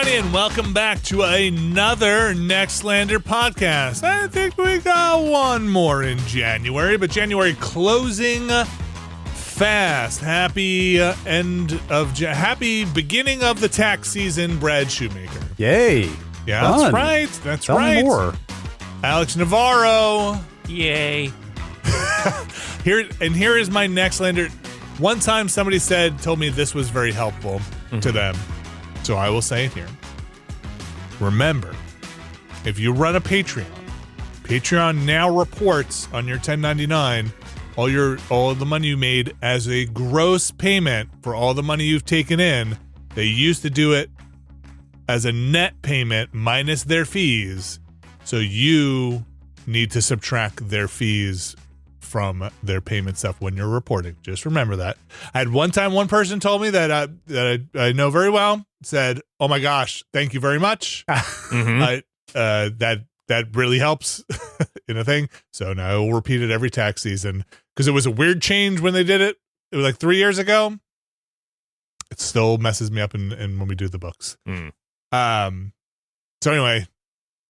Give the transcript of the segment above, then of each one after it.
everybody, and welcome back to another Nextlander podcast. I think we got one more in January, but January closing fast. Happy happy beginning of the tax season, Brad Shoemaker. Yay! Yeah, Fun. that's right. That's Tell right. me more. Alex Navarro. Yay! Here is my Nextlander. One time somebody told me this was very helpful to them. So I will say it here. Remember, if you run a Patreon now reports on your 1099 all the money you made as a gross payment for all the money you've taken in. They used to do it as a net payment minus their fees. So you need to subtract their fees from their payment stuff when you're reporting. Just remember that. I had one time one person told me that I know very well, said, "Oh my gosh, thank you very much." That really helps in a thing. So now I will repeat it every tax season because it was a weird change when they did it. It was like 3 years ago. It still messes me up in when we do the books. So anyway,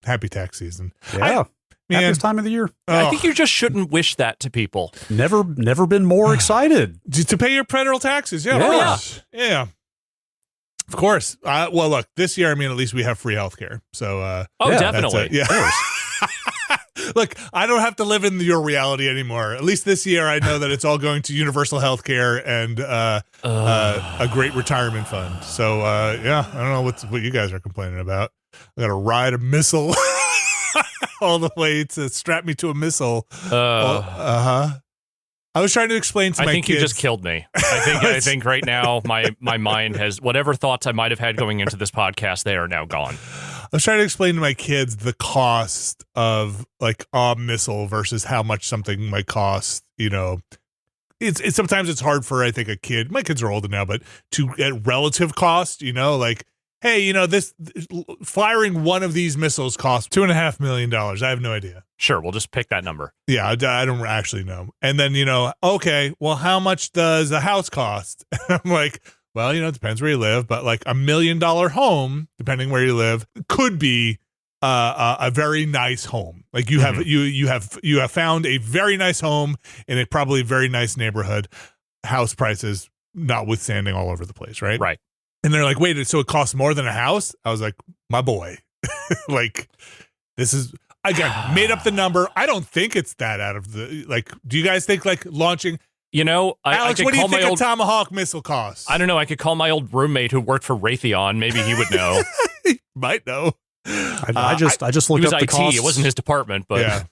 happy tax season. Yeah. Happiest time of the year. I think you just shouldn't wish that to people. Never been more excited. To pay your federal taxes. Yeah. Of course. Yeah. Of course. Well, look, this year, I mean, at least we have free healthcare. So, definitely. Yeah. Look, I don't have to live in your reality anymore. At least this year, I know that it's all going to universal healthcare and a great retirement fund. So, yeah, I don't know what you guys are complaining about. I got to ride a missile all the way to strap me to a missile. I was trying to explain to my kids. I think you just killed me. I think right now my mind has whatever thoughts I might have had going into this podcast, they are now gone. I was trying to explain to my kids the cost of like a missile versus how much something might cost. You know, it's sometimes it's hard for I think a kid. My kids are older now, but to get relative cost, you know, like, hey, you know, this firing one of these missiles costs $2.5 million. I have no idea. Sure, we'll just pick that number. Yeah, I don't actually know. And then, you know, okay, well, how much does a house cost? I'm like, well, you know, it depends where you live, but like $1 million home, depending where you live, could be a very nice home. Like you have you have found a very nice home in a probably very nice neighborhood. House prices notwithstanding all over the place, right? Right. And they're like, wait, so it costs more than a house? I was like, my boy, like, this is, again, made up the number. I don't think it's that out of the, like, do you guys think, like, launching? You know, Alex, what do you think a Tomahawk missile costs? I don't know. I could call my old roommate who worked for Raytheon. Maybe he would know. He might know. I just looked up the IT. cost. It wasn't his department, but yeah.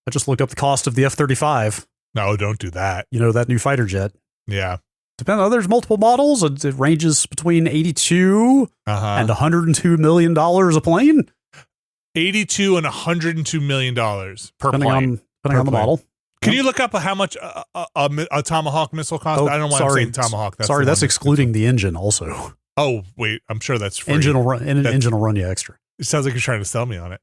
I just looked up the cost of the F-35. No, don't do that. You know, that new fighter jet. Yeah. There's multiple models. It ranges between 82 and $102 million a plane. 82 and $102 million per plane. Depending on the model. Can you look up how much a Tomahawk missile costs? I don't know why I'm saying Tomahawk. That's excluding the engine also. Oh, wait. I'm sure that's free. Engine will run you extra. It sounds like you're trying to sell me on it.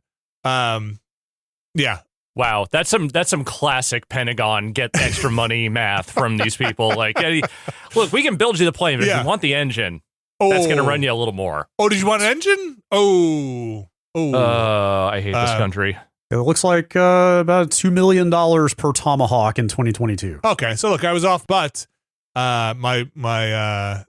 Yeah. Wow, that's some classic Pentagon get extra money math from these people. Like, hey, look, we can build you the plane, but if you want the engine, that's going to run you a little more. Oh, did you want an engine? Oh. I hate this country. It looks like about $2 million per Tomahawk in 2022. Okay, so look, I was off, but it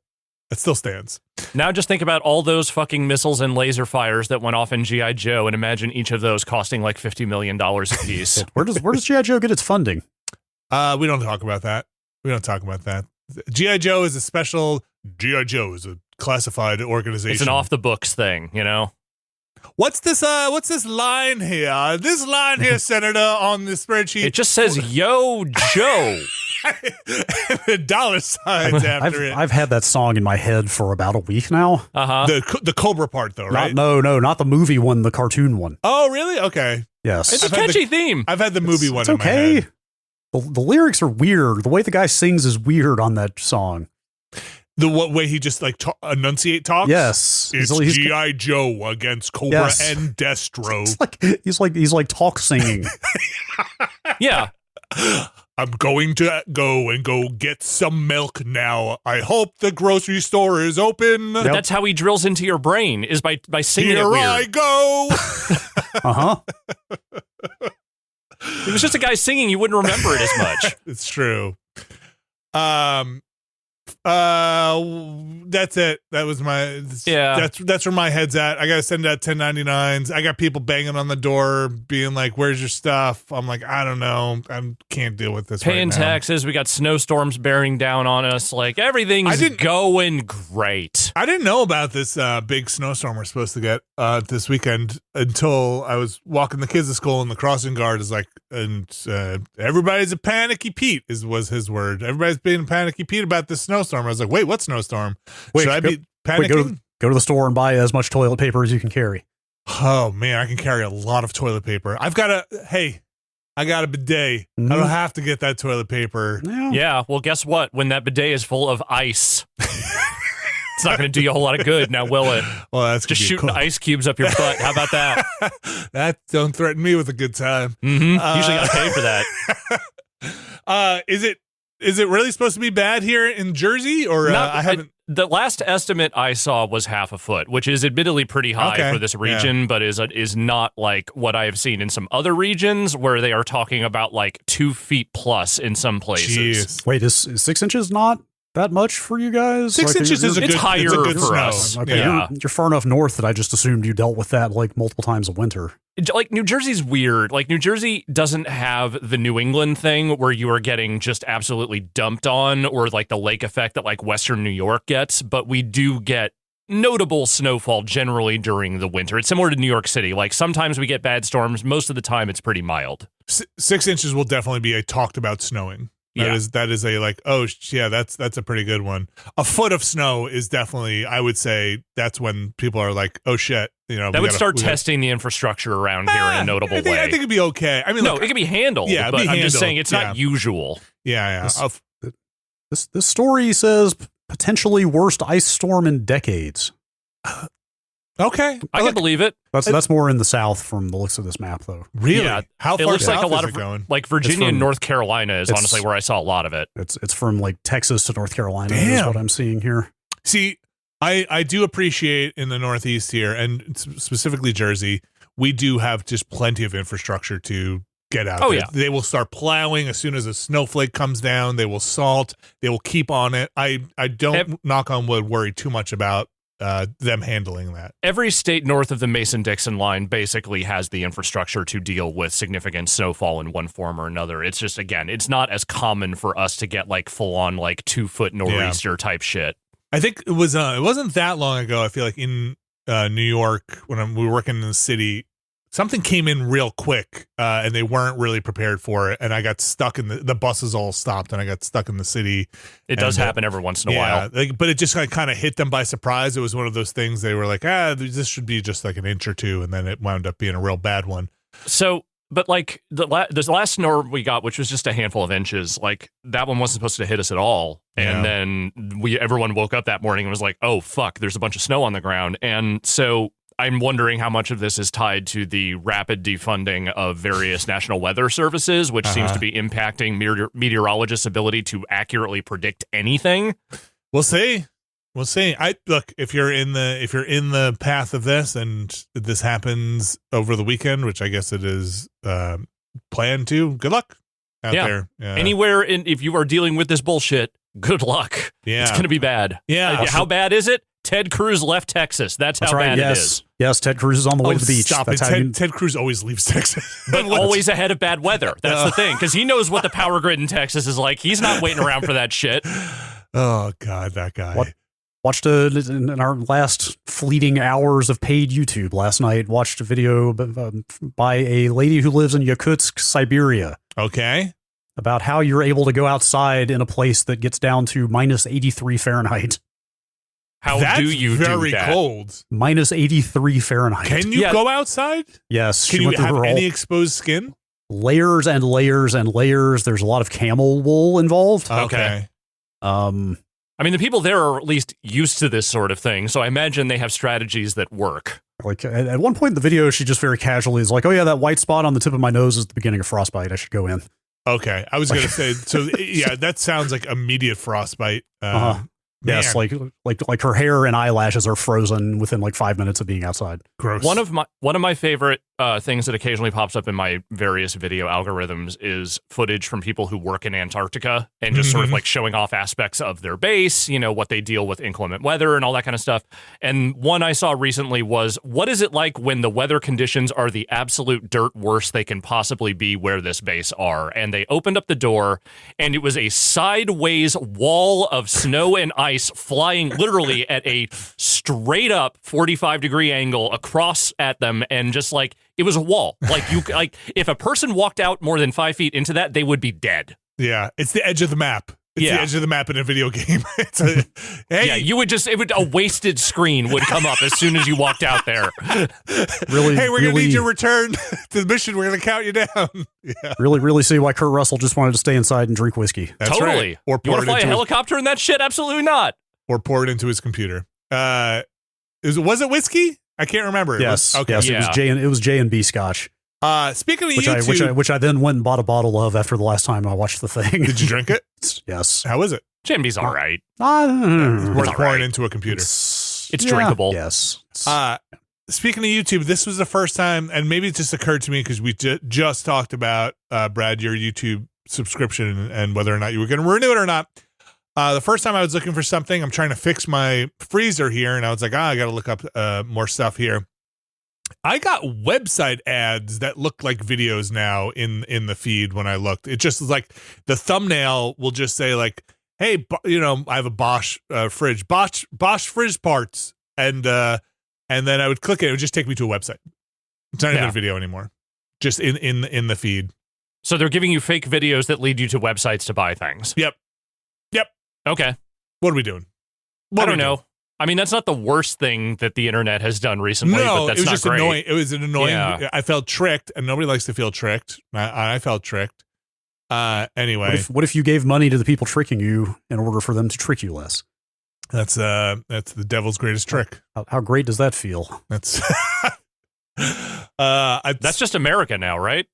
still stands. Now just think about all those fucking missiles and laser fires that went off in G.I. Joe and imagine each of those costing like $50 million a piece. Where does G.I. Joe get its funding? We don't talk about that. G.I. Joe is G.I. Joe is a classified organization. It's an off the books thing, you know? What's this line here? This line here, Senator, on the spreadsheet. It just says, Yo, Joe. The dollar signs after it. I've had that song in my head for about a week now. The Cobra part, though, right? No, not the movie one, the cartoon one. Oh, really? Okay. Yes. It's a catchy theme. I've had the movie one in my okay. head. The lyrics are weird. The way the guy sings is weird on that song. The way he just like enunciate talks? Yes. It's G.I. Joe against Cobra and Destro. He's like talk singing. Yeah. I'm going to go get some milk now. I hope the grocery store is open. Yep. That's how he drills into your brain, is by singing Here it weird. I go. It was just a guy singing. You wouldn't remember it as much. It's true. That's it. That was my That's where my head's at. I gotta send out 1099s. I got people banging on the door, being like, "Where's your stuff?" I'm like, I don't know. I can't deal with this. Paying right now. taxes. We got snowstorms bearing down on us. Like everything's going great. I didn't know about this big snowstorm we're supposed to get this weekend until I was walking the kids to school, and the crossing guard is like, and everybody's a panicky Pete was his word. Everybody's being panicky Pete about this snowstorm. I was like, wait, what snowstorm? Should I be panicking? Go to the store and buy as much toilet paper as you can carry. Oh man, I can carry a lot of toilet paper. I got a bidet. I don't have to get that toilet paper. Yeah, well, guess what? When that bidet is full of ice, it's not going to do you a whole lot of good, now will it? Well, that's just shooting ice cubes up your butt. How about that? That don't threaten me with a good time. Usually got to pay for that. Is it really supposed to be bad here in Jersey, or I haven't? The last estimate I saw was half a foot, which is admittedly pretty high for this region, but is not like what I have seen in some other regions where they are talking about like 2 feet plus in some places. Jeez. Wait, is 6 inches not that much for you guys? 6 inches is it's higher for snow. us. Okay, you're far enough north that I just assumed you dealt with that like multiple times a winter. Like New Jersey's weird. Like New Jersey doesn't have the New England thing where you are getting just absolutely dumped on, or like the lake effect that like Western New York gets, but we do get notable snowfall generally during the winter. It's similar to New York City. Like sometimes we get bad storms. Most of the time it's pretty mild. 6 inches will definitely be a talked about snowing. That is a like, oh yeah, that's a pretty good one. A foot of snow is definitely, I would say, that's when people are like, oh shit, that would start testing the infrastructure around here in a notable way. I think it'd be okay. I mean, no, it can be handled. Yeah, but I'm just saying it's not usual. Yeah. This story says potentially worst ice storm in decades. Okay, I can believe it. That's more in the south from the looks of this map, though. Really? Yeah. How far it looks south like a lot is of it going? like Virginia and North Carolina is honestly where I saw a lot of it. It's from like Texas to North Carolina is what I'm seeing here. See, I do appreciate in the Northeast here, and specifically Jersey, we do have just plenty of infrastructure to get out there. Yeah. They will start plowing as soon as a snowflake comes down. They will salt. They will keep on it. I don't, knock on wood, worry too much about them handling that. Every state north of the Mason-Dixon line basically has the infrastructure to deal with significant snowfall in one form or another. It's just, again, it's not as common for us to get like full-on like 2 foot nor'easter type shit. I think it wasn't that long ago. I feel like in New York when we were working in the city, something came in real quick and they weren't really prepared for it, and I got stuck in the buses all stopped, and I got stuck in the city. It does happen every once in a while. But it just kind of hit them by surprise. It was one of those things they were like, this should be just like an inch or two, and then it wound up being a real bad one. So, but like the last snow we got, which was just a handful of inches, like that one wasn't supposed to hit us at all. And then everyone woke up that morning and was like, oh fuck, there's a bunch of snow on the ground. And so I'm wondering how much of this is tied to the rapid defunding of various national weather services, which seems to be impacting meteorologists' ability to accurately predict anything. We'll see. Look, if you're in the path of this, and this happens over the weekend, which I guess it is planned to, good luck out there. Anywhere if you are dealing with this bullshit, good luck. Yeah, it's gonna be bad. Yeah, how bad is it? Ted Cruz left Texas. That's how bad it is. Yes, Ted Cruz is on the way to the beach. Stop it. Ted Cruz always leaves Texas. But always ahead of bad weather. That's the thing, because he knows what the power grid in Texas is like. He's not waiting around for that shit. Oh, God, that guy. Watched in our last fleeting hours of paid YouTube last night, watched a video by a lady who lives in Yakutsk, Siberia. Okay. About how you're able to go outside in a place that gets down to minus 83 Fahrenheit. How do you do that? Very cold. Minus 83 Fahrenheit. Can you go outside? Yes. Can you have any exposed skin? Layers and layers and layers. There's a lot of camel wool involved. Okay. I mean, the people there are at least used to this sort of thing, so I imagine they have strategies that work. Like at one point in the video, she just very casually is like, "Oh yeah, that white spot on the tip of my nose is the beginning of frostbite. I should go in." Okay, I was gonna say. So yeah, that sounds like immediate frostbite. Yes, Man. like her hair and eyelashes are frozen within like 5 minutes of being outside. Gross. One of my favorite things that occasionally pops up in my various video algorithms is footage from people who work in Antarctica and just sort of like showing off aspects of their base, you know, what they deal with inclement weather and all that kind of stuff. And one I saw recently was, what is it like when the weather conditions are the absolute dirt worst they can possibly be where this base are? And they opened up the door and it was a sideways wall of snow and ice flying literally at a straight up 45-degree angle across at them, and just like it was a wall. Like if a person walked out more than 5 feet into that, they would be dead. Yeah, it's the edge of the map. It's the edge of the map in a video game. Hey. Yeah, a wasted screen would come up as soon as you walked out there. Really, hey, we're gonna need your return to the mission. We're gonna count you down. Yeah. Really see why Kurt Russell just wanted to stay inside and drink whiskey. That's totally. Right. Or you want to fly a helicopter in that shit? Absolutely not. Or pour it into his computer. Was it whiskey? I can't remember. Yes. Okay. Yes. Yeah. It was J&B Scotch. Speaking of YouTube, which I then went and bought a bottle of after the last time I watched the thing. Did you drink it? Yes. How was it? J&B's all right. It's worth all pouring right. into a computer. It's drinkable. Yes. Speaking of YouTube, this was the first time, and maybe it just occurred to me because we just talked about, Brad, your YouTube subscription and whether or not you were going to renew it or not. The first time I was looking for something, I'm trying to fix my freezer here, and I was like, I got to look up more stuff here. I got website ads that look like videos now in the feed when I looked. It just is like the thumbnail will just say like, hey, I have a Bosch fridge, Bosch fridge parts, and then I would click it. It would just take me to a website. It's not even a video anymore. Just in the feed. So they're giving you fake videos that lead you to websites to buy things. Yep. Okay. What are we doing? I don't know. I mean, that's not the worst thing that the internet has done recently, No, but that's it was not just great. annoying. It was an annoying. Yeah. I felt tricked, and nobody likes to feel tricked. I felt tricked. Anyway, what if you gave money to the people tricking you in order for them to trick you less? that's the devil's greatest trick. How great does that feel? That's That's just America now, right?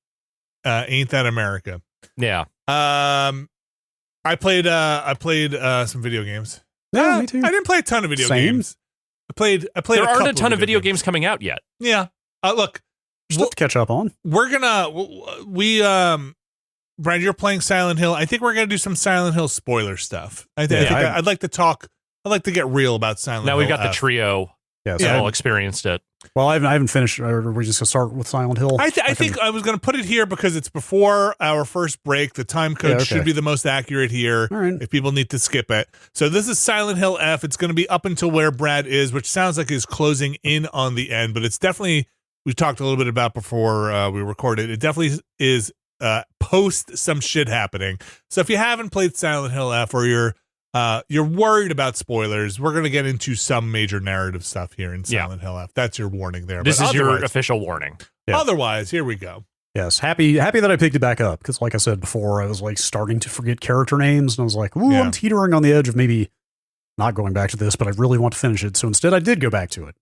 ain't that America? Yeah. I played some video games. Yeah, me too. I didn't play a ton of video games. I played. There aren't a ton of video games coming out yet. Yeah. Look, Stuff to catch up on. we're gonna Brad, you're playing Silent Hill. I think we're gonna do some Silent Hill spoiler stuff. I'd like to talk. I'd like to get real about Silent Hill. Now we've got the trio. Yes. Yeah. All experienced it. Well, I haven't finished. We're just gonna start with Silent Hill. I think I was going to put it here because it's before our first break. The time code should be the most accurate here. All right. If people need to skip it. So this is Silent Hill F. It's going to be up until where Brad is, which sounds like is closing in on the end, but it's definitely, we talked a little bit about before we recorded. It definitely is post some shit happening. So if you haven't played Silent Hill F, or you're worried about spoilers, we're going to get into some major narrative stuff here in Silent Hill F. That's your warning there. This But is your official warning. Yeah. Otherwise, here we go. Yes, happy that I picked it back up, because like I said before, I was like starting to forget character names, and I was like, ooh, I'm teetering on the edge of maybe not going back to this, but I really want to finish it. So instead, I did go back to it.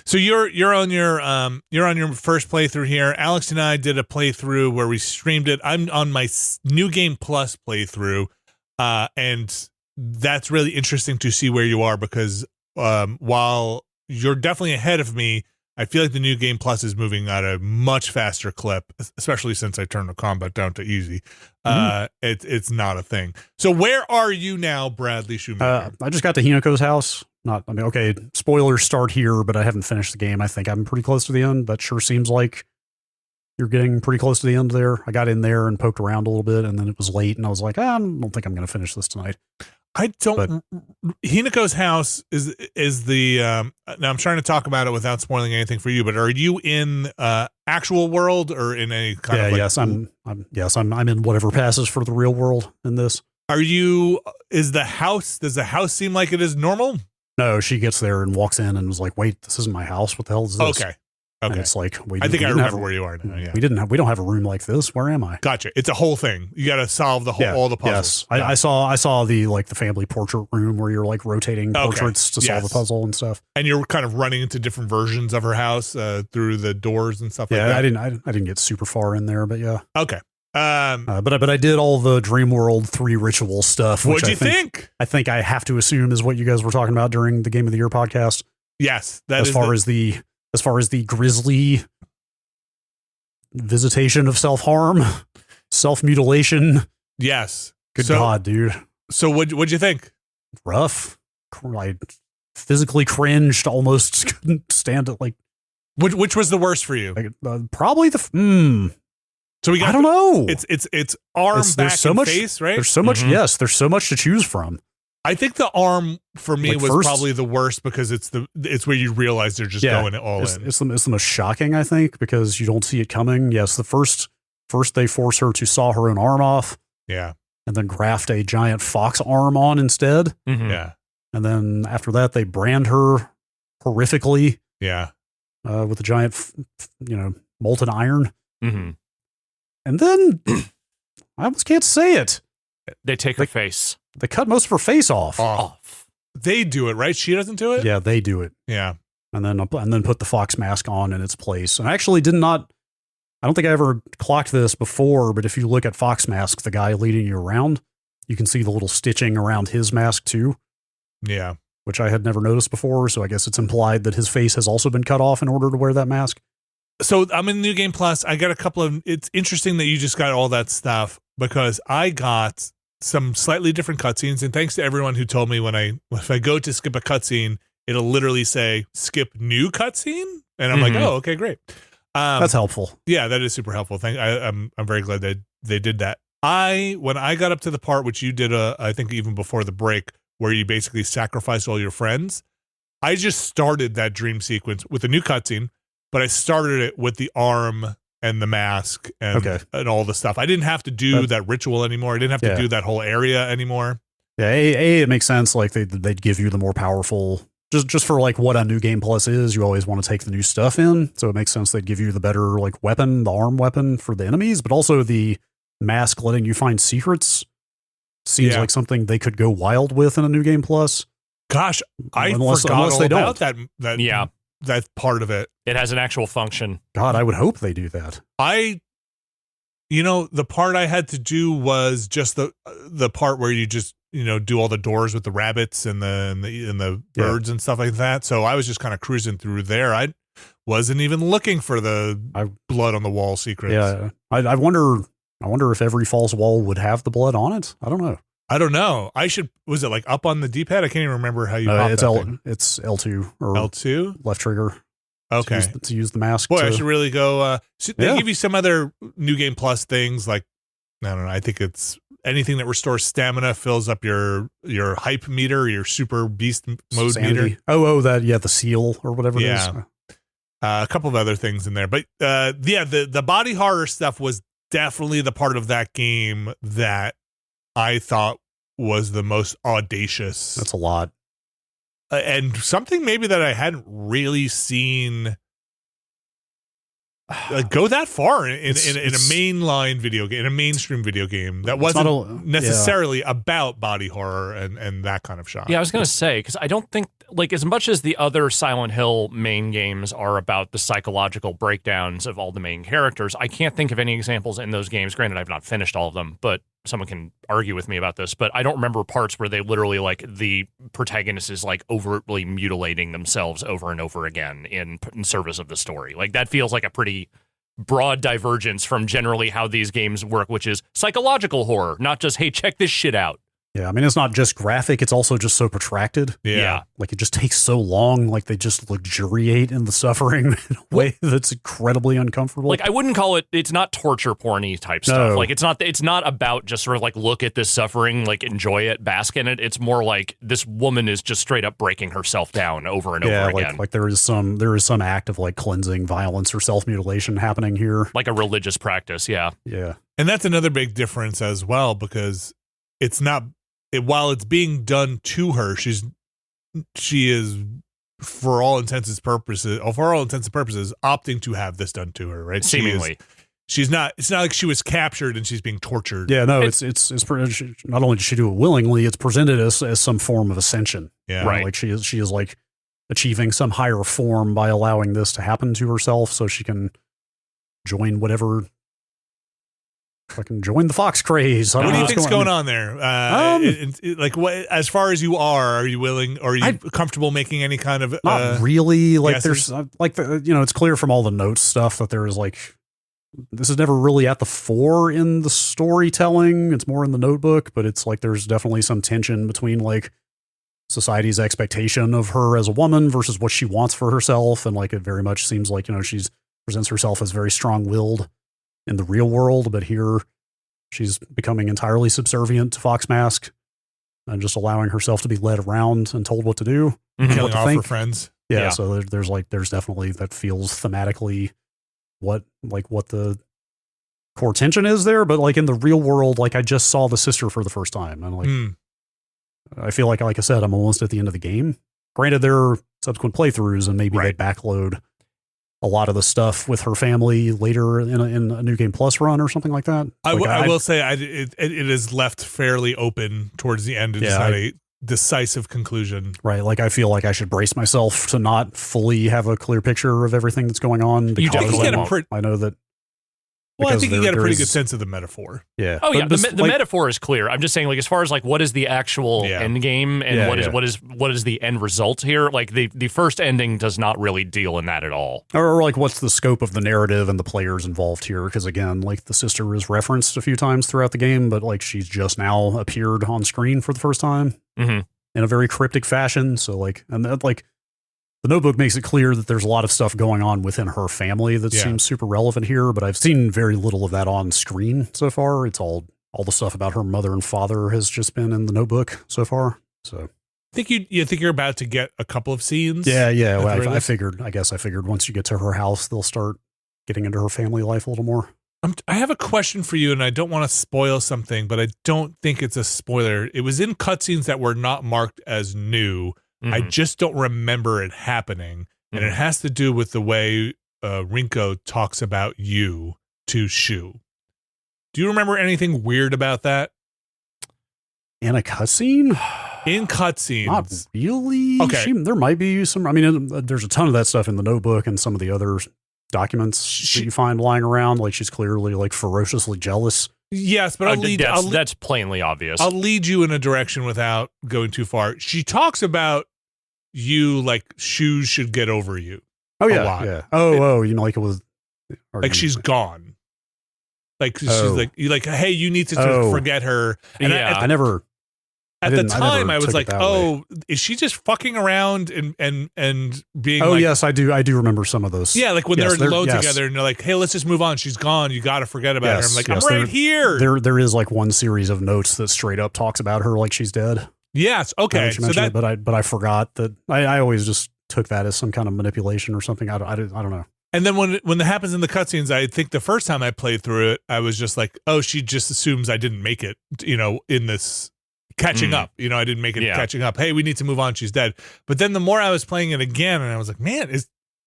So you're on your first playthrough here. Alex and I did a playthrough where we streamed it. I'm on my New Game Plus playthrough, and that's really interesting to see where you are, because while you're definitely ahead of me, I feel like the New Game Plus is moving at a much faster clip, especially since I turned the combat down to easy. It's not a thing. So where are you now, Bradley Shoemaker? I just got to Hinoko's house. Okay, spoilers start here, but I haven't finished the game. I think I'm pretty close to the end. That sure seems like you're getting pretty close to the end there. I got in there and poked around a little bit, and then it was late, and I was like, I don't think I'm going to finish this tonight. I don't. Hinoko's house is the. Now I'm trying to talk about it without spoiling anything for you. But are you in actual world or in any kind of? Yes, I'm in whatever passes for the real world in this. Are you? Does the house seem like it is normal? No, she gets there and walks in and was like, "Wait, this isn't my house. What the hell is this?" Okay. And it's like, I think I remember where you are now. Yeah. We don't have a room like this. Where am I? Gotcha. It's a whole thing. You got to solve all the puzzles. Yes. I saw the family portrait room where you're like rotating portraits to solve the puzzle and stuff. And you're kind of running into different versions of her house through the doors and stuff like that. I didn't get super far in there, but yeah. Okay. But I did all the Dreamworld 3 ritual stuff. What'd you think? I think I have to assume is what you guys were talking about during the Game of the Year podcast. Yes, as far as the grisly visitation of self-harm, self-mutilation. Yes. Good God, dude. So what'd you think? Rough. I physically cringed, almost couldn't stand it. Like, which was the worst for you? Probably the. So we got. I don't know. It's arm, back, and face, right? There's so much. Yes, there's so much to choose from. I think the arm for me was first, probably the worst because it's where you realize they're just going all in. It's the most shocking, I think, because you don't see it coming. Yes, the first they force her to saw her own arm off. Yeah. And then graft a giant fox arm on instead. Mm-hmm. Yeah. And then after that, they brand her horrifically. Yeah. With a giant, molten iron. Mm-hmm. And then I almost can't say it. They take her face. They cut most of her face off. They do it, right? She doesn't do it? Yeah, they do it. Yeah. And then put the fox mask on in its place. And I actually I don't think I ever clocked this before, but if you look at Fox Mask, the guy leading you around, you can see the little stitching around his mask too. Yeah. Which I had never noticed before. So I guess it's implied that his face has also been cut off in order to wear that mask. So I'm in New Game Plus. I got a couple of, it's interesting that you just got all that stuff because I got some slightly different cutscenes. And thanks to everyone who told me if I go to skip a cutscene, it'll literally say skip new cutscene. And I'm like, oh, okay, great. That's helpful. Yeah, that is super helpful. I'm very glad that they did that. When I got up to the part which you did, I think even before the break, where you basically sacrifice all your friends, I just started that dream sequence with a new cutscene, but I started it with the arm and the mask and all the stuff. I didn't have to do that ritual anymore. I didn't have to do that whole area anymore. Yeah, it makes sense. Like they'd give you the more powerful. Just for like what a New Game Plus is, you always want to take the new stuff in. So it makes sense they'd give you the better like weapon, the arm weapon for the enemies, but also the mask letting you find secrets seems like something they could go wild with in a New Game Plus. Gosh, I forgot all about that part of it. It has an actual function. God, I would hope they do that. The part I had to do was just the part where you just do all the doors with the rabbits and the birds and stuff like that. So I was just kind of cruising through there. I wasn't even looking for the blood on the wall secrets. Yeah, I wonder if every false wall would have the blood on it. I don't know. Was it like up on the D-pad? I can't even remember how you pop it's that thing. It's L2 or L2 left trigger. Okay. To use the mask. Boy, I should really go. They give you some other New Game Plus things like, I don't know. I think it's anything that restores stamina, fills up your hype meter, your super beast mode meter. The seal or whatever it is. A couple of other things in there. But the body horror stuff was definitely the part of that game that I thought was the most audacious. That's a lot. And something maybe that I hadn't really seen go that far in a mainline video game, in a mainstream video game that wasn't necessarily about body horror and that kind of shock. Yeah, I was going to say, because I don't think, like, as much as the other Silent Hill main games are about the psychological breakdowns of all the main characters, I can't think of any examples in those games. Granted, I've not finished all of them, but someone can argue with me about this, but I don't remember parts where they literally, like, the protagonist is, like, overtly mutilating themselves over and over again in service of the story. Like, that feels like a pretty broad divergence from generally how these games work, which is psychological horror, not just, hey, check this shit out. Yeah, I mean, it's not just graphic, it's also just so protracted. Yeah. Like, it just takes so long, like, they just luxuriate in the suffering in a way that's incredibly uncomfortable. Like, I wouldn't call it's not torture porny type stuff. Like, it's not about just sort of, like, look at this suffering, like, enjoy it, bask in it. It's more like this woman is just straight up breaking herself down over and over again. Like there is some act of, like, cleansing violence or self-mutilation happening here. Like a religious practice, yeah. Yeah. And that's another big difference as well, because it's not... while it's being done to her, she is for all intents and purposes opting to have this done to her, right? Seemingly. It's not like she was captured and she's being tortured. Yeah, no, it's not only does she do it willingly, it's presented as some form of ascension. Yeah. Right. Like she is like achieving some higher form by allowing this to happen to herself so she can join whatever fucking join the Fox craze. What do you think's going on there? Like, what, as far as you are you willing, or are you comfortable making any kind of not really like guesses? there's like it's clear from all the notes stuff that there is like this is never really at the fore in the storytelling. It's more in the notebook, but it's like there's definitely some tension between like society's expectation of her as a woman versus what she wants for herself, and like it very much seems like she's presents herself as very strong-willed in the real world, but here she's becoming entirely subservient to Fox Mask and just allowing herself to be led around and told what to do. Killing off her friends. Yeah, so there's definitely that feels thematically what the core tension is there, but like in the real world, like I just saw the sister for the first time, and like I feel like I said, I'm almost at the end of the game. Granted, there are subsequent playthroughs, and maybe they backload a lot of the stuff with her family later in a New Game Plus run or something like that. I will say it is left fairly open towards the end. It's not a decisive conclusion. Right. Like I feel like I should brace myself to not fully have a clear picture of everything that's going on. You definitely get I know that. Well, I think you get a pretty good sense of the metaphor. Yeah. Oh yeah, the metaphor is clear. I'm just saying, like, as far as like what is the actual end game and what is the end result here? Like the first ending does not really deal in that at all. Or like what's the scope of the narrative and the players involved here? Because again, like the sister is referenced a few times throughout the game, but like she's just now appeared on screen for the first time in a very cryptic fashion. So like, and that like. The notebook makes it clear that there's a lot of stuff going on within her family that seems super relevant here, but I've seen very little of that on screen so far. It's all the stuff about her mother and father has just been in the notebook so far. So think you think you're about to get a couple of scenes? Yeah. Well, I figured once you get to her house, they'll start getting into her family life a little more. I have a question for you, and I don't want to spoil something, but I don't think it's a spoiler. It was in cutscenes that were not marked as new. I just don't remember it happening, and it has to do with the way Rinko talks about you to Shu. Do you remember anything weird about that? In a cutscene? In cutscenes. Not really. Okay. There might be some, I mean, there's a ton of that stuff in the notebook and some of the other documents that you find lying around. Like she's clearly like ferociously jealous. Yes, but that's plainly obvious. I'll lead you in a direction without going too far. She talks about you like shoes should get over you. Oh yeah, yeah. Oh, you know, like it was like she's gone. Like she's like, hey, you need to forget her. And I never. At the time, I was like, "Oh, is she just fucking around and being?" Oh, yes, I do. I do remember some of those. Yeah, like when they're alone together and they're like, "Hey, let's just move on. She's gone. You got to forget about her." I'm like, "I'm right here." There is like one series of notes that straight up talks about her like she's dead. Yes. Okay. So that, but I forgot that. I always just took that as some kind of manipulation or something. I don't know. And then when it happens in the cutscenes, I think the first time I played through it, I was just like, "Oh, she just assumes I didn't make it." You know, in this. Catching up, you know, I didn't make it catching up. Hey, we need to move on. She's dead. But then the more I was playing it again, and I was like, man,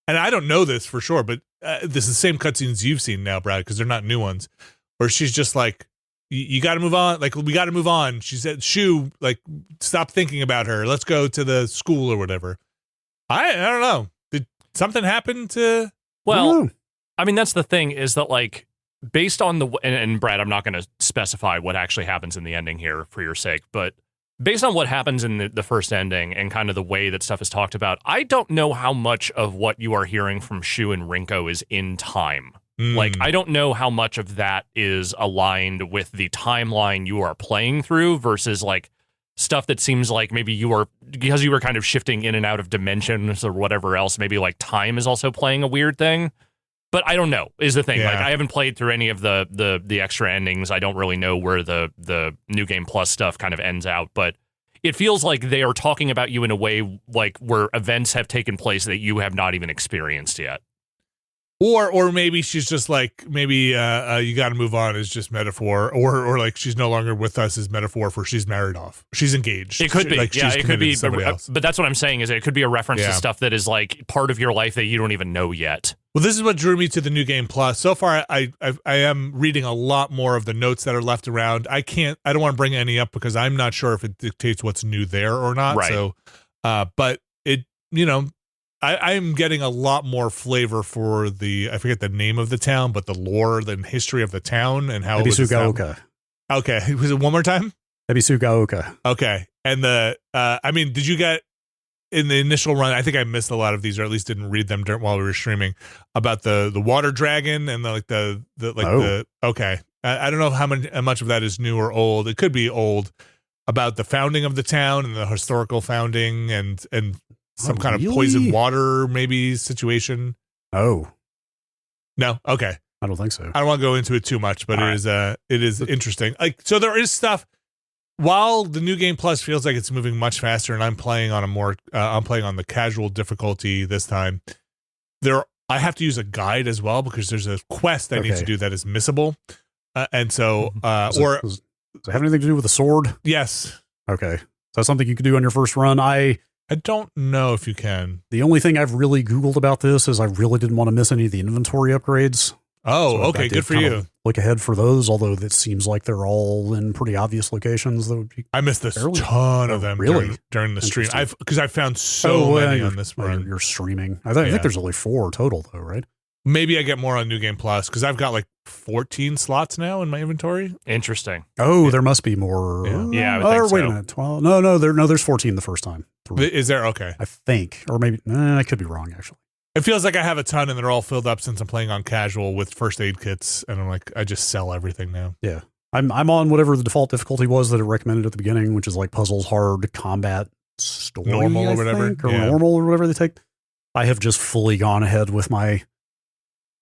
and I don't know this for sure, but this is the same cutscenes you've seen now, Brad, because they're not new ones. Where she's just like, you got to move on. Like, we got to move on. She said, Shu, like, stop thinking about her. Let's go to the school or whatever. I don't know. Did something happen to? Well, I mean, that's the thing is that like. Based on the and Brad, I'm not going to specify what actually happens in the ending here for your sake, but based on what happens in the first ending and kind of the way that stuff is talked about, I don't know how much of what you are hearing from Shu and Rinko is in time. Like, I don't know how much of that is aligned with the timeline you are playing through versus like stuff that seems like maybe you are, because you were kind of shifting in and out of dimensions or whatever else, maybe like time is also playing a weird thing. But I don't know, is the thing. Yeah. Like, I haven't played through any of the extra endings. I don't really know where the New Game Plus stuff kind of ends out. But it feels like they are talking about you in a way like where events have taken place that you have not even experienced yet. Or maybe she's just like, maybe you got to move on is just metaphor, or like she's no longer with us is metaphor for she's married off, she's engaged. It could be, like it could be. But that's what I'm saying is it could be a reference to stuff that is like part of your life that you don't even know yet. Well, this is what drew me to the New Game Plus. So far, I am reading a lot more of the notes that are left around. I don't want to bring any up because I'm not sure if it dictates what's new there or not. Right. So, but it, you know, I'm getting a lot more flavor for I forget the name of the town, but the lore and history of the town and how it was Ebisugaoka. Okay. Was it one more time? Ebisugaoka. Okay. And did you get in the initial run, I think I missed a lot of these, or at least didn't read them while we were streaming, about the water dragon and okay. I don't know how much of that is new or old. It could be old, about the founding of the town and the historical founding and some kind of poison water maybe situation. Oh. No? Okay. I don't think so. I don't want to go into it too much, but it is interesting. Like, so there is stuff. While the new game plus feels like it's moving much faster, and I'm playing on I'm playing on the casual difficulty this time. I have to use a guide as well because there's a quest I need to do that is missable, and so does it have anything to do with the sword? Yes. Okay, so that's something you could do on your first run. I don't know if you can. The only thing I've really Googled about this is I really didn't want to miss any of the inventory upgrades. Oh, so okay, good for you. Look ahead for those, although it seems like they're all in pretty obvious locations. That would be I missed a ton of them during the stream. Because I found so many on this run. You're streaming. I think there's only 4 total, though, right? Maybe I get more on New Game Plus because I've got like 14 slots now in my inventory. Interesting. Oh, there must be more. Yeah, I would think wait a minute. 12. No, there's 14 the first time. Is there? Okay. I think, or maybe I could be wrong actually. It feels like I have a ton and they're all filled up since I'm playing on casual with first aid kits, and I'm like, I just sell everything now. Yeah, I'm on whatever the default difficulty was that it recommended at the beginning, which is like puzzles, hard, combat, story, normal or whatever, normal or whatever they take. I have just fully gone ahead with my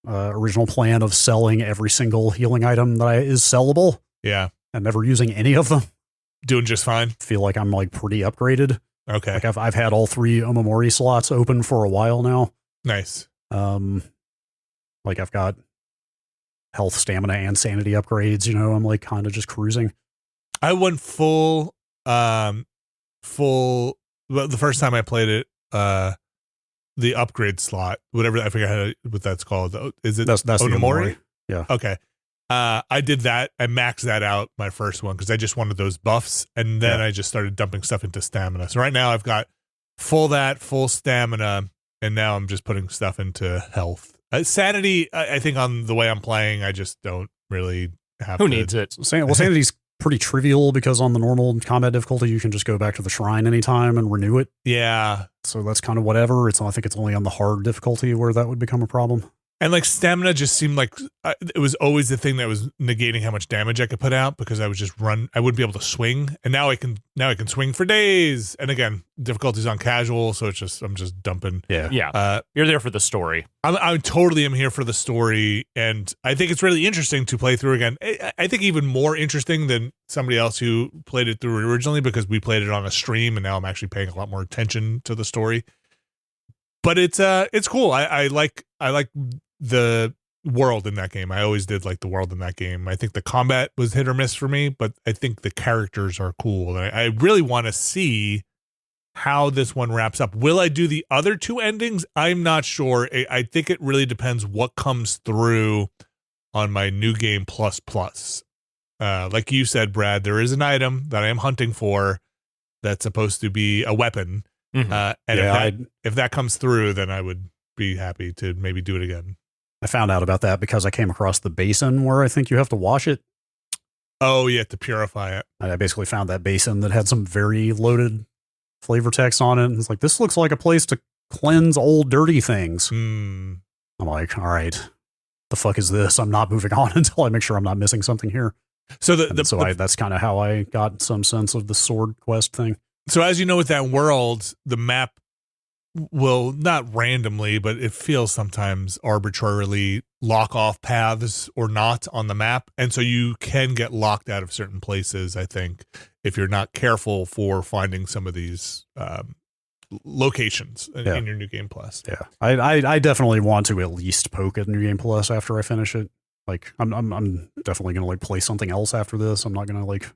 original plan of selling every single healing item that is sellable. Yeah, and never using any of them. Doing just fine. Feel like I'm like pretty upgraded. Okay, like I've had all 3 Omamori slots open for a while now. Nice. Like I've got health, stamina, and sanity upgrades. You know, I'm like kind of just cruising. I went full. Well, the first time I played it, the upgrade slot, whatever I forget what that's called. Is it that's Omamori? Yeah. Okay. I did that. I maxed that out my first one because I just wanted those buffs, and then I just started dumping stuff into stamina. So right now I've got full stamina. And now I'm just putting stuff into health. Sanity, I think on the way I'm playing, I just don't really have Who needs it? Well, sanity's pretty trivial because on the normal combat difficulty, you can just go back to the shrine anytime and renew it. Yeah. So that's kind of whatever. I think it's only on the hard difficulty where that would become a problem. And like stamina just seemed like it was always the thing that was negating how much damage I could put out because I would just run. I wouldn't be able to swing, and now I can swing for days. And again, difficulties on casual, so I'm just dumping. Yeah. You're there for the story. I totally am here for the story, and I think it's really interesting to play through again. I think even more interesting than somebody else who played it through originally because we played it on a stream, and now I'm actually paying a lot more attention to the story. But it's cool. I like the world in that game. I always did like the world in that game. I think the combat was hit or miss for me, but I think the characters are cool. And I really want to see how this one wraps up. Will I do the other 2 endings? I'm not sure. I think it really depends what comes through on my new game plus. Like you said, Brad, there is an item that I am hunting for that's supposed to be a weapon. Mm-hmm. And if that comes through, then I would be happy to maybe do it again. I found out about that because I came across the basin where I think you have to wash it. Oh, you have to purify it. I basically found that basin that had some very loaded flavor text on it. And it's like, this looks like a place to cleanse old dirty things. I'm like, all right, the fuck is this? I'm not moving on until I make sure I'm not missing something here. So that's kind of how I got some sense of the sword quest thing. So as you know, with that world, the map will not randomly, but it feels sometimes arbitrarily lock off paths or not on the map. And so you can get locked out of certain places, I think, if you're not careful for finding some of these locations in your New Game Plus. Yeah, I definitely want to at least poke at New Game Plus after I finish it. Like, I'm definitely going to like play something else after this. I'm not going to like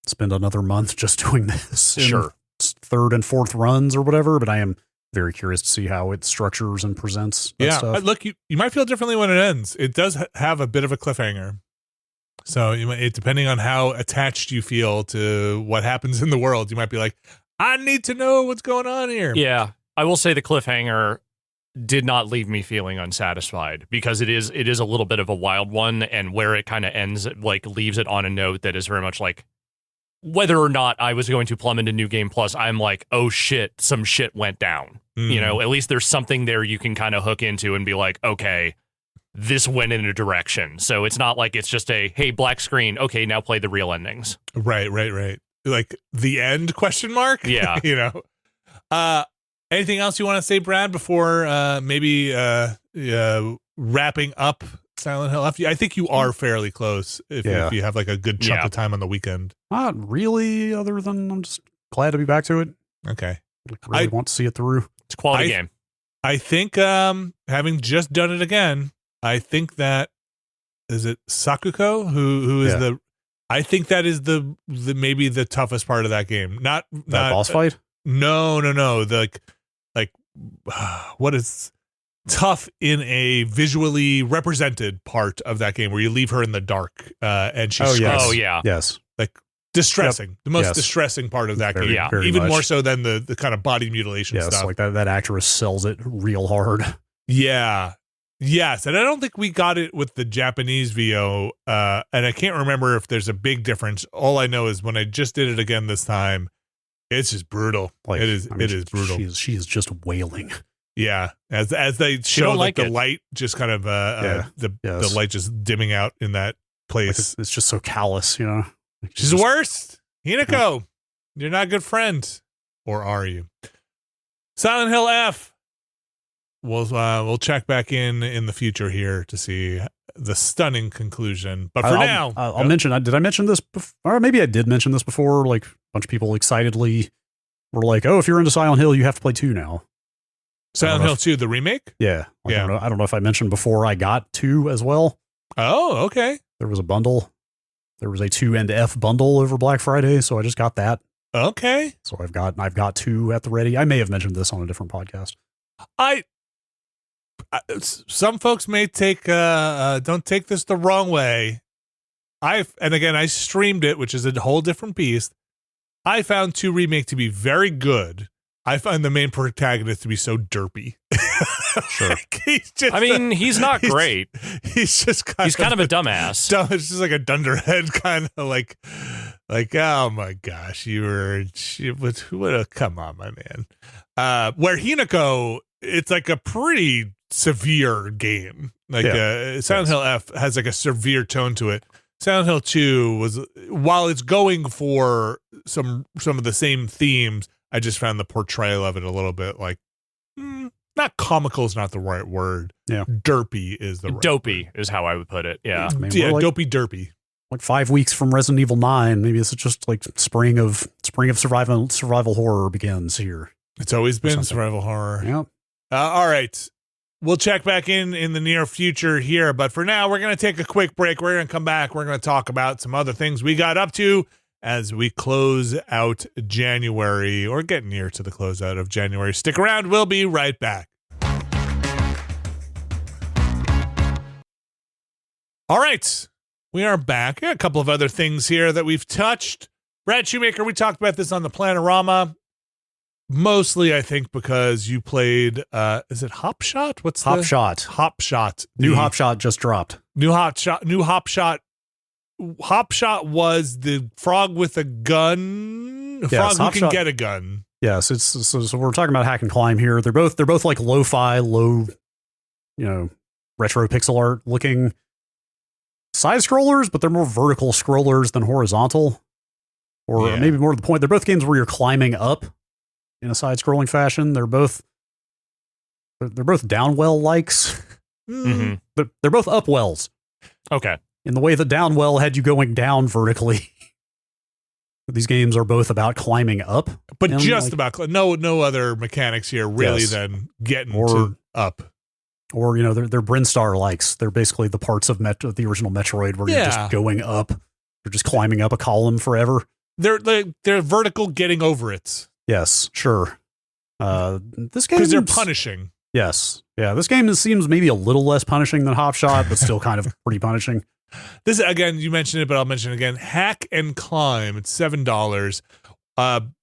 spend another month just doing this. Sure. 3rd and 4th runs or whatever, but I am very curious to see how it structures and presents that stuff. Look, you might feel differently when it ends. It does have a bit of a cliffhanger. So depending on how attached you feel to what happens in the world, you might be like, I need to know what's going on here. Yeah. I will say the cliffhanger did not leave me feeling unsatisfied because it is a little bit of a wild one, and where it kind of ends, like leaves it on a note that is very much like, whether or not I was going to plumb into New Game Plus, I'm like, oh shit, some shit went down. You know, at least there's something there you can kind of hook into and be like, okay, this went in a direction. So it's not like it's just a, hey, black screen, okay, now play the real endings. Right. Like the end question mark? Yeah. You know. Anything else you want to say, Brad, before maybe wrapping up Silent Hill? I think you are fairly close if you have like a good chunk of time on the weekend. Not really, other than I'm just glad to be back to it. Okay. I really want to see it through. It's a quality game. I think having just done it again, I think that is it Sakuko who is the I think that is the maybe the toughest part of that game. Not boss fight? No. Like what is tough in a visually represented part of that game where you leave her in the dark and she screams. Oh yeah. Yes. Like distressing. The most distressing part of that game. Yeah. Even much. more so than the kind of body mutilation stuff. Like that actress sells it real hard. Yeah. Yes, and I don't think we got it with the Japanese VO, and I can't remember if there's a big difference. All I know is when I just did it again this time, it's just brutal. Like it is brutal. She is just wailing. Yeah, as they show like the light just kind of the light just dimming out in that place. Like it's just so callous, you know. Like she's the worst. Hinako, you're not a good friend, or are you? Silent Hill F. We'll check back in the future here to see the stunning conclusion. But for now, I'll mention. Did I mention this before? Or maybe I did mention this before. Like a bunch of people excitedly were like, "Oh, if you're into Silent Hill, you have to play 2 now." Silent Hill 2, the remake. Yeah, I don't know if I mentioned before. I got 2 as well. Oh, okay. There was a bundle. There was a 2 and F bundle over Black Friday, so I just got that. Okay. So I've got 2 at the ready. I may have mentioned this on a different podcast. Some folks may take don't take this the wrong way. I streamed it, which is a whole different beast. I found 2 remake to be very good. I find the main protagonist to be so derpy. Sure. He's not great. He's just kind of a dumbass. It's just like a dunderhead, kind of like oh my gosh, come on, my man. Where Hinako, it's like a pretty severe game. Like Silent Hill F has like a severe tone to it. Silent Hill 2 was, while it's going for some of the same themes, I just found the portrayal of it a little bit like not comical is not the right word. Yeah, derpy is the right dopey word. Is how I would put it. Yeah, dopey derpy. Like 5 weeks from Resident Evil 9, maybe this is just like spring of survival horror begins here. It's always been survival horror. Yeah. All right. We'll check back in the near future here, but for now, we're going to take a quick break. We're going to come back. We're going to talk about some other things we got up to as we close out January, or get near to the closeout of January. Stick around. We'll be right back. All right. We are back. Got a couple of other things here that we've touched. Brad Shoemaker, we talked about this on the Planorama. Mostly, I think, because you played, is it Hop Shot? What's Hop Shot? Hop Shot. New Hop Shot just dropped. New Hop Shot. Hop Shot was the frog with a gun. Frog who can get a gun. Yes, so we're talking about hack and climb here. They're both like lo-fi, retro pixel art looking side scrollers, but they're more vertical scrollers than horizontal. Or maybe more to the point, they're both games where you're climbing up in a side-scrolling fashion. They're both downwell likes. Mm-hmm. But they're both upwells. Okay. In the way the downwell had you going down vertically. These games are both about climbing up. But just about no other mechanics here really than getting up. Or, they're Brinstar likes. They're basically the parts of the original Metroid where you're just going up. You're just climbing up a column forever. They're vertical getting over it. Yes, sure. This game, because they're punishing. Yes, yeah. This game seems maybe a little less punishing than Hop Shot, but still kind of pretty punishing. This again, you mentioned it, but I'll mention it again. Hack and Climb. It's $7.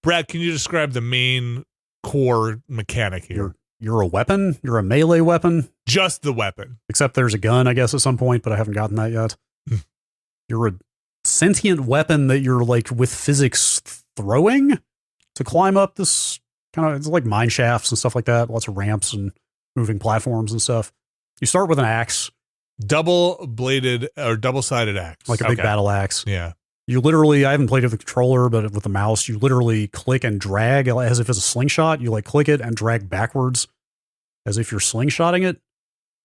Brad, can you describe the main core mechanic here. You're a weapon. You're a melee weapon. Just the weapon. Except there's a gun, I guess, at some point, but I haven't gotten that yet. You're a sentient weapon that you're like with physics throwing to climb up this kind of, it's like mine shafts and stuff like that. Lots of ramps and moving platforms and stuff. You start with an axe. Double-bladed or double-sided axe. Like a big battle axe. Yeah. You literally, I haven't played with the controller, but with the mouse, you literally click and drag as if it's a slingshot. You like click it and drag backwards as if you're slingshotting it.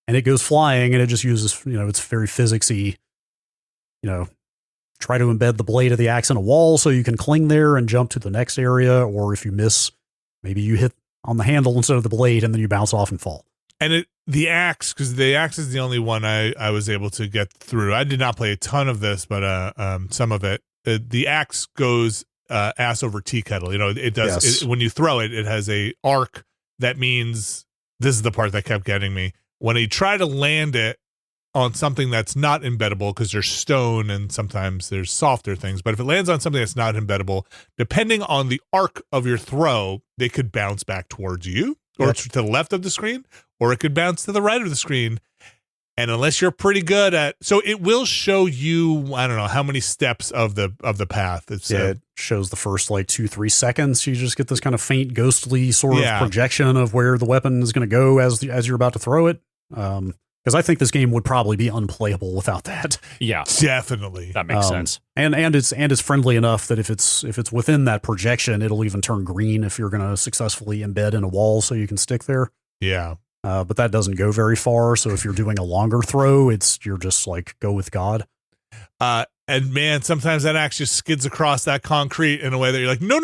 And it goes flying and it just uses, it's very physicsy. Try to embed the blade of the axe in a wall so you can cling there and jump to the next area. Or if you miss, maybe you hit on the handle instead of the blade and then you bounce off and fall. And the axe, because the axe is the only one I was able to get through. I did not play a ton of this, but some of it. The axe goes ass over tea kettle. It does. Yes. When you throw it, it has a arc that means this is the part that kept getting me. When you try to land it on something that's not embeddable, because there's stone and sometimes there's softer things, but if it lands on something that's not embeddable, depending on the arc of your throw, they could bounce back towards you or to the left of the screen, or it could bounce to the right of the screen. And unless you're pretty good at, so it will show you, I don't know how many steps of the path. It shows the first 2-3 seconds. You just get this kind of faint, ghostly sort of projection of where the weapon is going to go as you're about to throw it. Because I think this game would probably be unplayable without that. Yeah, definitely. That makes sense. And it's friendly enough that if it's within that projection, it'll even turn green if you're going to successfully embed in a wall so you can stick there. Yeah. But that doesn't go very far. So if you're doing a longer throw, you're just go with God. And man, sometimes that axe just skids across that concrete in a way that you're like, no.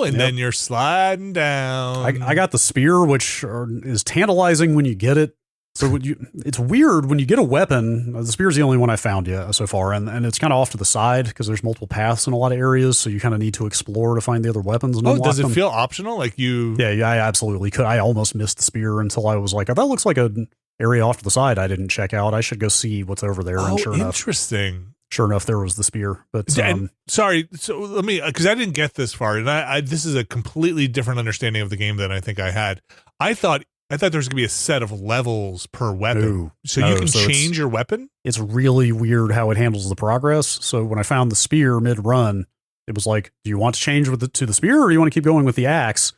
And then you're sliding down. I got the spear, which is tantalizing when you get it. So it's weird when you get a weapon. The spear is the only one I found yet so far, and it's kind of off to the side because there's multiple paths in a lot of areas. So you kind of need to explore to find the other weapons. And unlock does it them. feel optional? Yeah, I absolutely could. I almost missed the spear until I was like, oh, that looks like an area off to the side I didn't check out. I should go see what's over there. And sure enough, there was the spear. But sorry, so let me, because I didn't get this far, and I this is a completely different understanding of the game than I think I had. I thought there was gonna be a set of levels per weapon, so you can change your weapon. It's really weird how it handles the progress. So when I found the spear mid-run, it was like, do you want to change to the spear, or do you want to keep going with the axe?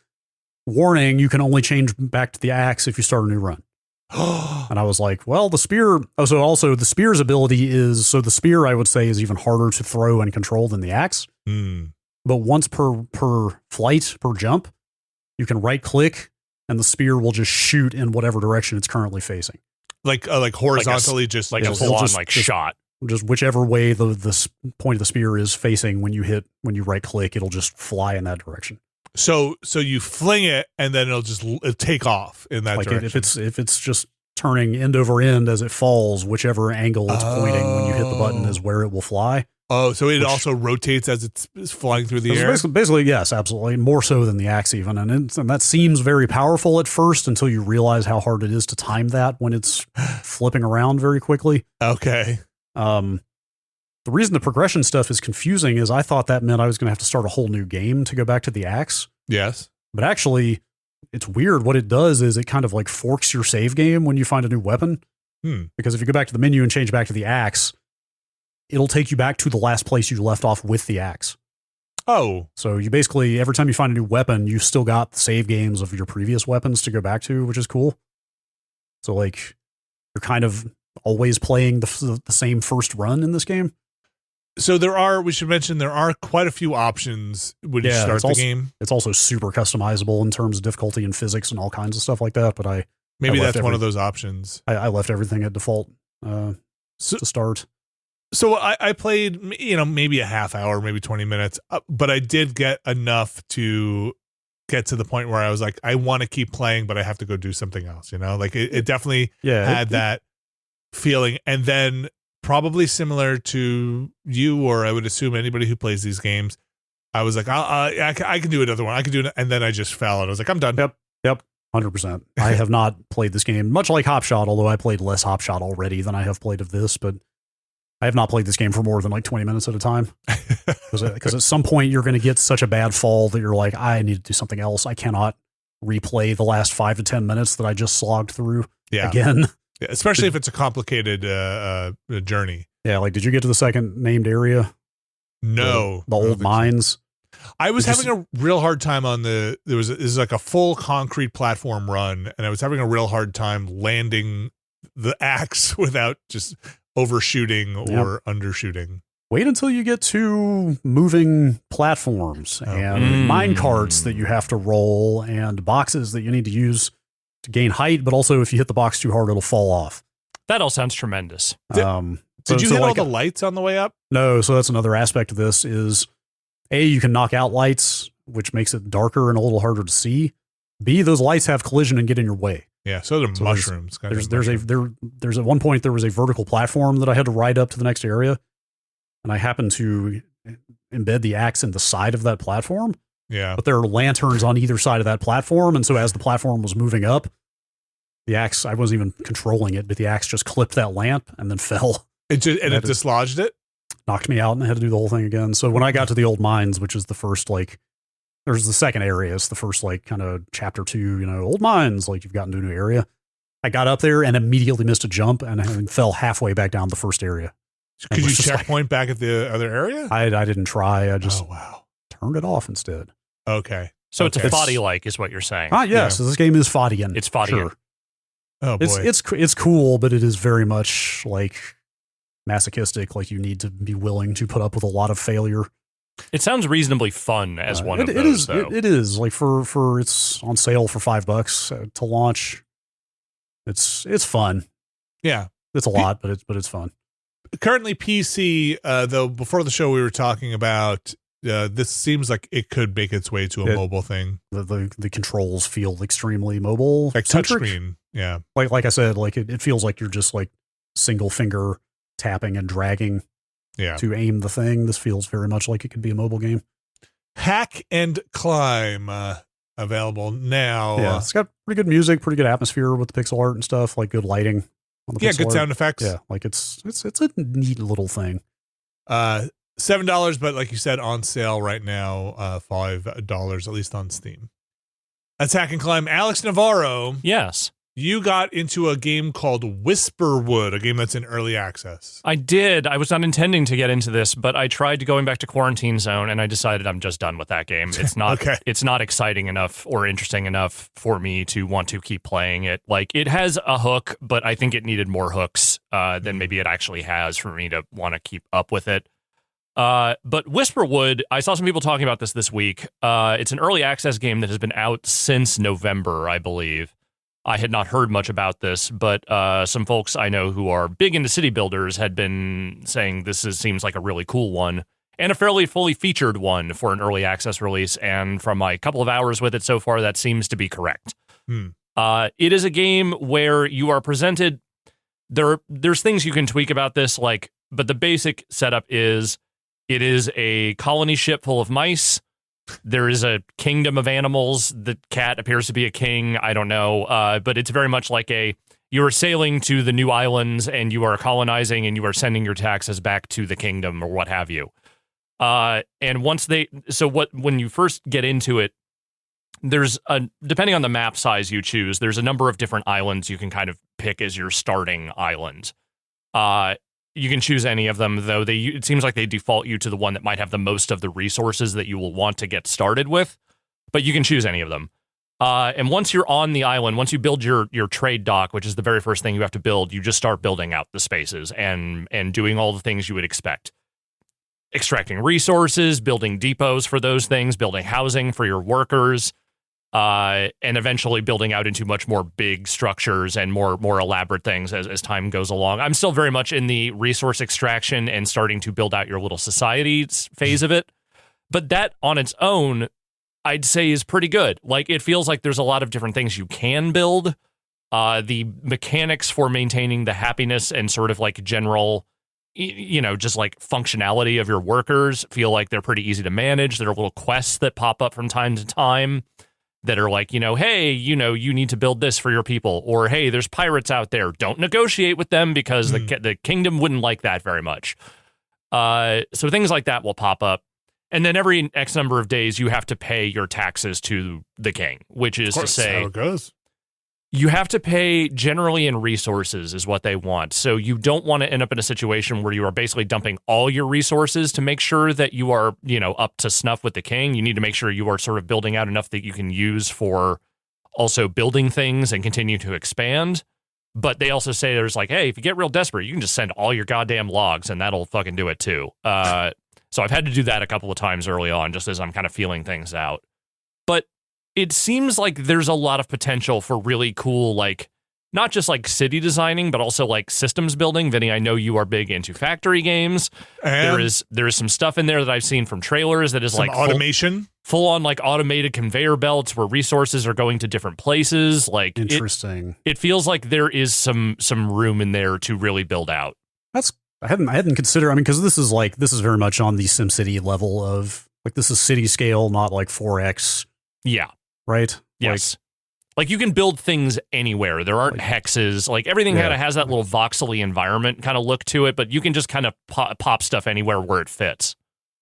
Warning: you can only change back to the axe if you start a new run. And I was like, well, the spear. Oh, so also the spear's ability is, so the spear I would say is even harder to throw and control than the axe. But once per flight, per jump, you can right click and the spear will just shoot in whatever direction it's currently facing. Like horizontally, just a full-on shot. Just whichever way the point of the spear is facing when you right click, it'll just fly in that direction. So you fling it and then it'll take off in that direction. If it's just turning end over end as it falls, whichever angle it's pointing when you hit the button is where it will fly. Oh, so it also rotates as it's flying through the air? Basically, yes, absolutely. More so than the axe even. And that seems very powerful at first until you realize how hard it is to time that when it's flipping around very quickly. Okay. The reason the progression stuff is confusing is I thought that meant I was going to have to start a whole new game to go back to the axe. Yes. But actually, it's weird. What it does is it kind of forks your save game when you find a new weapon. Because if you go back to the menu and change back to the axe, it'll take you back to the last place you left off with the axe. Oh. So you basically, every time you find a new weapon, you still got the save games of your previous weapons to go back to, which is cool. So you're kind of always playing the same first run in this game. So we should mention there are quite a few options when you start the game. It's also super customizable in terms of difficulty and physics and all kinds of stuff like that. But maybe that's one of those options. I left everything at default to start. So I played, maybe a half hour, maybe 20 minutes, but I did get enough to get to the point where I was like, I want to keep playing, but I have to go do something else. It definitely had that feeling. And then probably similar to you, or I would assume anybody who plays these games, I was like, I can do another one. I can do it. And then I just fell and I was like, I'm done. Yep. 100%. I have not played this game, much like Hopshot, although I played less Hopshot already than I have played of this, but I have not played this game for more than like 20 minutes at a time. Because at some point you're going to get such a bad fall that you're like, I need to do something else. I cannot replay the last 5 to 10 minutes that I just slogged through again. Yeah, especially if it's a complicated journey. Yeah, like, did you get to the second named area? No. The old mines? I was having a real hard time on this is like a full concrete platform run, and I was having a real hard time landing the axe without just overshooting or undershooting. Wait until you get to moving platforms and mine carts that you have to roll and boxes that you need to use to gain height, but also if you hit the box too hard, it'll fall off. That all sounds tremendous. Did you hit all the lights on the way up? No, so that's another aspect of this is, A, you can knock out lights, which makes it darker and a little harder to see. B, those lights have collision and get in your way. Yeah, so they're mushrooms. There's at one point there was a vertical platform that I had to ride up to the next area, and I happened to embed the axe in the side of that platform. Yeah. But there are lanterns on either side of that platform, and so as the platform was moving up, the axe, I wasn't even controlling it, but the axe just clipped that lamp and then fell. It dislodged it? Knocked me out and I had to do the whole thing again. So when I got to the old mines, which is the first, like, there's the second area, it's the first, like, kind of chapter 2, old mines, like, you've gotten to a new area. I got up there and immediately missed a jump and fell halfway back down the first area. Could you checkpoint back at the other area? I didn't try. I just turned it off instead. Okay. So it's a Foddy-like is what you're saying. Yes. Yeah. So this game is Foddian. It's Foddian. Sure. Oh, boy. It's cool, but it is very much, like, masochistic. Like, you need to be willing to put up with a lot of failure. It sounds reasonably fun as one of those, though. It is. Like, for it's on sale for $5 to launch. It's fun. Yeah. It's a lot, but it's fun. Currently PC, though before the show we were talking about this seems like it could make its way to a mobile thing. The controls feel extremely mobile. Like touchscreen. Yeah. Like I said, like it feels like you're just like single finger tapping and dragging to aim the thing. This feels very much like it could be a mobile game. Hack and Climb available now. Yeah, it's got pretty good music, pretty good atmosphere with the pixel art and stuff, like good lighting on the pixel good art. sound effects. Yeah, like it's a neat little thing. $7, but like you said, on sale right now, $5, at least on Steam. That's Hack and Climb. Alex Navarro. Yes. You got into a game called Whiskerwood, a game that's in early access. I did. I was not intending to get into this, but I tried going back to Quarantine Zone, and I decided I'm just done with that game. It's not It's not exciting enough or interesting enough for me to want to keep playing it. Like, it has a hook, but I think it needed more hooks than maybe it actually has for me to want to keep up with it. But Whiskerwood, I saw some people talking about this week. It's an early access game that has been out since November, I believe. I had not heard much about this, but some folks I know who are big into city builders had been saying seems like a really cool one and a fairly fully featured one for an early access release. And from my couple of hours with it so far, that seems to be correct. It is a game where you are presented. There's things you can tweak about this, but the basic setup is it is a colony ship full of mice. There is a kingdom of animals. The cat appears to be a king. I don't know. But it's very much like you are sailing to the new islands and you are colonizing and you are sending your taxes back to the kingdom or what have you. And when you first get into it, depending on the map size you choose, there's a number of different islands you can kind of pick as your starting island. You can choose any of them, though it seems like they default you to the one that might have the most of the resources that you will want to get started with, but you can choose any of them. And once you're on the island, once you build your trade dock, which is the very first thing you have to build, you just start building out the spaces and doing all the things you would expect. Extracting resources, building depots for those things, building housing for your workers, and eventually building out into much more big structures and more elaborate things as time goes along. I'm still very much in the resource extraction and starting to build out your little society phase of it. But that on its own, I'd say is pretty good. Like, it feels like there's a lot of different things you can build. The mechanics for maintaining the happiness and sort of like general, just like functionality of your workers feel like they're pretty easy to manage. There are little quests that pop up from time to time. that are like, hey, you need to build this for your people, or hey, there's pirates out there. Don't negotiate with them because the kingdom wouldn't like that very much. So things like that will pop up. And then every X number of days, you have to pay your taxes to the king, which is to say, how it goes. You have to pay generally in resources is what they want. So you don't want to end up in a situation where you are basically dumping all your resources to make sure that you are, up to snuff with the king. You need to make sure you are sort of building out enough that you can use for also building things and continue to expand. But they also say there's like, hey, if you get real desperate, you can just send all your goddamn logs and that'll fucking do it too. So I've had to do that a couple of times early on, just as I'm kind of feeling things out. But it seems like there's a lot of potential for really cool, like, not just like city designing, but also like systems building. Vinny, I know you are big into factory games. And there is some stuff in there that I've seen from trailers that is like automation, full on like automated conveyor belts where resources are going to different places. Like interesting. It feels like there is some room in there to really build out. I hadn't considered. I mean, because this is very much on the SimCity level of like this is city scale, not like 4X. Yeah. Right. Yes. Like you can build things anywhere. There aren't hexes. Like everything kind of has that little voxely environment kind of look to it, but you can just kind of pop stuff anywhere where it fits.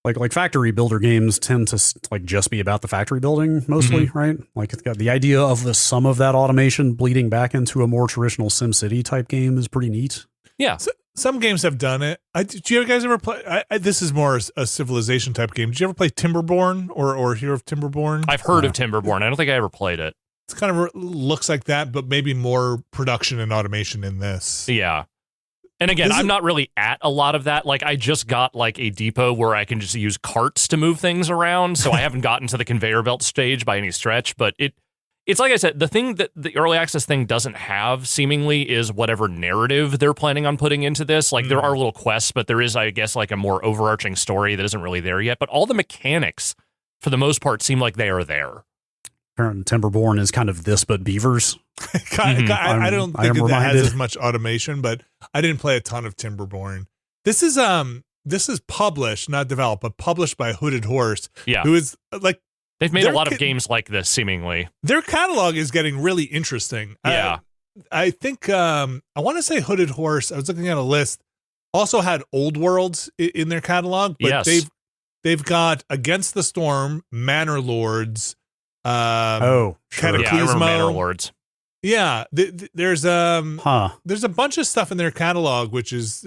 Like factory builder games tend to like just be about the factory building mostly, right? Like it's got the idea of the sum of that automation bleeding back into a more traditional SimCity type game is pretty neat. Yeah. So, some games have done it. Do you guys ever play? This is more a civilization type game. Did you ever play Timberborn or hear of Timberborn? I've heard of Timberborn. I don't think I ever played it. It's kind of looks like that, but maybe more production and automation in this. Yeah. And again, I'm not really at a lot of that. Like I just got like a depot where I can just use carts to move things around. So I haven't gotten to the conveyor belt stage by any stretch, but it's like I said, the thing that the early access thing doesn't have seemingly is whatever narrative they're planning on putting into this. Like there are little quests, but there is, I guess, like a more overarching story that isn't really there yet. But all the mechanics, for the most part, seem like they are there. Apparently, Timberborn is kind of this, but beavers. I don't think it has as much automation, but I didn't play a ton of Timberborn. This is published, not developed, but published by Hooded Horse. Yeah, who is like. They've made a lot of games like this, seemingly. Their catalog is getting really interesting. Yeah. I think, I want to say Hooded Horse, I was looking at a list, also had Old Worlds in their catalog, but they've got Against the Storm, Manor Lords, sure. Cataclysmo. Yeah, I remember Manor Lords. Yeah, there's a bunch of stuff in their catalog, which is,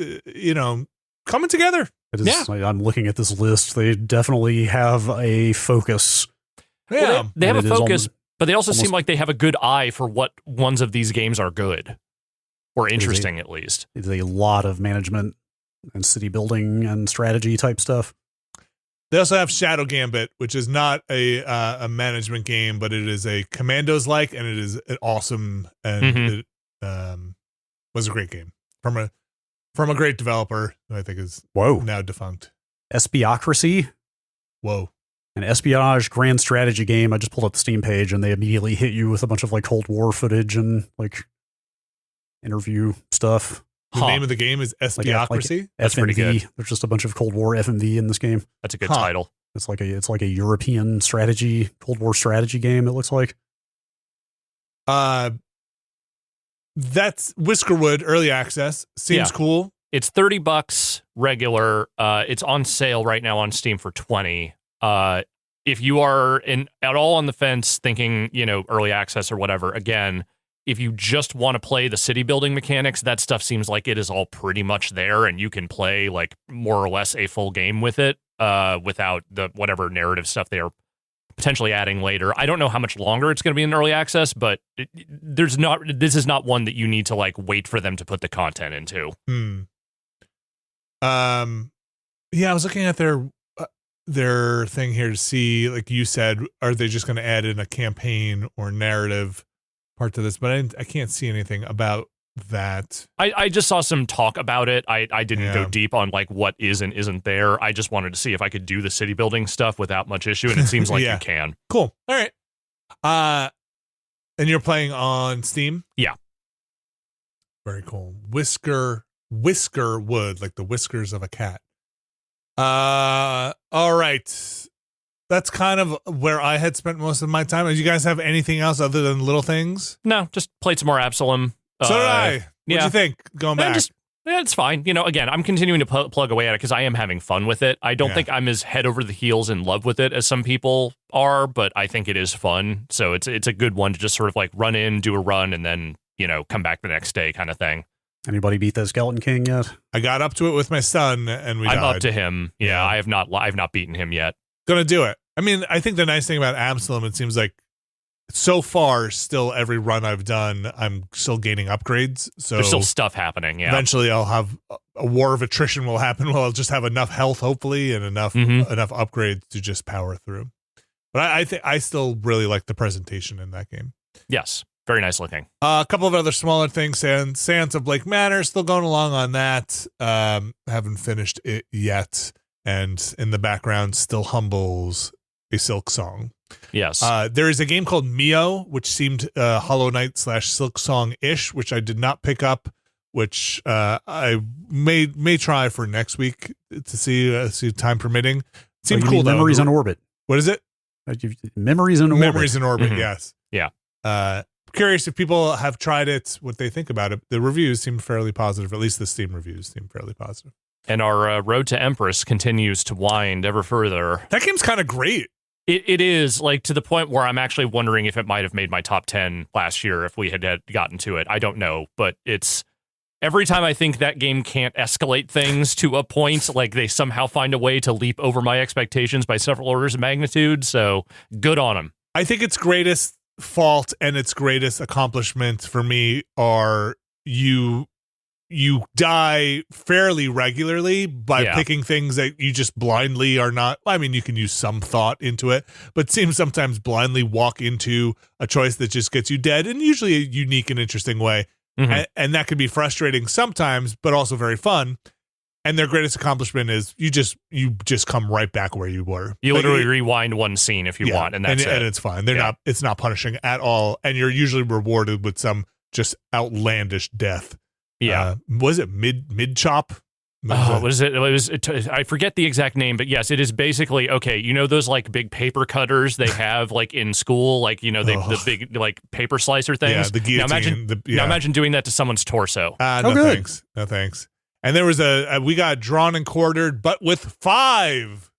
coming together. It is, I'm looking at this list. They definitely have a focus. Yeah, well, they have a focus, but they also seem like they have a good eye for what ones of these games are good or interesting, at least. It's a lot of management and city building and strategy type stuff. They also have Shadow Gambit, which is not a management game, but it is a Commandos like, and it is an awesome and it was a great game from a great developer who I think is now defunct. Espiocracy. Whoa. An espionage grand strategy game. I just pulled up the Steam page and they immediately hit you with a bunch of like Cold War footage and like interview stuff. The name of the game is Espiocracy. That's pretty good. There's just a bunch of Cold War FMV in this game. That's a good title. It's like a European strategy, Cold War strategy game, it looks like. That's Whiskerwood early access. Seems cool. It's $30 regular. It's on sale right now on Steam for $20. If you are at all on the fence thinking, early access or whatever, again, if you just want to play the city building mechanics, that stuff seems like it is all pretty much there and you can play like more or less a full game with it without the whatever narrative stuff they are potentially adding later. I don't know how much longer it's going to be in early access, but this is not one that you need to like wait for them to put the content into. Yeah, I was looking at their thing here to see, like you said, are they just going to add in a campaign or narrative part to this? But I can't see anything about that. I just saw some talk about it. I didn't go deep on like what is and isn't there. I just wanted to see if I could do the city building stuff without much issue, and it seems like you can. Cool. All right. And you're playing on Steam? Yeah. Very cool. Whiskerwood, like the whiskers of a cat. All right. that's kind of where I had spent most of my time. Did you guys have anything else other than little things? No, just played some more Absolum. So did I. What'd you think going back? It's fine. Again, I'm continuing to plug away at it because I am having fun with it. I don't think I'm as head over the heels in love with it as some people are, but I think it is fun. So it's a good one to just sort of like run in, do a run, and then, come back the next day kind of thing. Anybody beat the Skeleton King yet? I got up to it with my son, and I'm up to him. Yeah, I have not beaten him yet. Gonna do it. I mean, I think the nice thing about Absolum, it seems like so far, still every run I've done, I'm still gaining upgrades. So there's still stuff happening. Yeah. Eventually, I'll have a war of attrition will happen. Where I'll just have enough health, hopefully, and enough upgrades to just power through. But I think I still really like the presentation in that game. Yes, very nice looking. A couple of other smaller things. Sands of Blake Manor, still going along on that. Haven't finished it yet. And in the background, still humbles a Silk Song. Yes. There is a game called Mio, which seemed Hollow Knight / Silk Song-ish, which I did not pick up, which I may try for next week to see time permitting. Seemed cool, though. Memories in Orbit. What is it? Memories in Orbit. Memories in Orbit, yes. Yeah. Curious if people have tried it, what they think about it. The reviews seem fairly positive, at least the Steam reviews seem fairly positive. And our road to Empress continues to wind ever further. That game's kind of great. It is, like, to the point where I'm actually wondering if it might have made my top 10 last year if we had gotten to it. I don't know, but it's every time I think that game can't escalate things to a point, like they somehow find a way to leap over my expectations by several orders of magnitude. So good on them. I think its greatest fault and its greatest accomplishment for me are you die fairly regularly by picking things that you just blindly are not. I mean, you can use some thought into it, but seem sometimes blindly walk into a choice that just gets you dead in usually a unique and interesting way. And that can be frustrating sometimes, but also very fun. And their greatest accomplishment is you just come right back where you were. You literally rewind one scene if you want, and that's it. And it's fine. It's not punishing at all. And you're usually rewarded with some just outlandish death. Yeah. Was it mid chop? What is it? I forget the exact name, but yes, it is basically, okay, those like big paper cutters they have like in school, like, the big like paper slicer things. Yeah, the guillotine. Now imagine doing that to someone's torso. No thanks. No thanks. And there was we got drawn and quartered, but with 5.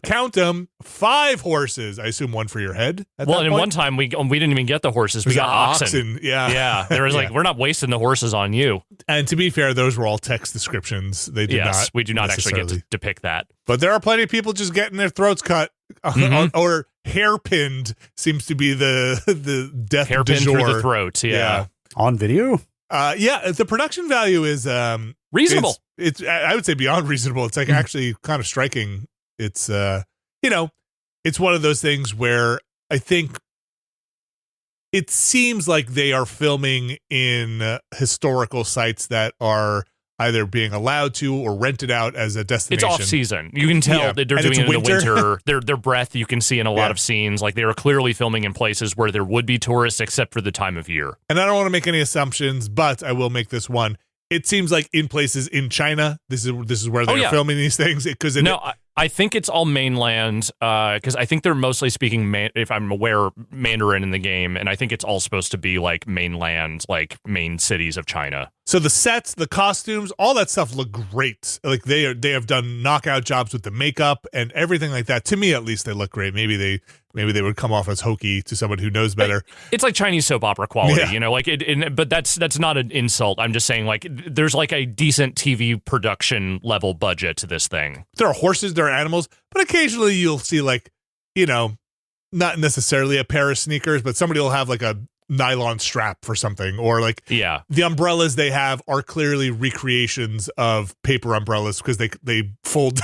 Count them, 5 horses. I assume one for your head. One time we didn't even get the horses. We got oxen. Yeah. There was like, we're not wasting the horses on you. And to be fair, those were all text descriptions. They did not. We do not actually get to depict that. But there are plenty of people just getting their throats cut or hairpinned. Seems to be the death hairpin through the throat. Yeah. On video. The production value is reasonable. It's I would say beyond reasonable. It's like actually kind of striking. It's it's one of those things where I think it seems like they are filming in historical sites that are either being allowed to or rented out as a destination. It's off season. You can tell that they're doing it in the winter. Their breath you can see in a lot of scenes. Like they are clearly filming in places where there would be tourists except for the time of year. And I don't want to make any assumptions, but I will make this one. It seems like in places in China, this is where they're filming these things. I think it's all mainland because I think they're mostly speaking, if I'm aware, Mandarin in the game, and I think it's all supposed to be like mainland, like main cities of China. So the sets, the costumes, all that stuff look great. Like they have done knockout jobs with the makeup and everything like that. To me, at least, they look great. Maybe they would come off as hokey to someone who knows better. It's like Chinese soap opera quality, like but that's not an insult. I'm just saying, like, there's like a decent TV production level budget to this thing. There are horses, there are animals, but occasionally you'll see like, not necessarily a pair of sneakers, but somebody will have like a nylon strap for something, or like the umbrellas they have are clearly recreations of paper umbrellas because they fold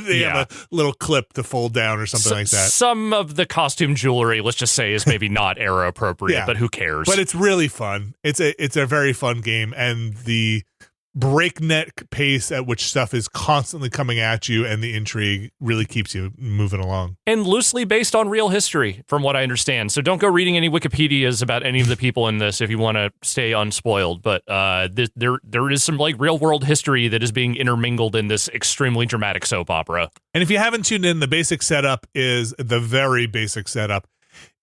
they have a little clip to fold down or something like that. Some of the costume jewelry, let's just say, is maybe not era appropriate, but who cares? But it's really fun. It's a very fun game, and the breakneck pace at which stuff is constantly coming at you, and the intrigue really keeps you moving along. And loosely based on real history, from what I understand. So don't go reading any Wikipedias about any of the people in this if you want to stay unspoiled. But there is some like real world history that is being intermingled in this extremely dramatic soap opera. And if you haven't tuned in, the basic setup is the very basic setup.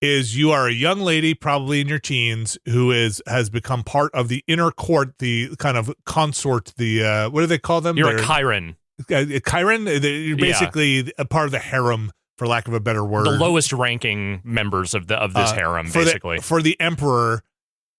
Is you are a young lady, probably in your teens, who has become part of the inner court, the kind of consort, the what do they call them? You're a Chiron. Chiron? You're basically a part of the harem, for lack of a better word. The lowest ranking members of this harem, basically. For the emperor.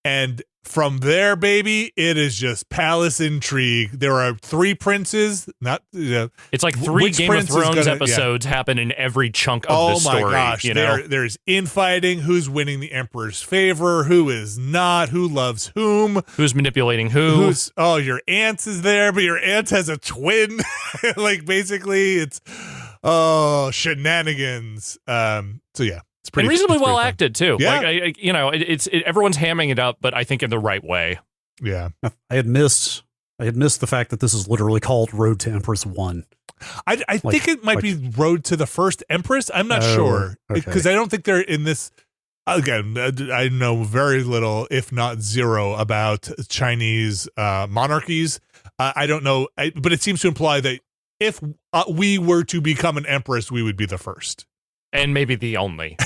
And from there, baby, it is just palace intrigue. There are 3 princes. It's like 3 Game of Thrones episodes happen in every chunk of the story. Oh my gosh! There's infighting. Who's winning the emperor's favor? Who is not? Who loves whom? Who's manipulating who? Your aunt is there, but your aunt has a twin. Like basically, it's shenanigans. So yeah. It's pretty, and reasonably well fun. Acted too. Yeah. Like everyone's hamming it up, but I think in the right way. Yeah. I had missed the fact that this is literally called Road to Empress 1. I think it might be Road to the First Empress. I'm not sure because I don't think they're in this. Again, I know very little, if not zero, about Chinese monarchies. I don't know, but it seems to imply that if we were to become an empress, we would be the first. And maybe the only.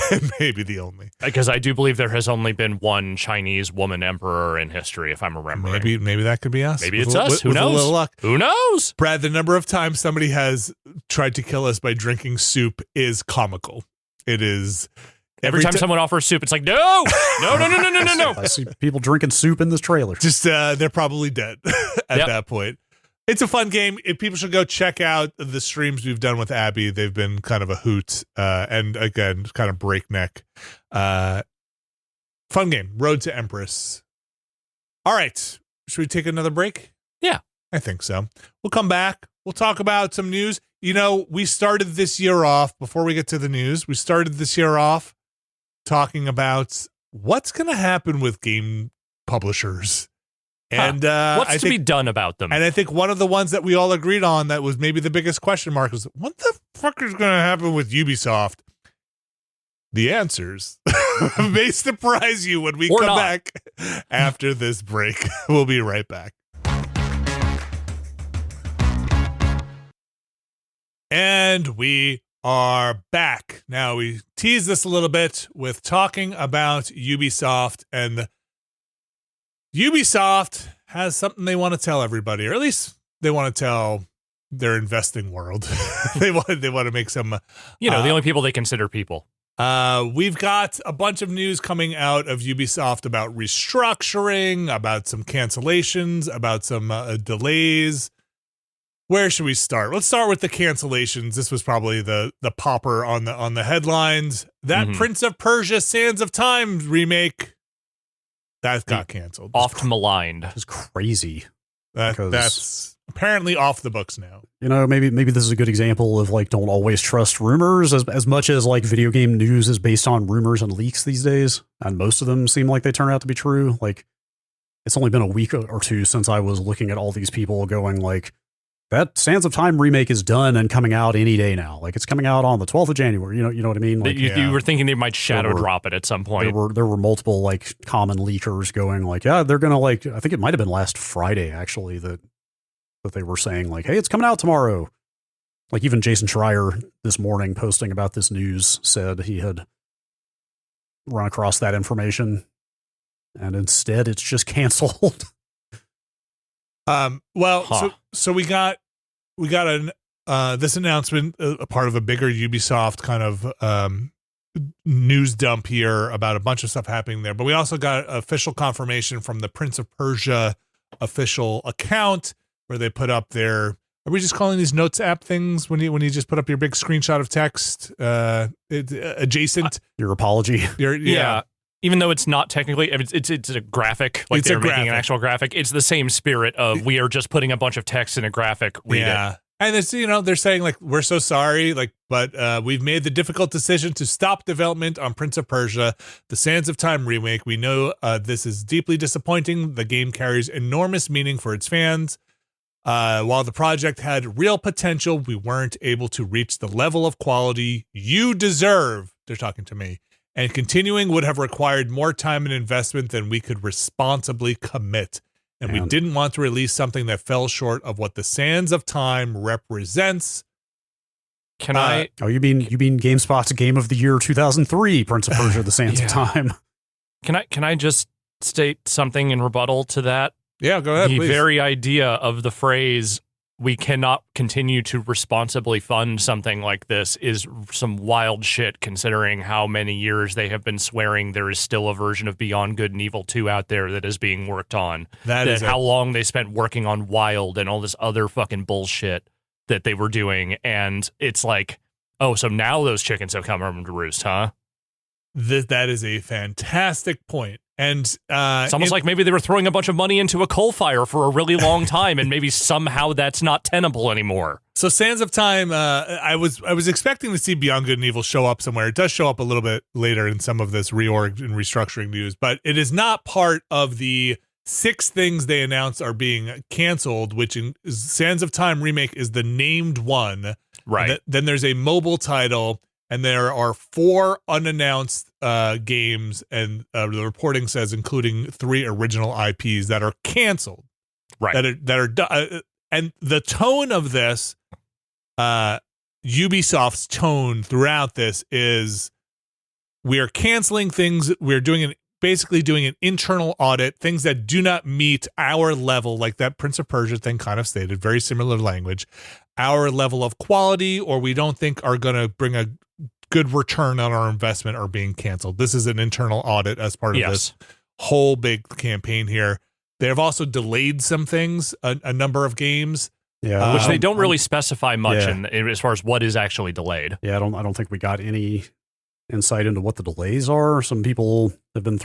Because I do believe there has only been one Chinese woman emperor in history, if I'm remembering. Maybe that could be us. Maybe it's us. Who knows? A little luck. Who knows? Brad, the number of times somebody has tried to kill us by drinking soup is comical. It is. Every time someone offers soup, it's like, no. I see people drinking soup in this trailer. Just, they're probably dead at that point. It's a fun game. People should go check out the streams we've done with Abby. They've been kind of a hoot, and again, kind of breakneck. Fun game. Road to Empress. All right. Should we take another break? Yeah. I think so. We'll come back. We'll talk about some news. We started this year off, before we get to the news, we started this year off talking about what's going to happen with game publishers. And what's to be done about them? And I think one of the ones that we all agreed on that was maybe the biggest question mark was, what the fuck is going to happen with Ubisoft? The answers may surprise you when we come back after this break. We'll be right back. And we are back. Now, we teased this a little bit with talking about Ubisoft, and Ubisoft has something they want to tell everybody, or at least they want to tell their investing world. they want to make some, the only people they consider people. We've got a bunch of news coming out of Ubisoft about restructuring, about some cancellations, about some delays. Where should we start? Let's start with the cancellations. This was probably the popper on the headlines. That Prince of Persia: Sands of Time remake that got canceled. Oft maligned. It's crazy. That's apparently off the books now. Maybe this is a good example of like, don't always trust rumors as much as like video game news is based on rumors and leaks these days. And most of them seem like they turn out to be true. Like, it's only been a week or two since I was looking at all these people going like, that Sands of Time remake is done and coming out any day now. Like, it's coming out on the 12th of January. You know what I mean? Like, you were thinking they might shadow drop it at some point. There were multiple like common leakers going like, yeah, they're gonna like. I think it might have been last Friday actually that they were saying like, hey, it's coming out tomorrow. Like even Jason Schreier this morning posting about this news said he had run across that information, and instead it's just canceled. So we got this announcement, a part of a bigger Ubisoft kind of news dump here about a bunch of stuff happening there. But we also got official confirmation from the Prince of Persia official account where they put up their. Are we just calling these notes app things when you just put up your big screenshot of text adjacent? Your apology. Yeah. Even though it's not technically, it's a graphic, like they're making an actual graphic. It's the same spirit of we are just putting a bunch of text in a graphic. Read it. And it's, they're saying like, we're so sorry, like, but we've made the difficult decision to stop development on Prince of Persia, the Sands of Time remake. We know this is deeply disappointing. The game carries enormous meaning for its fans. While the project had real potential, we weren't able to reach the level of quality you deserve. They're talking to me. And continuing would have required more time and investment than we could responsibly commit. And we didn't want to release something that fell short of what the Sands of Time represents. Can I? Oh, you mean GameSpot's Game of the Year 2003, Prince of Persia: The Sands of Time? Can I just state something in rebuttal to that? Yeah, go ahead, The please. very idea of the phrase "we cannot continue to responsibly fund something like this" is some wild shit, considering how many years they have been swearing there is still a version of Beyond Good and Evil 2 out there that is being worked on. That is how long they spent working on Wild and all this other fucking bullshit that they were doing. And it's like, oh, so now those chickens have come home to roost, huh? That is a fantastic point. And it's almost like maybe they were throwing a bunch of money into a coal fire for a really long time, and maybe somehow that's not tenable anymore. So Sands of Time, I was expecting to see Beyond Good and Evil show up somewhere. It does show up a little bit later in some of this reorg and restructuring news, but it is not part of the 6 things they announced are being canceled, which Sands of Time Remake is the named one. Right. Then there's a mobile title, and there are 4 unannounced games, and the reporting says including 3 original IPs that are canceled. Right. That are and the tone of this, Ubisoft's tone throughout this is, we are canceling things. We're basically doing an internal audit, things that do not meet our level, like that Prince of Persia thing kind of stated, very similar language, our level of quality, or we don't think are going to bring a good return on our investment, are being canceled. This is an internal audit as part of this whole big campaign here. They have also delayed some things, a number of games. Yeah, which they don't really specify much in as far as what is actually delayed. Yeah, I don't think we got any insight into what the delays are. Some people have been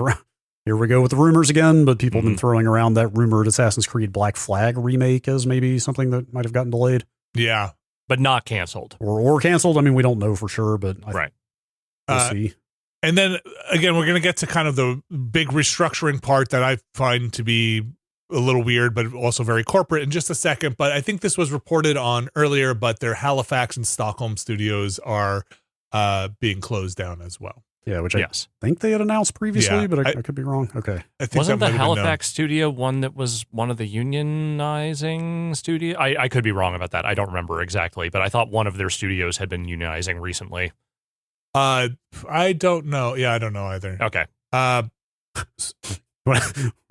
here we go with the rumors again, but people have been throwing around that rumored Assassin's Creed Black Flag remake as maybe something that might have gotten delayed. Yeah. But not canceled. Or canceled. I mean, we don't know for sure, but we'll see. And then, again, we're going to get to kind of the big restructuring part that I find to be a little weird, but also very corporate in just a second. But I think this was reported on earlier, but their Halifax and Stockholm studios are being closed down as well. Yeah, which I think they had announced previously, but I could be wrong. Okay. I think wasn't the Halifax studio one that was one of the unionizing studio? I could be wrong about that. I don't remember exactly, but I thought one of their studios had been unionizing recently. I don't know. Yeah, I don't know either. Okay.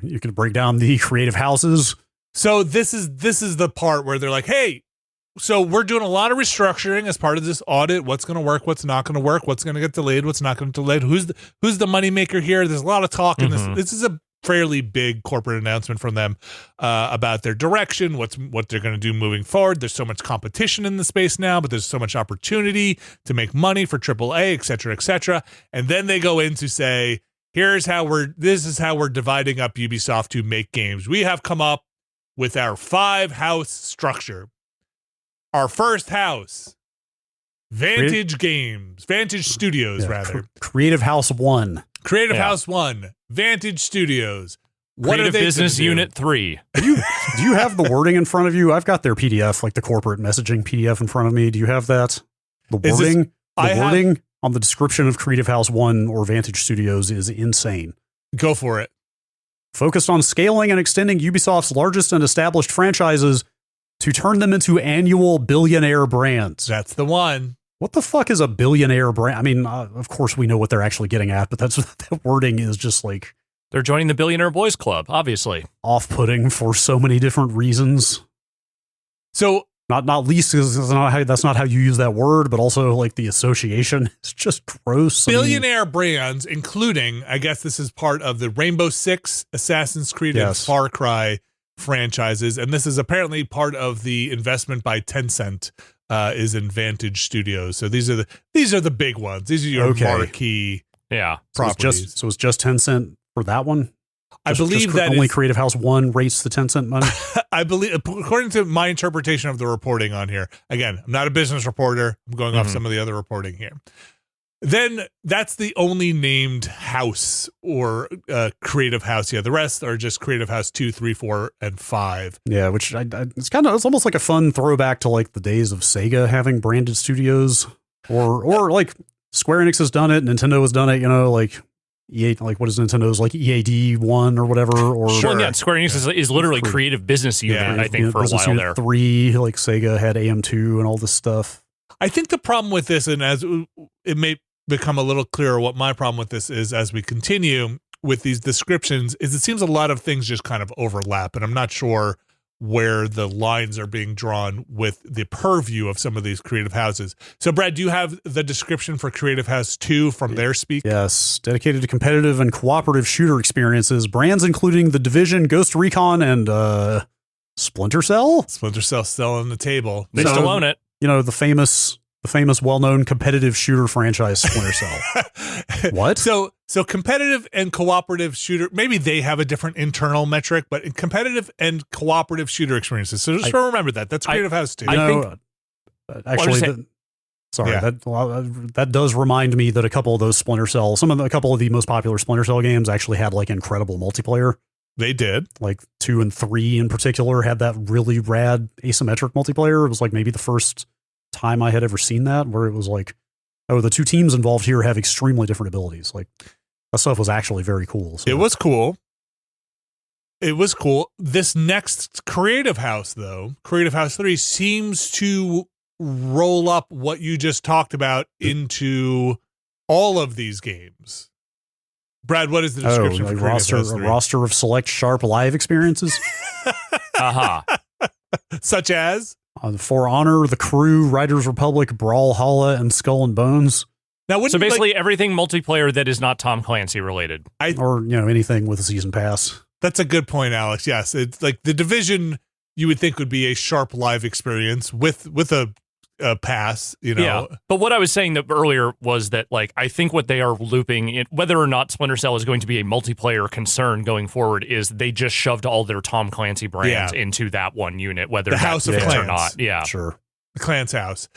You could break down the creative houses. So this is the part where they're like, hey, so we're doing a lot of restructuring as part of this audit. What's going to work? What's not going to work? What's going to get delayed? What's not going to get delayed? Who's the moneymaker here? There's a lot of talk in this. This is a fairly big corporate announcement from them about their direction, what they're going to do moving forward. There's so much competition in the space now, but there's so much opportunity to make money for AAA, et cetera, et cetera. And then they go in to say, this is how we're dividing up Ubisoft to make games. We have come up with our 5-house structure. Our first house, Vantage Studios, rather. Creative House 1. Creative House 1, Vantage Studios. What Creative are they Business Unit 3. Do you have the wording in front of you? I've got their PDF, like the corporate messaging PDF in front of me. Do you have that? The wording on the description of Creative House 1 or Vantage Studios is insane. Go for it. Focused on scaling and extending Ubisoft's largest and established franchises to turn them into annual billionaire brands. That's the one. What the fuck is a billionaire brand? I mean, of course we know what they're actually getting at, but that wording is just like... They're joining the Billionaire Boys Club, obviously. Off-putting for so many different reasons. So... Not least because that's not how you use that word, but also like the association is just gross. Billionaire brands, including, I guess this is part of the Rainbow Six, Assassin's Creed, and Far Cry franchises, and this is apparently part of the investment by Tencent is in Vantage Studios. So these are the big ones. These are your marquee properties. So it's just Tencent for that one? I believe that only Creative House 1 rates the Tencent money. I believe, according to my interpretation of the reporting on here, again, I'm not a business reporter. I'm going off some of the other reporting here. Then that's the only named house or creative house. Yeah, the rest are just creative house 2, 3, 4, and 5. Yeah, which it's almost like a fun throwback to like the days of Sega having branded studios, or like Square Enix has done it, Nintendo has done it. You know, like EA, like what is Nintendo's like EAD 1 or whatever, or Well, yeah, Square Enix is literally creative business unit. I think for a while there. 3, like Sega had AM2 and all this stuff. I think the problem with this, and as it may become a little clearer what my problem with this is as we continue with these descriptions, is it seems a lot of things just kind of overlap, and I'm not sure where the lines are being drawn with the purview of some of these creative houses. So, Brad, do you have the description for Creative House 2 from their speak? Yes. Dedicated to competitive and cooperative shooter experiences. Brands including The Division, Ghost Recon, and Splinter Cell? Splinter Cell still on the table. They still own it. You know, the famous, well-known competitive shooter franchise Splinter Cell. What? So competitive and cooperative shooter, maybe they have a different internal metric, but in competitive and cooperative shooter experiences. So just remember that. That's Creative House 2. Actually, that does remind me that a couple of those Splinter Cell, a couple of the most popular Splinter Cell games actually had like incredible multiplayer. They did. Like 2 and 3 in particular had that really rad asymmetric multiplayer. It was like maybe the first time I had ever seen that, where it was like, oh, the 2 teams involved here have extremely different abilities. Like that stuff was actually very cool. So. It was cool. This next Creative House, though, Creative House 3, seems to roll up what you just talked about into all of these games. Brad, what is the description for Creative House 3? A roster of select sharp live experiences. Such as? For Honor, The Crew, Riders Republic, Brawlhalla, and Skull and Bones. Now, so basically everything multiplayer that is not Tom Clancy related. Or, anything with a season pass. That's a good point, Alex. Yes, it's like The Division you would think would be a sharp live experience with a pass, Yeah, but what I was saying earlier was that, like, I think what they are looping in, whether or not Splinter Cell is going to be a multiplayer concern going forward, is they just shoved all their Tom Clancy brands into that one unit, whether the House of Clans or not. Yeah, sure, the Clans House.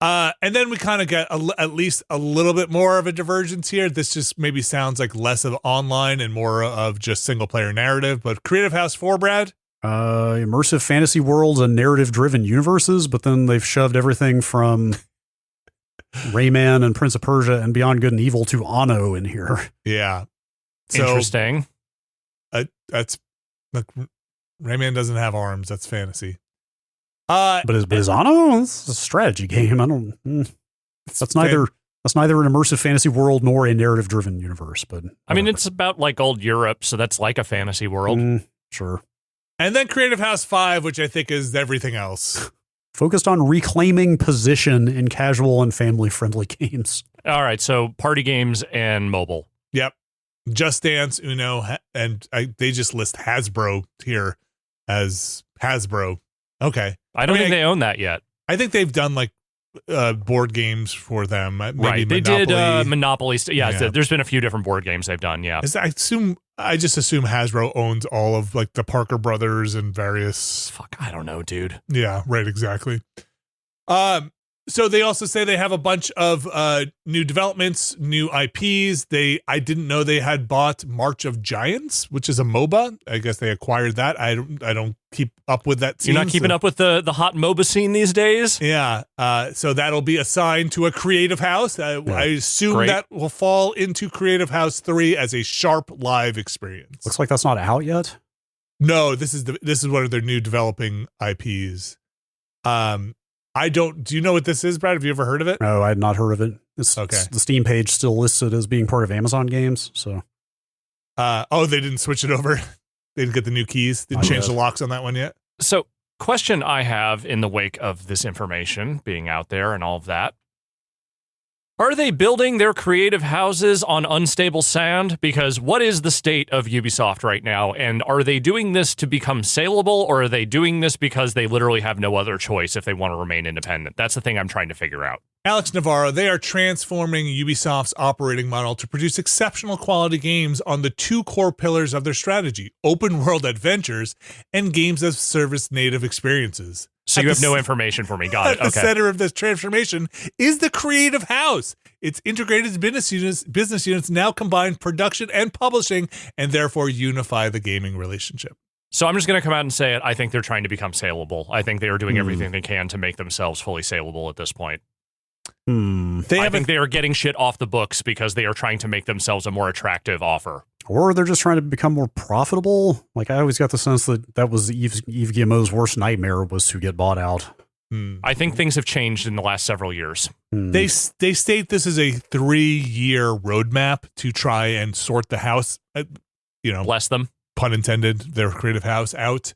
And then we kind of get at least a little bit more of a divergence here. This just maybe sounds like less of online and more of just single player narrative. But Creative House 4, Brad? Immersive fantasy worlds and narrative-driven universes, but then they've shoved everything from Rayman and Prince of Persia and Beyond Good and Evil to Anno in here. Yeah. So, interesting. That's like Rayman doesn't have arms. That's fantasy. But is Anno? It's a strategy game. I don't. That's neither an immersive fantasy world nor a narrative-driven universe. But I mean, it's about like old Europe, so that's like a fantasy world. Sure. And then Creative House 5, which I think is everything else. Focused on reclaiming position in casual and family-friendly games. All right, so party games and mobile. Yep. Just Dance, Uno, and they just list Hasbro here as Hasbro. Okay. I don't think they own that yet. I think they've done like board games for them. Maybe right. They Monopoly. did Monopoly. Yeah, there's been a few different board games they've done. Yeah. I just assume Hasbro owns all of like the Parker Brothers and various. Fuck, I don't know, dude. Yeah, right. Exactly. So they also say they have a bunch of new developments, new IPs. I didn't know they had bought March of Giants, which is a MOBA. I guess they acquired that. I don't keep up with that scene. You're not keeping up with the hot MOBA scene these days? Yeah. So that'll be assigned to a Creative House. I assume that will fall into Creative House 3 as a sharp live experience. Looks like that's not out yet. No, this is one of their new developing IPs. Do you know what this is, Brad? Have you ever heard of it? No, I had not heard of it. Okay. The Steam page still listed as being part of Amazon games. So, they didn't switch it over. They didn't get the new keys. Didn't change the locks on that one yet. So, question I have in the wake of this information being out there and all of that. Are they building their creative houses on unstable sand? Because what is the state of Ubisoft right now? And are they doing this to become saleable, or are they doing this because they literally have no other choice if they want to remain independent? That's the thing I'm trying to figure out. Alex Navarro, they are transforming Ubisoft's operating model to produce exceptional quality games on the two core pillars of their strategy, open world adventures and games as service native experiences. So you have no information for me. Got it. At the center of this transformation is the creative house. Its integrated business units now combine production and publishing and therefore unify the gaming relationship. So I'm just going to come out and say it. I think they're trying to become saleable. I think they are doing everything they can to make themselves fully saleable at this point. I think they are getting shit off the books because they are trying to make themselves a more attractive offer. Or they're just trying to become more profitable. Like, I always got the sense that was Yves Guillemot's worst nightmare, was to get bought out. I think things have changed in the last several years. They state this is a 3-year roadmap to try and sort the house, Bless them. Pun intended, their creative house out.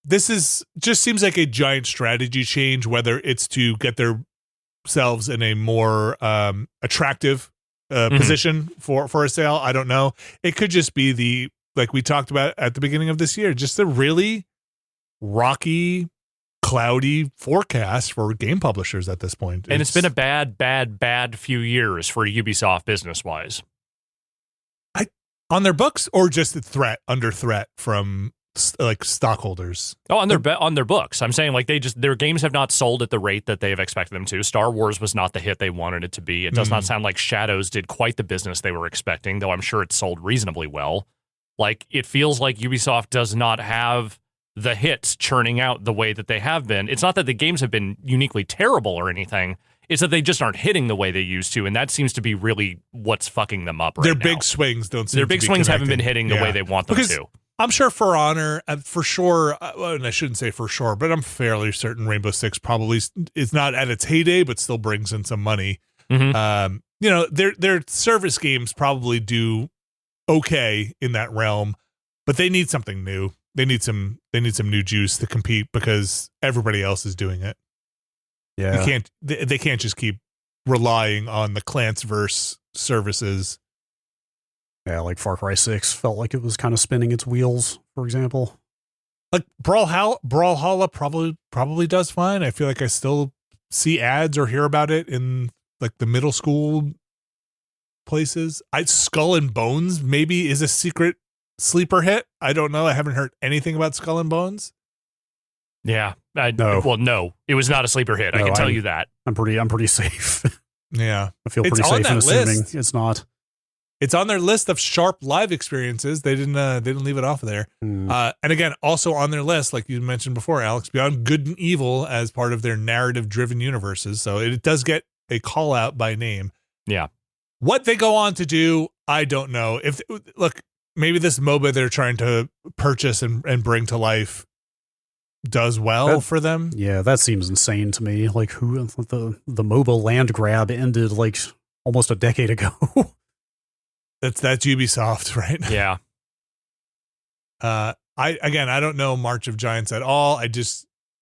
This just seems like a giant strategy change, whether it's to get themselves in a more attractive position for a sale. I don't know. It could just be like we talked about at the beginning of this year, just a really rocky, cloudy forecast for game publishers at this point. And it's been a bad few years for Ubisoft business-wise. On their books, or just under threat from like stockholders? Oh, on their books. I'm saying, like, their games have not sold at the rate that they have expected them to. Star Wars was not the hit they wanted it to be. It does not sound like Shadows did quite the business they were expecting, though I'm sure it sold reasonably well. Like, it feels like Ubisoft does not have the hits churning out the way that they have been. It's not that the games have been uniquely terrible or anything. It's that they just aren't hitting the way they used to, and that seems to be really what's fucking them up right now. Their big swings don't seem Their to big be swings haven't connecting. been hitting the way they want them to. I'm sure For Honor, for sure, and I shouldn't say for sure, but I'm fairly certain Rainbow Six probably is not at its heyday, but still brings in some money. Their service games probably do okay in that realm, but they need something new. They need some new juice to compete because everybody else is doing it. Yeah, they can't just keep relying on the Clansverse services. Yeah, like Far Cry 6 felt like it was kind of spinning its wheels, for example. Like Brawlhalla probably does fine. I feel like I still see ads or hear about it in like the middle school places. Skull and Bones maybe is a secret sleeper hit. I don't know. I haven't heard anything about Skull and Bones. Yeah. No. Well, no, it was not a sleeper hit. I can tell you that. I'm pretty safe. Yeah. I feel pretty safe in assuming it's not. It's on their list of sharp live experiences. They didn't leave it off of there. And again, also on their list, like you mentioned before, Alex, Beyond Good and Evil as part of their narrative-driven universes. So it does get a call out by name. Yeah. What they go on to do, I don't know. Maybe this MOBA they're trying to purchase and bring to life does well for them. Yeah, that seems insane to me. Like, the MOBA land grab ended like almost a decade ago. That's Ubisoft, right? Yeah. I don't know March of Giants at all.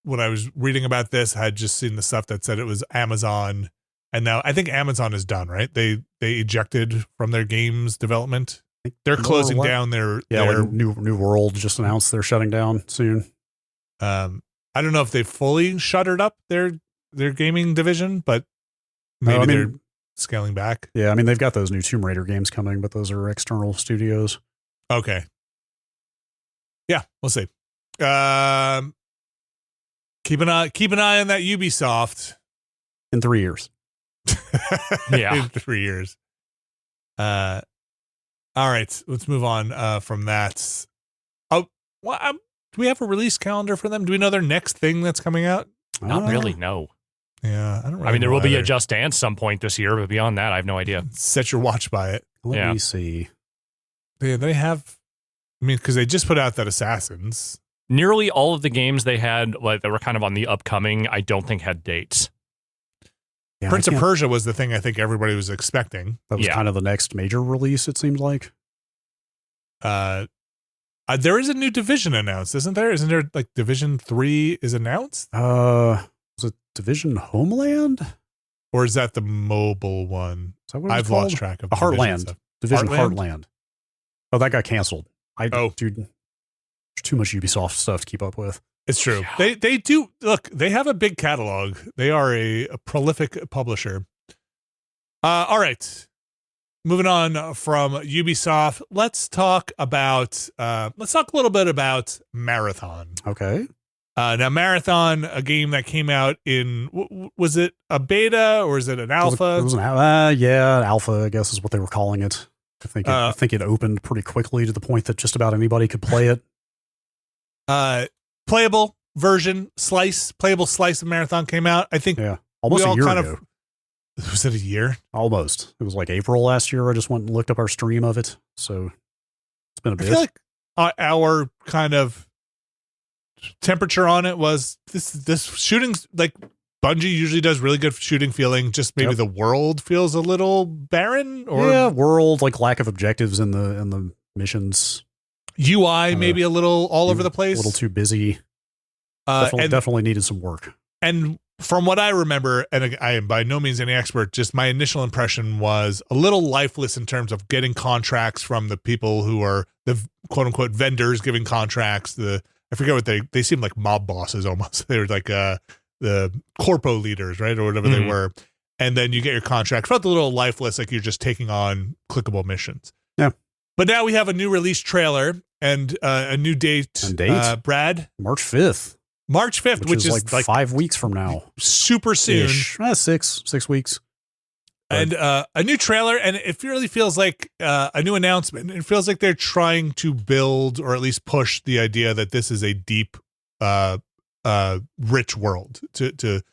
When I was reading about this, I had just seen the stuff that said it was Amazon, and now I think Amazon is done, right? They ejected from their games development. They're closing down their New World just announced they're shutting down soon. I don't know if they fully shuttered up their gaming division, but maybe they're scaling back. Yeah, I mean, they've got those new Tomb Raider games coming, but those are external studios. Okay. Yeah, we'll see. Keep an eye on that Ubisoft. In 3 years. Yeah. In 3 years. All right, let's move on from that. Oh, well, do we have a release calendar for them? Do we know their next thing that's coming out? Not really, no. Yeah, I don't really I mean, there know will be a either. Just Dance some point this year, but beyond that, I have no idea. Set your watch by it. Let me see. They have, I mean, because they just put out that Assassins. Nearly all of the games they had, like, that were kind of on the upcoming, I don't think had dates. Yeah, Prince of Persia was the thing I think everybody was expecting. That was kind of the next major release, it seems like. There is a new Division announced, isn't there? Isn't there like Division 3 is announced? Was it Division Homeland? Or is that the mobile one? Is that what I've called? lost track of Heartland. Division Heartland? Heartland. Oh, that got canceled. Oh. Dude, there's too much Ubisoft stuff to keep up with. It's true. They do look. They have a big catalog. They are a prolific publisher. All right, moving on from Ubisoft. Let's talk a little bit about Marathon. Okay. Now, Marathon, a game that came out in was it a beta or is it an alpha? It was an alpha. I guess is what they were calling it. I think it opened pretty quickly to the point that just about anybody could play it. Playable slice of Marathon came out. I think almost a year ago. Was it a year? Almost. It was like April last year. I just went and looked up our stream of it. So it's been a bit. I feel like our kind of temperature on it was this shooting, like Bungie usually does really good shooting feeling. Just maybe the world feels a little barren, or world, like lack of objectives in the missions. UI maybe a little all over the place, a little too busy. Definitely needed some work. And from what I remember, and I am by no means any expert, just my initial impression was a little lifeless in terms of getting contracts from the people who are the quote unquote vendors giving contracts. I forget what they seemed like mob bosses almost. They were like the corpo leaders, right, or whatever they were. And then you get your contract. Felt a little lifeless, like you're just taking on clickable missions. Yeah. But now we have a new release trailer and a new date. Brad? March 5th. March 5th, which is like 5 weeks from now. Super soon. 6 weeks. And a new trailer, and it really feels like a new announcement. It feels like they're trying to build or at least push the idea that this is a deep, rich world to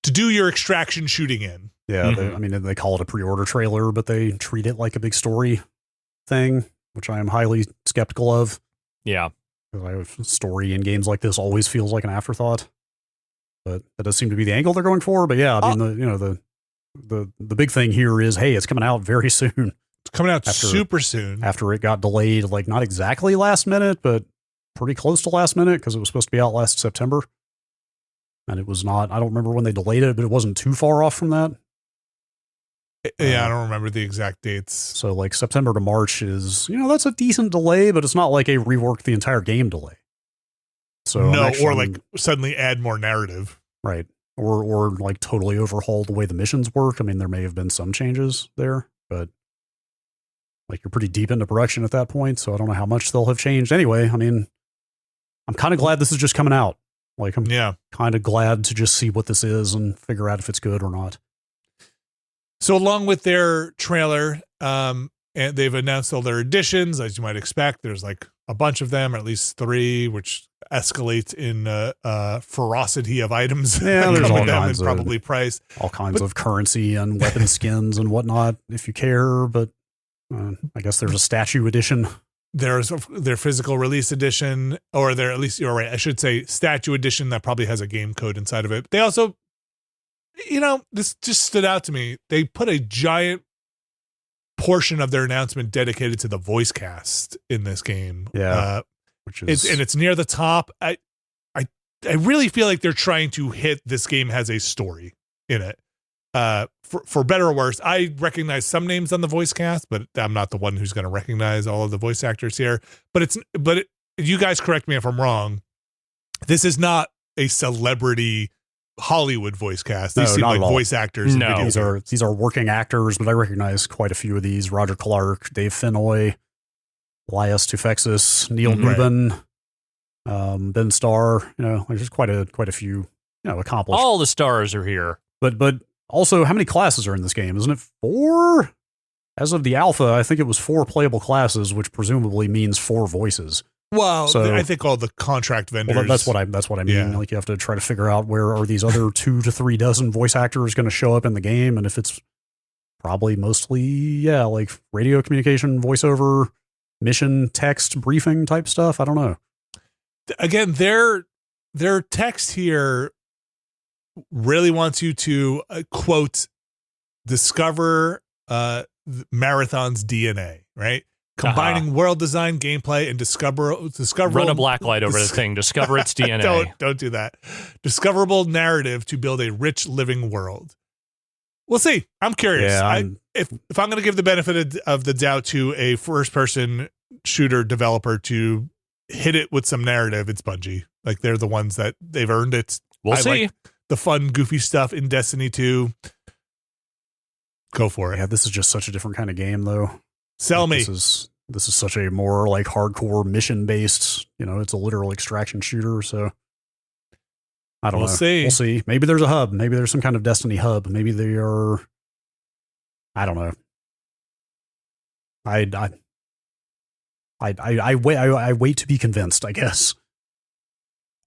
do your extraction shooting in. Yeah, they call it a pre-order trailer, but they treat it like a big story thing, which I am highly skeptical of. Yeah. Story in games like this always feels like an afterthought, but that does seem to be the angle they're going for. But yeah, I mean, the big thing here is, hey, it's coming out very soon. It's coming out super soon after it got delayed, like not exactly last minute, but pretty close to last minute because it was supposed to be out last September, and it was not. I don't remember when they delayed it, but it wasn't too far off from that. Yeah, I don't remember the exact dates. So like September to March is, that's a decent delay, but it's not like a rework the entire game delay. So or like suddenly add more narrative. Right. Or like totally overhaul the way the missions work. I mean, there may have been some changes there, but like you're pretty deep into production at that point. So I don't know how much they'll have changed. Anyway, I mean, I'm kind of glad this is just coming out. Like I'm kind of glad to just see what this is and figure out if it's good or not. So along with their trailer, and they've announced all their additions, as you might expect. There's like a bunch of them, or at least 3, which escalates in ferocity of items. Yeah, there's all kinds and probably price. All kinds of currency and weapon skins and whatnot, if you care. But I guess there's a statue edition. There's their physical release edition, or their, at least you're right, I should say statue edition that probably has a game code inside of it. They also, this just stood out to me. They put a giant portion of their announcement dedicated to the voice cast in this game. Yeah, which is it's near the top. I really feel like they're trying to hit this game has a story in it. For better or worse, I recognize some names on the voice cast, but I'm not the one who's going to recognize all of the voice actors here. But you guys correct me if I'm wrong. This is not a celebrity Hollywood voice cast. These seem like voice actors. No, these are working actors, but I recognize quite a few of these: Roger Clark, Dave Fennoy, Elias Tufexis, Neil Rubin, Ben Starr. There's just quite a few accomplished. All the stars are here. But also, how many classes are in this game? Isn't it 4? As of the alpha, I think it was 4 playable classes, which presumably means 4 voices. Well, so, I think all the contract vendors. Well, that's what I mean. Yeah. Like you have to try to figure out where are these other 2 to 3 dozen voice actors going to show up in the game, and if it's probably mostly like radio communication, voiceover, mission, text, briefing type stuff. I don't know. Again, their text here really wants you to quote discover Marathon's DNA, right? Combining world design, gameplay, and discover. Run a black light over the thing. Discover its DNA. Don't do that. Discoverable narrative to build a rich living world. We'll see. I'm curious. Yeah, if I'm going to give the benefit of the doubt to a first person shooter developer to hit it with some narrative, it's Bungie. Like they're the ones that they've earned it. We'll see. Like the fun, goofy stuff in Destiny 2. Go for it. Yeah, this is just such a different kind of game, though. Sell me. This is such a more like hardcore mission based. It's a literal extraction shooter. So I don't know. We'll see. Maybe there's a hub. Maybe there's some kind of Destiny hub. Maybe they are. I don't know. I wait to be convinced, I guess.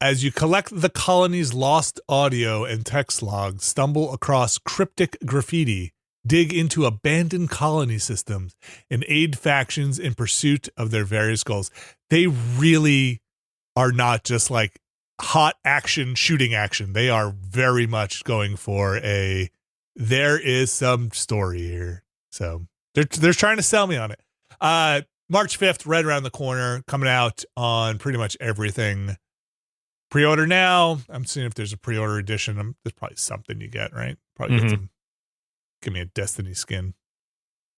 As you collect the colony's lost audio and text logs, stumble across cryptic graffiti, dig into abandoned colony systems, and aid factions in pursuit of their various goals. They really are not just like hot action, shooting action. They are very much going for there is some story here. So they're trying to sell me on it. March 5th, right around the corner, coming out on pretty much everything. Pre-order now. I'm seeing if there's a pre-order edition. There's probably something you get, right? Probably get some. Give me a Destiny skin.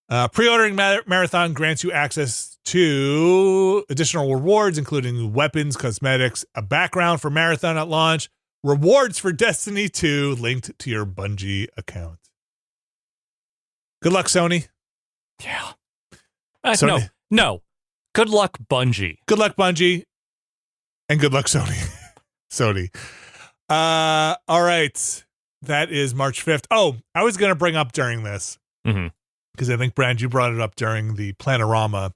Pre-ordering marathon grants you access to additional rewards, including weapons, cosmetics, a background for marathon at launch, rewards for Destiny 2 linked to your Bungie account. Good luck, Sony. Yeah. Sony. No. Good luck, Bungie. Good luck, Bungie. And good luck, Sony. Sony. All right. That is March 5th. Oh, I was going to bring up during this, because I think, Brad, you brought it up during the Planorama.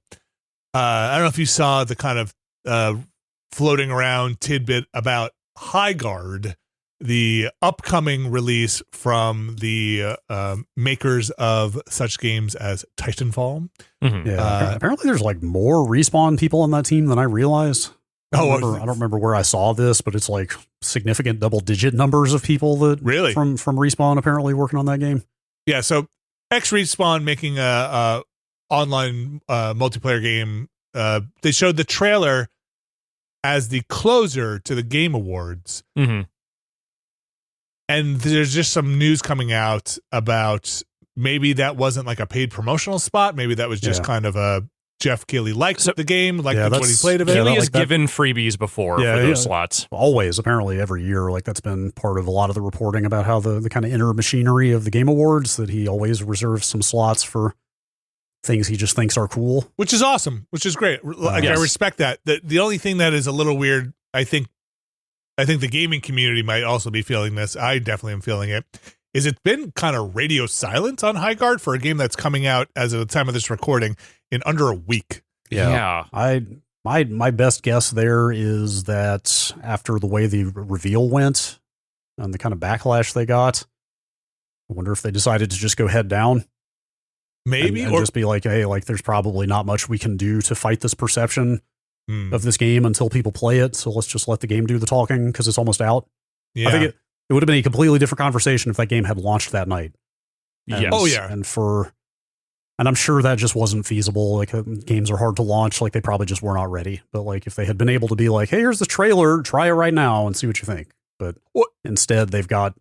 I don't know if you saw the kind of floating around tidbit about Highguard, the upcoming release from the makers of such games as Titanfall. Yeah, apparently there's like more Respawn people on that team than I realized. I don't remember where I saw this, but it's like significant double-digit numbers of people that really from Respawn apparently working on that game. Yeah, so Respawn making a online multiplayer game. They showed the trailer as the closer to the Game Awards, and there's just some news coming out about maybe that wasn't like a paid promotional spot. Maybe that was just kind of a Jeff Keighley liked the game, what he played of it. Keighley has given freebies before for those slots. Always, apparently, every year. Like that's been part of a lot of the reporting about how the kind of inner machinery of the Game Awards, that he always reserves some slots for things he just thinks are cool. Which is awesome, which is great. I respect that. The only thing that is a little weird, I think the gaming community might also be feeling this. I definitely am feeling it. Is it's been kind of radio silent on Highguard for a game that's coming out as of the time of this recording in under a week. Yeah. My best guess there is that after the way the reveal went and the kind of backlash they got, I wonder if they decided to just go head down. Maybe. And just be like, hey, like there's probably not much we can do to fight this perception of this game until people play it. So let's just let the game do the talking because it's almost out. Yeah. I think it would have been a completely different conversation if that game had launched that night. Yes. Oh, yeah. And I'm sure that just wasn't feasible. Like games are hard to launch. Like they probably just were not ready. But like if they had been able to be like, hey, here's the trailer, try it right now and see what you think. But instead they've got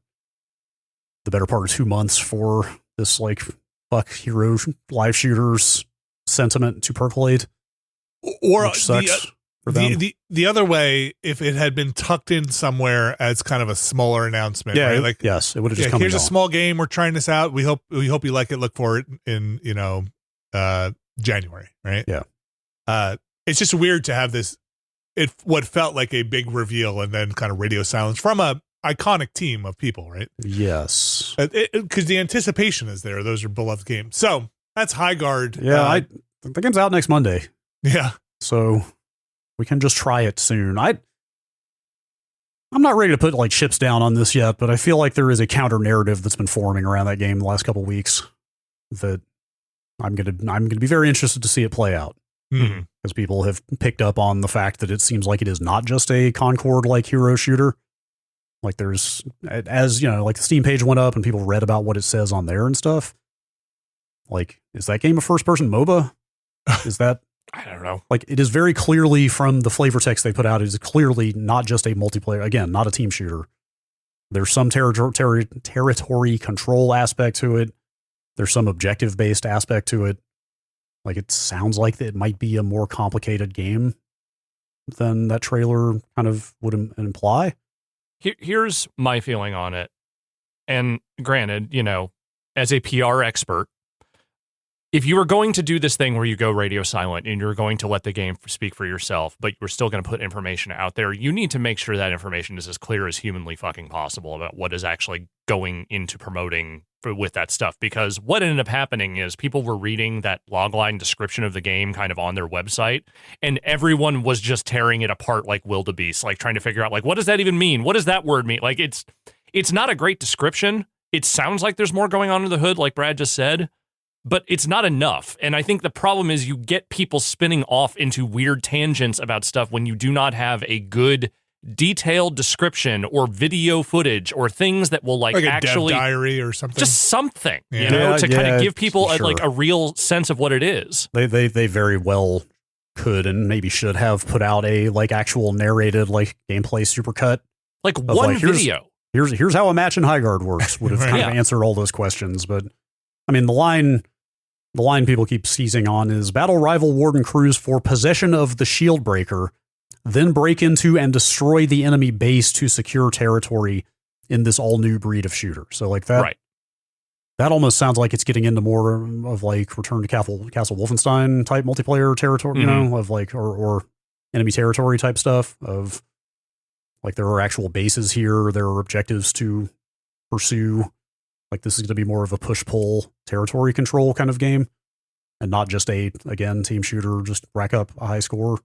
the better part of 2 months for this like fuck hero live shooters sentiment to percolate. Or which sucks. The other way, if it had been tucked in somewhere as kind of a smaller announcement, right? Like, yes, it would have just come. Here's a small game. We're trying this out. We hope you like it. Look for it in January, right? Yeah. It's just weird to have this. What felt like a big reveal and then kind of radio silence from a iconic team of people, right? Yes, because the anticipation is there. Those are beloved games. So that's Highguard. Yeah, the game's out next Monday. Yeah. So we can just try it soon. I'm not ready to put like chips down on this yet, but I feel like there is a counter narrative that's been forming around that game the last couple of weeks that I'm gonna be very interested to see it play out, because people have picked up on the fact that it seems like it is not just a Concord like hero shooter. Like there's, as you know, like the Steam page went up and people read about what it says on there and stuff. Like, is that game a first person MOBA? Is that? I don't know. Like, it is very clearly from the flavor text they put out, it is clearly not just a multiplayer, again, not a team shooter. There's some territory control aspect to it. There's some objective based aspect to it. Like, it sounds like it might be a more complicated game than that trailer kind of would imply. Here's my feeling on it. And granted, as a PR expert, if you were going to do this thing where you go radio silent and you're going to let the game speak for yourself, but you're still going to put information out there, you need to make sure that information is as clear as humanly fucking possible about what is actually going into promoting with that stuff. Because what ended up happening is people were reading that logline description of the game kind of on their website, and everyone was just tearing it apart like wildebeest, like trying to figure out, like, what does that even mean? What does that word mean? Like, it's not a great description. It sounds like there's more going on under the hood, like Brad just said, but it's not enough. And I think the problem is you get people spinning off into weird tangents about stuff when you do not have a good detailed description or video footage or things that will like actually a dev diary or something, just something, to kind of give people a real sense of what it is. They very well could and maybe should have put out a like actual narrated like gameplay supercut, like one video. Here's how a match in Highguard works. Would have kind of answered all those questions. But I mean, the line people keep seizing on is battle rival warden crews for possession of the shield breaker, then break into and destroy the enemy base to secure territory in this all new breed of shooter. So like that, right. That almost sounds like it's getting into more of like Return to Castle Wolfenstein type multiplayer territory, of like, or enemy territory type stuff of like there are actual bases here. There are objectives to pursue. Like this is going to be more of a push-pull territory control kind of game and not just again, team shooter, just rack up a high score.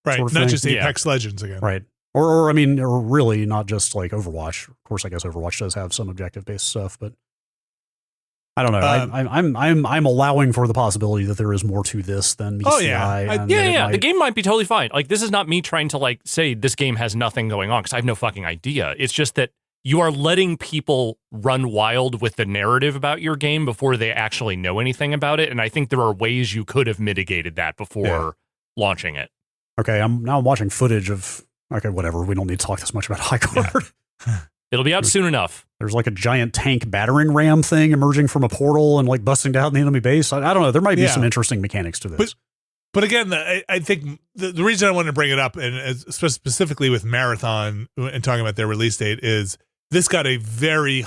Right, sort of not thing. just Apex Legends again. Right. Or really not just like Overwatch. Of course, I guess Overwatch does have some objective-based stuff, but I don't know. I'm allowing for the possibility that there is more to this than meets the eye. The game might be totally fine. Like this is not me trying to like say this game has nothing going on because I have no fucking idea. It's just that you are letting people run wild with the narrative about your game before they actually know anything about it. And I think there are ways you could have mitigated that before launching it. Okay, I'm watching footage of, whatever. We don't need to talk this much about Highguard. Yeah. It'll be out soon enough. There's like a giant tank battering ram thing emerging from a portal and like busting down the enemy base. I don't know. There might be some interesting mechanics to this. But again, I think the reason I wanted to bring it up, and specifically with Marathon and talking about their release date, is this got a very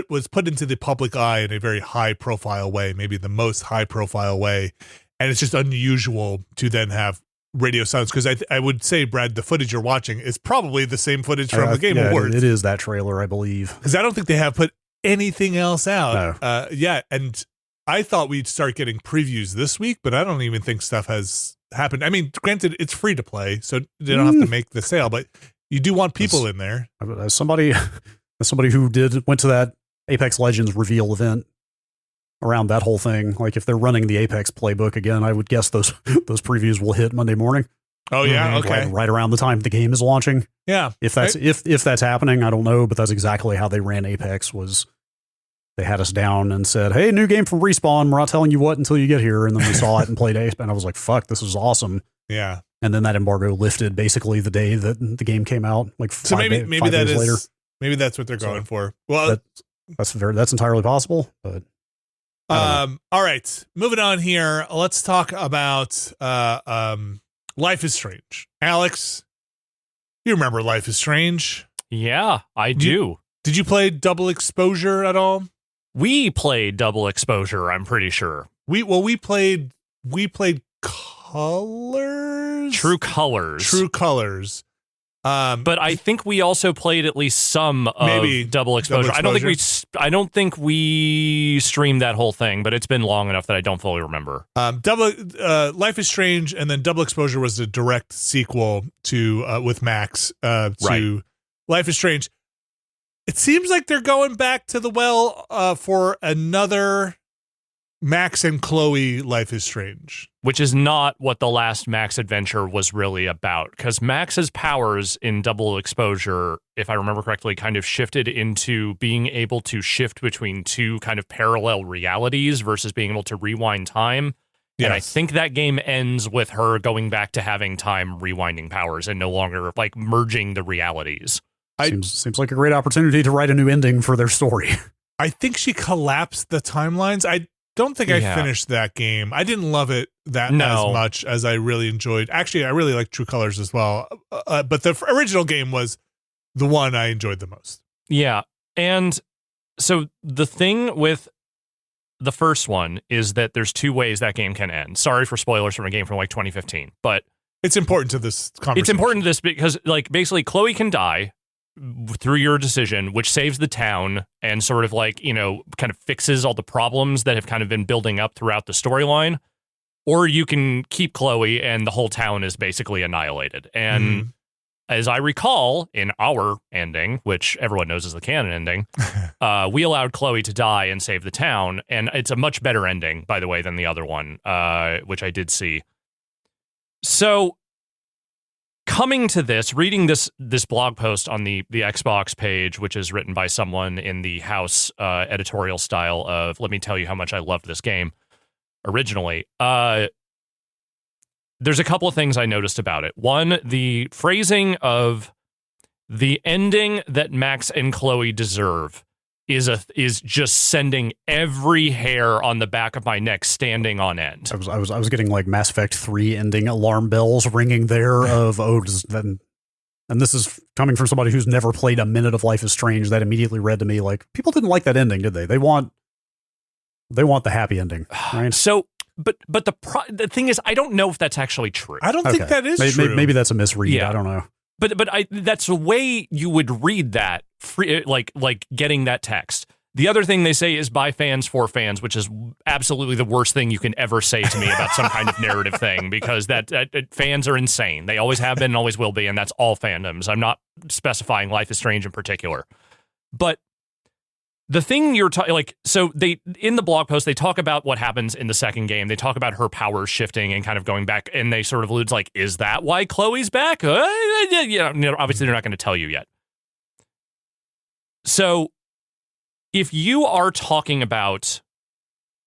was put into the public eye in a very high profile way, maybe the most high profile way. And it's just unusual to then have radio silence. Because I would say, Brad, the footage you're watching is probably the same footage from the Game Awards. It is that trailer, I believe. Because I don't think they have put anything else out yet. And I thought we'd start getting previews this week, but I don't even think stuff has happened. I mean, granted, it's free to play, so they don't have to make the sale, but you do want people in there. As somebody who went to that Apex Legends reveal event around that whole thing, like if they're running the Apex playbook again, I would guess those previews will hit Monday morning. Oh yeah, okay. Right around the time the game is launching. Yeah. If that's happening, I don't know, but that's exactly how they ran Apex. Was they had us down and said, "Hey, new game from Respawn. We're not telling you what until you get here." And then we saw it and played Apex, and I was like, "Fuck, this is awesome." Yeah. And then that embargo lifted basically the day that the game came out, like five days later. Maybe that's what they're going for. Well, that's entirely possible. But all right, moving on here. Let's talk about Life is Strange. Alex, you remember Life is Strange? Yeah, I do. Did you play Double Exposure at all? We played Double Exposure, I'm pretty sure. We played Colors? True Colors. But I think we also played at least some of Double Exposure. I don't think we streamed that whole thing, but it's been long enough that I don't fully remember. Life is Strange, and then Double Exposure was a direct sequel to with Max to Life is Strange. It seems like they're going back to the well for another Max and Chloe Life is Strange. Which is not what the last Max adventure was really about. Because Max's powers in Double Exposure, if I remember correctly, kind of shifted into being able to shift between two kind of parallel realities versus being able to rewind time. Yes. And I think that game ends with her going back to having time rewinding powers and no longer like merging the realities. Seems like a great opportunity to write a new ending for their story. I think she collapsed the timelines. don't think I finished that game. I didn't love it as much as I really enjoyed. Actually, I really like True Colors as well. But the original game was the one I enjoyed the most. Yeah. And so the thing with the first one is that there's two ways that game can end. Sorry for spoilers from a game from like 2015, but it's important to this conversation. It's important to this because, like, basically Chloe can die through your decision, which saves the town and sort of like, you know, kind of fixes all the problems that have kind of been building up throughout the storyline. Or you can keep Chloe and the whole town is basically annihilated. And as I recall, in our ending, which everyone knows is the canon ending, we allowed Chloe to die and save the town. And it's a much better ending, by the way, than the other one, which I did see. So coming to this, reading this blog post on the Xbox page, which is written by someone in the house editorial style of, let me tell you how much I loved this game originally. There's a couple of things I noticed about it. One, the phrasing of the ending that Max and Chloe deserve is just sending every hair on the back of my neck standing on end. I was getting like Mass Effect 3 ending alarm bells ringing there of and this is coming from somebody who's never played a minute of Life is Strange. That immediately read to me like, people didn't like that ending, did they? They want the happy ending, right? So but the thing is, I don't know if that's actually true. I don't think that is true. Maybe that's a misread. Yeah. I don't know. But that's the way you would read that, like getting that text. The other thing they say is by fans for fans, which is absolutely the worst thing you can ever say to me about some kind of narrative thing, because that fans are insane. They always have been and always will be, and that's all fandoms. I'm not specifying Life is Strange in particular. But the thing you're so they, in the blog post, they talk about what happens in the second game. They talk about her powers shifting and kind of going back, and they sort of allude like, is that why Chloe's back? Yeah, obviously they're not going to tell you yet. So if you are talking about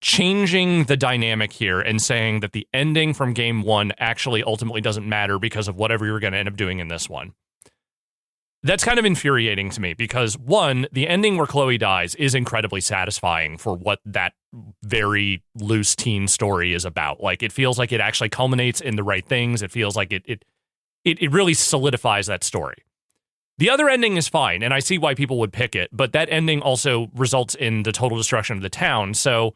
changing the dynamic here and saying that the ending from game one actually ultimately doesn't matter because of whatever you're going to end up doing in this one, that's kind of infuriating to me because, one, the ending where Chloe dies is incredibly satisfying for what that very loose teen story is about. Like, it feels like it actually culminates in the right things. It feels like it really solidifies that story. The other ending is fine, and I see why people would pick it, but that ending also results in the total destruction of the town. So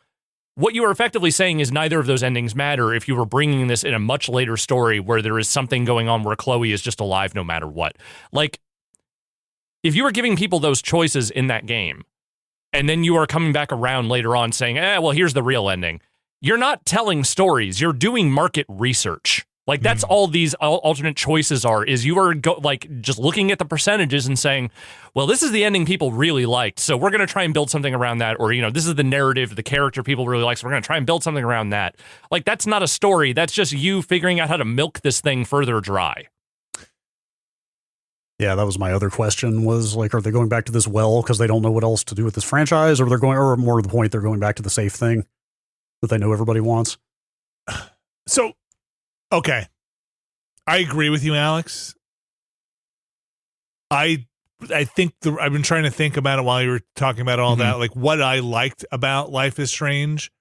what you are effectively saying is neither of those endings matter if you were bringing this in a much later story where there is something going on where Chloe is just alive no matter what. Like, if you were giving people those choices in that game, and then you are coming back around later on saying, well, here's the real ending, you're not telling stories. You're doing market research. Like, that's all these alternate choices are, is you are just looking at the percentages and saying, well, this is the ending people really liked, so we're going to try and build something around that. Or, this is the narrative, the character people really like, so we're going to try and build something around that. Like, that's not a story. That's just you figuring out how to milk this thing further dry. Yeah, that was my other question was, like, are they going back to this well because they don't know what else to do with this franchise, or or more to the point, they're going back to the safe thing that they know everybody wants? So, okay. I agree with you, Alex. I think I've been trying to think about it while you were talking about all that, like what I liked about Life is Strange.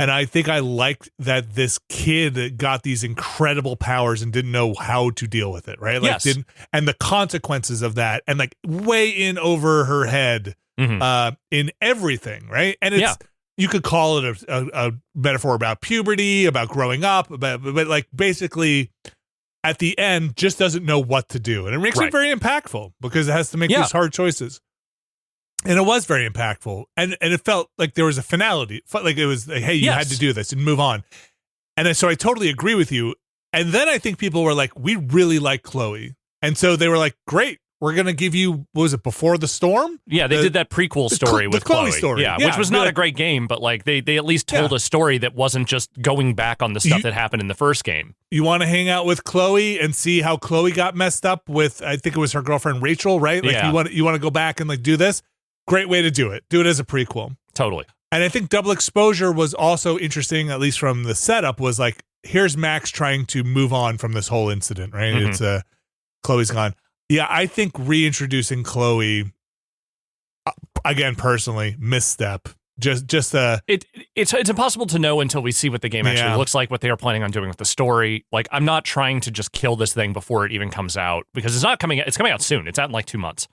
And I think I liked that this kid got these incredible powers and didn't know how to deal with it, right? Like, yes. And the consequences of that, and like way in over her head in everything, right? And it's you could call it a metaphor about puberty, about growing up, but like basically at the end just doesn't know what to do, and it makes it very impactful because it has to make these hard choices. And it was very impactful. And it felt like there was a finality. It felt like it was like, hey, you had to do this and move on. And so I totally agree with you. And then I think people were like, we really like Chloe. And so they were like, great, we're going to give you, what was it, Before the Storm? Yeah, they did that prequel story with Chloe. Story. Yeah, which was not a great game, but like they at least told a story that wasn't just going back on the stuff that happened in the first game. You want to hang out with Chloe and see how Chloe got messed up with, I think it was her girlfriend, Rachel, right? Like you want to go back and like do this? Great way to do it. Do it as a prequel. Totally. And I think Double Exposure was also interesting, at least from the setup, was like, here's Max trying to move on from this whole incident, right? It's Chloe's gone. Yeah, I think reintroducing Chloe, again, personally, misstep. It's impossible to know until we see what the game actually looks like, what they are planning on doing with the story. Like, I'm not trying to just kill this thing before it even comes out, because it's coming out soon. It's out in like 2 months.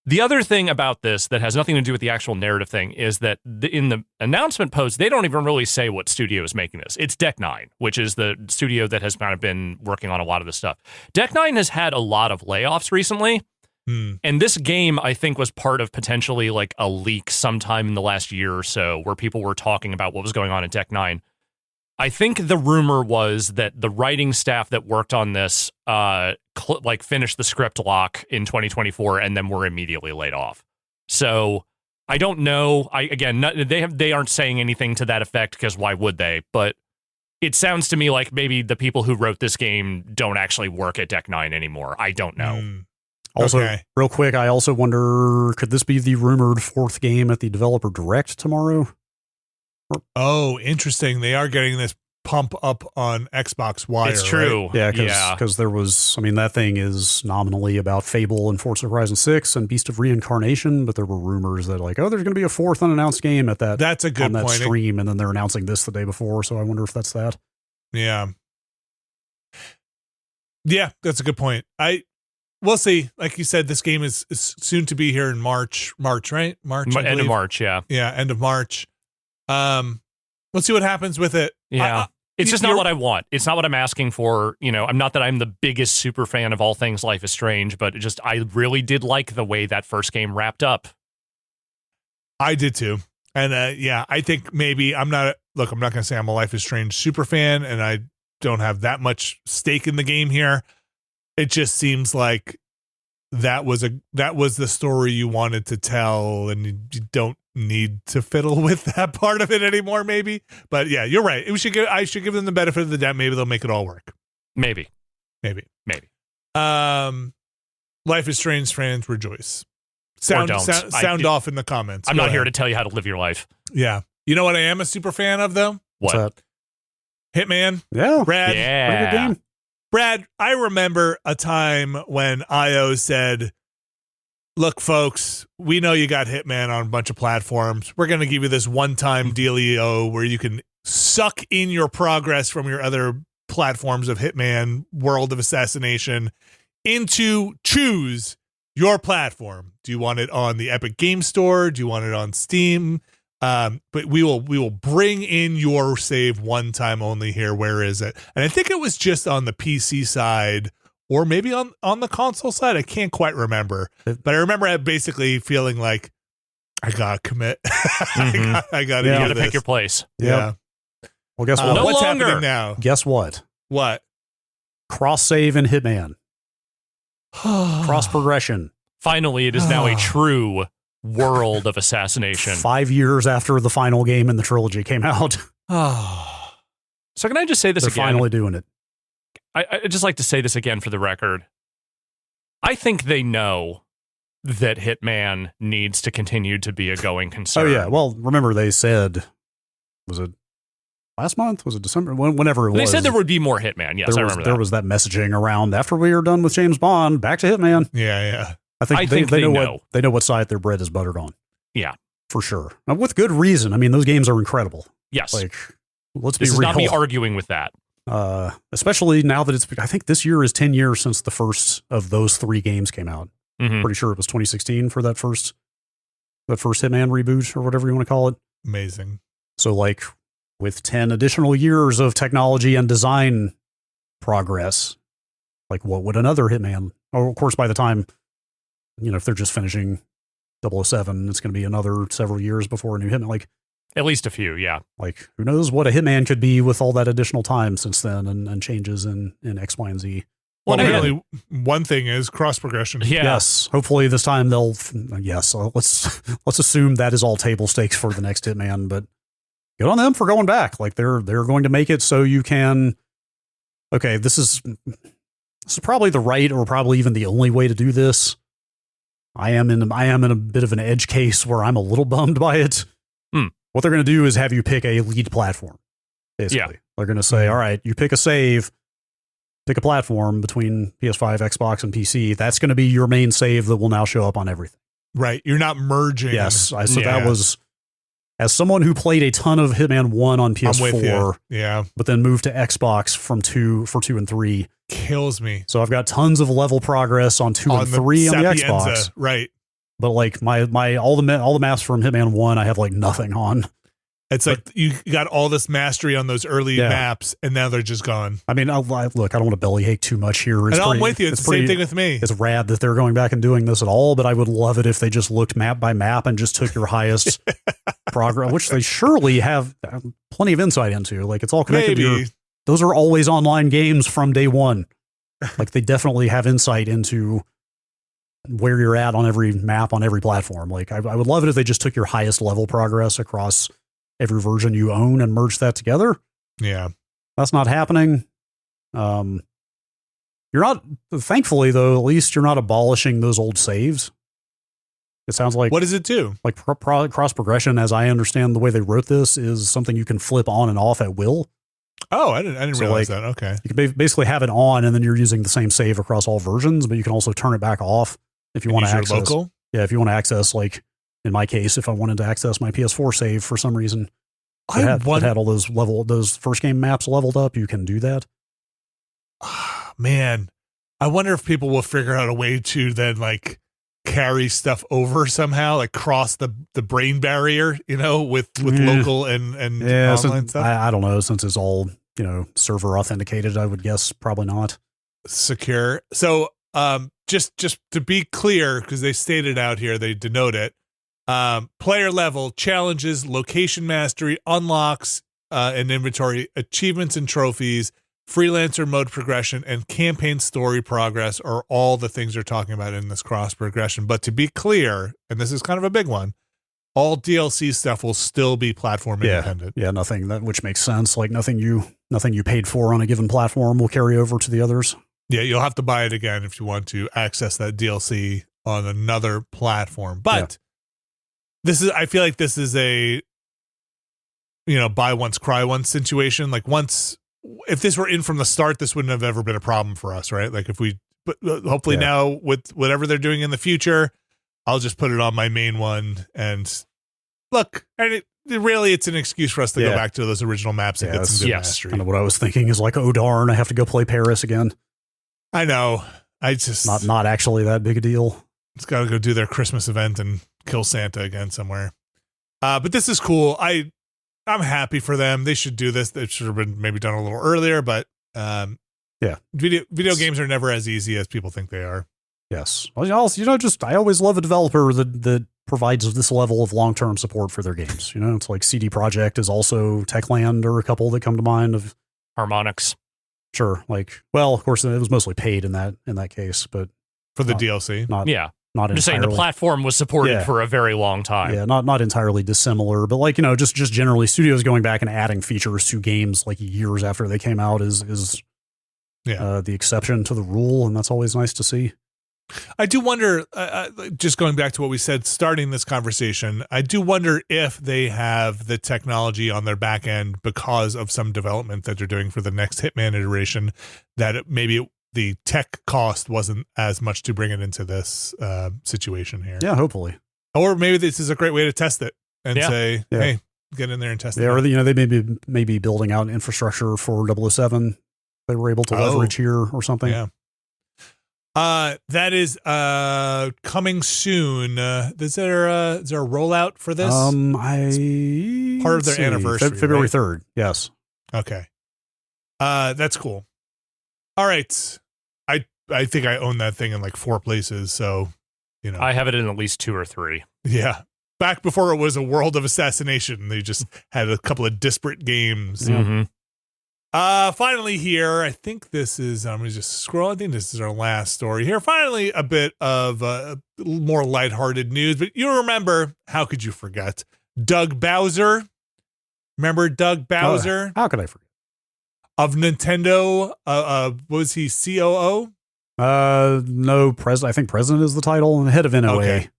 The other thing about this that has nothing to do with the actual narrative thing is that in the announcement post, they don't even really say what studio is making this. It's Deck 9, which is the studio that has kind of been working on a lot of this stuff. Deck 9 has had a lot of layoffs recently. And this game, I think, was part of potentially like a leak sometime in the last year or so where people were talking about what was going on at Deck 9. I think the rumor was that the writing staff that worked on this finished the script lock in 2024 and then were immediately laid off. So I don't know. They aren't saying anything to that effect, because why would they? But it sounds to me like maybe the people who wrote this game don't actually work at Deck 9 anymore. I don't know. Also, real quick, I also wonder, could this be the rumored 4th game at the Developer Direct tomorrow? Oh, interesting. They are getting this pump up on Xbox Wire. It's true. Right? Yeah, because there was, that thing is nominally about Fable and Forza Horizon 6 and Beast of Reincarnation, but there were rumors that there's going to be a 4th unannounced game at that. That's a good point. Stream, and then they're announcing this the day before, so I wonder if that's that. Yeah. Yeah, that's a good point. We'll see. Like you said, this game is soon to be here in March, right? End of March, yeah. Yeah, end of March. Let's see what happens with it. Yeah. It's just not what I want. It's not what I'm asking for. I'm not that I'm the biggest super fan of all things Life is Strange, but I really did like the way that first game wrapped up. I did too. And I think maybe I'm not going to say I'm a Life is Strange super fan, and I don't have that much stake in the game here. It just seems like that was the story you wanted to tell, and you don't need to fiddle with that part of it anymore, maybe. But yeah, you're right. I should give them the benefit of the doubt. Maybe they'll make it all work. Maybe. Life is Strange fans rejoice. Sound off in the comments. I'm not here to tell you how to live your life. Yeah. You know what I am a super fan of, though? What? Hitman. Yeah. Brad. Yeah. Pretty good game. Brad, I remember a time when IO said, look, folks, we know you got Hitman on a bunch of platforms. We're going to give you this one-time dealio where you can suck in your progress from your other platforms of Hitman, World of Assassination, into choose your platform. Do you want it on the Epic Game Store? Do you want it on Steam? But we will bring in your save one time only here. Where is it? And I think it was just on the PC side, or maybe on the console side. I can't quite remember, but I remember basically feeling like I gotta commit. I gotta pick your place. Yeah. Well, guess what? What's happening now? Guess what? What? Cross save in Hitman. Cross progression. Finally, it is now a true world of assassination. 5 years after the final game in the trilogy came out. So can I just say this They're again? finally doing it. I'd just like to say this again for the record. I think they know that Hitman needs to continue to be a going concern. Oh, yeah. Well, remember they said, was it last month? Was it December? Whenever it was. They said there would be more Hitman. Yes, I remember that. There was that messaging around, after we are done with James Bond, back to Hitman. Yeah. I think they know what side their bread is buttered on. Yeah. For sure. Now, with good reason. I mean, those games are incredible. Yes. Let's be real. This is not me arguing with that. Especially now that I think this year is 10 years since the first of those 3 games came out. Mm-hmm. Pretty sure it was 2016 for that first Hitman reboot, or whatever you want to call it. Amazing. So with 10 additional years of technology and design progress, what would another Hitman? Oh, of course, by the time, if they're just finishing 007, it's going to be another several years before a new Hitman. At least a few, yeah. Who knows what a Hitman could be with all that additional time since then, and changes in X, Y, and Z. Well, apparently one thing is cross progression. Yeah. Yes. Hopefully this time let's assume that is all table stakes for the next Hitman, but good on them for going back. They're going to make it so you can, okay, this is probably the right, or probably even the only way to do this. I am in a bit of an edge case where I'm a little bummed by it. What they're going to do is have you pick a lead platform. Basically, they're going to say, all right, you pick a save, pick a platform between PS5, Xbox, and PC. That's going to be your main save that will now show up on everything. Right. You're not merging. Yes. That was as someone who played a ton of Hitman 1 on I'm with you. PS4, Yeah. but then moved to Xbox for 2 and 3. Kills me. So I've got tons of level progress on 2 and 3 on the Xbox. Right. But like my all the maps from Hitman 1, I have like nothing on. It's like you got all this mastery on those early maps, and now they're just gone. I mean, look, I don't want to bellyache too much here. I'm with you. It's the same thing with me. It's rad that they're going back and doing this at all, but I would love it if they just looked map by map and just took your highest progress, which they surely have plenty of insight into. Like, it's all connected to those are always online games from day one. Like, they definitely have insight into where you're at on every map, on every platform. Like, I would love it if they just took your highest level progress across every version you own and merge that together. Yeah. That's not happening. You're not, thankfully though, at least you're not abolishing those old saves. It sounds like, what does it do? Like cross progression, as I understand the way they wrote this, is something you can flip on and off at will. Oh, I didn't realize that. Okay. You can basically have it on and then you're using the same save across all versions, but you can also turn it back off if you want to access local. Yeah. If you want to access, like, in my case, if I wanted to access my PS4 save for some reason, it had all those first game maps leveled up, you can do that. Man, I wonder if people will figure out a way to then like carry stuff over somehow, like cross the brain barrier, with local and online stuff. I don't know, since it's all, server authenticated, I would guess probably not. Secure. So just to be clear, because they stated out here, they denote it. Player level challenges, location mastery, unlocks and inventory, achievements and trophies, freelancer mode progression, and campaign story progress are all the things they're talking about in this cross progression. But to be clear, and this is kind of a big one, all DLC stuff will still be platform independent. Yeah, nothing which makes sense. Like nothing you paid for on a given platform will carry over to the others. Yeah, you'll have to buy it again if you want to access that DLC on another platform. But I feel like this is a, buy once, cry once situation. Like if this were in from the start, this wouldn't have ever been a problem for us, right? Like but hopefully now with whatever they're doing in the future, I'll just put it on my main one and look, and it's an excuse for us to go back to those original maps and get some good mastery. Kind of what I was thinking is like, oh darn, I have to go play Paris again. I know. I just not actually that big a deal. It's got to go do their Christmas event and kill Santa again somewhere. But this is cool. I'm happy for them. They should do this. It should have been maybe done a little earlier, but video games are never as easy as people think they are. Yes. Well, also, I always love a developer that provides this level of long-term support for their games. It's like CD Projekt is also Techland, or a couple that come to mind of Harmonix. Sure. Like, well, of course, it was mostly paid in that case, but for the DLC. Not I'm just saying the platform was supported for a very long time. Yeah, not entirely dissimilar, but like, just generally studios going back and adding features to games like years after they came out is the exception to the rule, and that's always nice to see. I do wonder, just going back to what we said starting this conversation, I do wonder if they have the technology on their back end because of some development that they're doing for the next Hitman iteration, that maybe the tech cost wasn't as much to bring it into this situation here. Yeah, hopefully. Or maybe this is a great way to test it and say, hey, get in there and test it. Or they may be building out infrastructure for 007 they were able to leverage here or something. Yeah. That is coming soon. Is there a rollout for this? Part of their anniversary, February 3rd. Yes. Okay. That's cool. All right. I think I own that thing in like 4 places, so I have it in at least 2 or 3. Yeah. Back before it was a world of assassination, they just had a couple of disparate games. Mm-hmm. Finally here, I think this is, I'm going to just scroll. I think this is our last story here. Finally, a bit of more lighthearted news, but you remember, how could you forget? Doug Bowser. Remember Doug Bowser? How could I forget? Of Nintendo. Was he COO? No, president. I think president is the title, and head of NOA. Okay.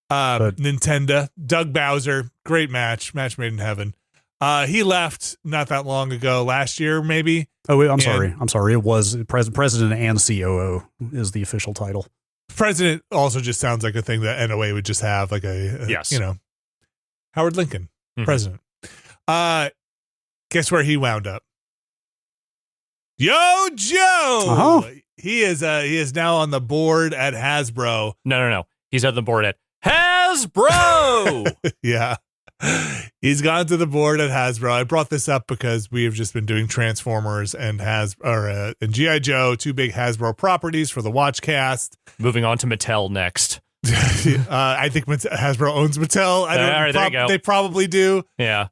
Nintendo. Doug Bowser. Great match made in heaven. He left not that long ago, last year maybe. Oh, wait, I'm sorry. It was president and COO is the official title. President also just sounds like a thing that NOA would just have, like a yes. Howard Lincoln, president. Guess where he wound up? Yo, Joe. Uh-huh. He is now on the board at Hasbro. No. He's at the board at Hasbro. Yeah. He's gone to the board at Hasbro. I brought this up because we have just been doing Transformers and and G.I. Joe, two big Hasbro properties for the Watchcast. Moving on to Mattel next. I think Hasbro owns Mattel. I don't All right, there you go. They probably do. Yeah.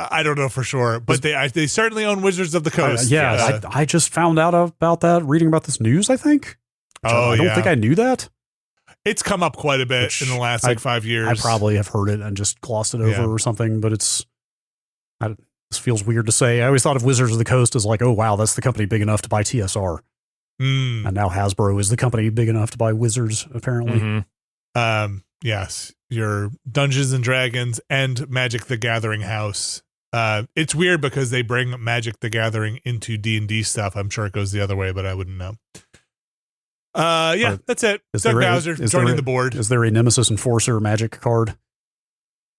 I don't know for sure, but they certainly own Wizards of the Coast. I just found out about that reading about this news, I think. I don't think I knew that. It's come up quite a bit in the last 5 years. I probably have heard it and just glossed it over or something, but this feels weird to say. I always thought of Wizards of the Coast as like, oh, wow, that's the company big enough to buy TSR. And now Hasbro is the company big enough to buy Wizards, apparently. Yes, your Dungeons and Dragons and Magic the Gathering house. It's weird because they bring Magic the Gathering into D&D stuff. I'm sure it goes the other way, but I wouldn't know. That's it. Doug Bowser joining the board. Is there a Nemesis Enforcer Magic card?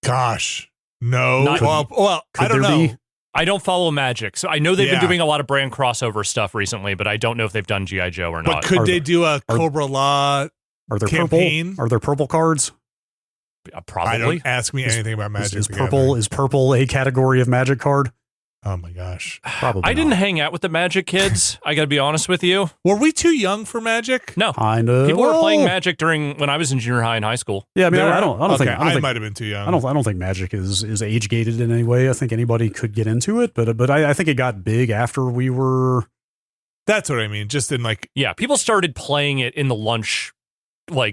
Gosh, no. I don't know. I don't follow Magic, so I know they've been doing a lot of brand crossover stuff recently, but I don't know if they've done G.I. Joe or not. But could they do a Cobra Law campaign? Are there purple cards? Probably. Don't ask me anything about Magic. Is purple a category of Magic card? Oh my gosh. Probably I didn't hang out with the Magic kids. I got to be honest with you. Were we too young for Magic? No. Kind of. People were playing Magic when I was in junior high and high school. Yeah, I mean, I don't think I might have been too young. I don't think Magic is age gated in any way. I think anybody could get into it, but I think it got big after we were. That's what I mean. Just in people started playing it in the lunch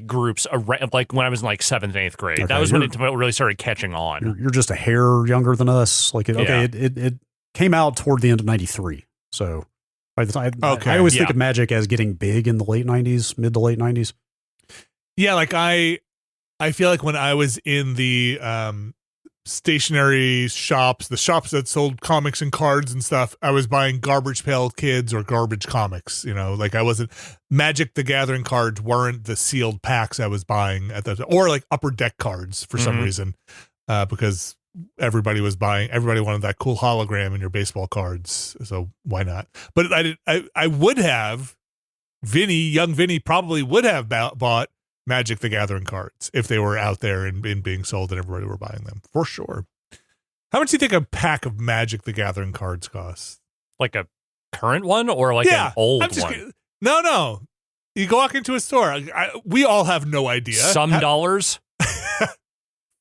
groups like when I was in 7th and 8th grade. Okay, that was when it really stared catching on. You're just a hair younger than us. It came out toward the end of 93. So by the time I always think of Magic as getting big in the late 90s, mid to late 90s. Yeah, I feel like when I was in the stationery shops, the shops that sold comics and cards and stuff, I was buying Garbage Pail Kids or Garbage Comics. I wasn't Magic the Gathering cards weren't the sealed packs I was buying at the or Upper Deck cards for some reason, because everybody wanted that cool hologram in your baseball cards, so why not? But I would have young Vinny probably would have bought Magic the Gathering cards if they were out there and being sold and everybody were buying them for sure. How much do you think a pack of Magic the Gathering cards costs? Like a current one or an old one? No. You go walk into a store. We all have no idea. Some dollars.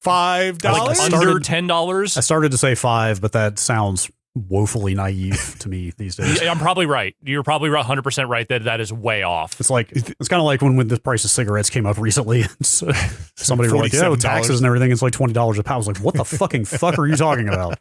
$5? Under $10? I started to say $5, but that sounds woefully naive to me these days. Yeah, I'm probably right. You're probably 100% right that is way off. It's kind of like when the price of cigarettes came up recently. Somebody was like, with taxes and everything, it's like $20 a pound. I was like, what the fucking fuck are you talking about?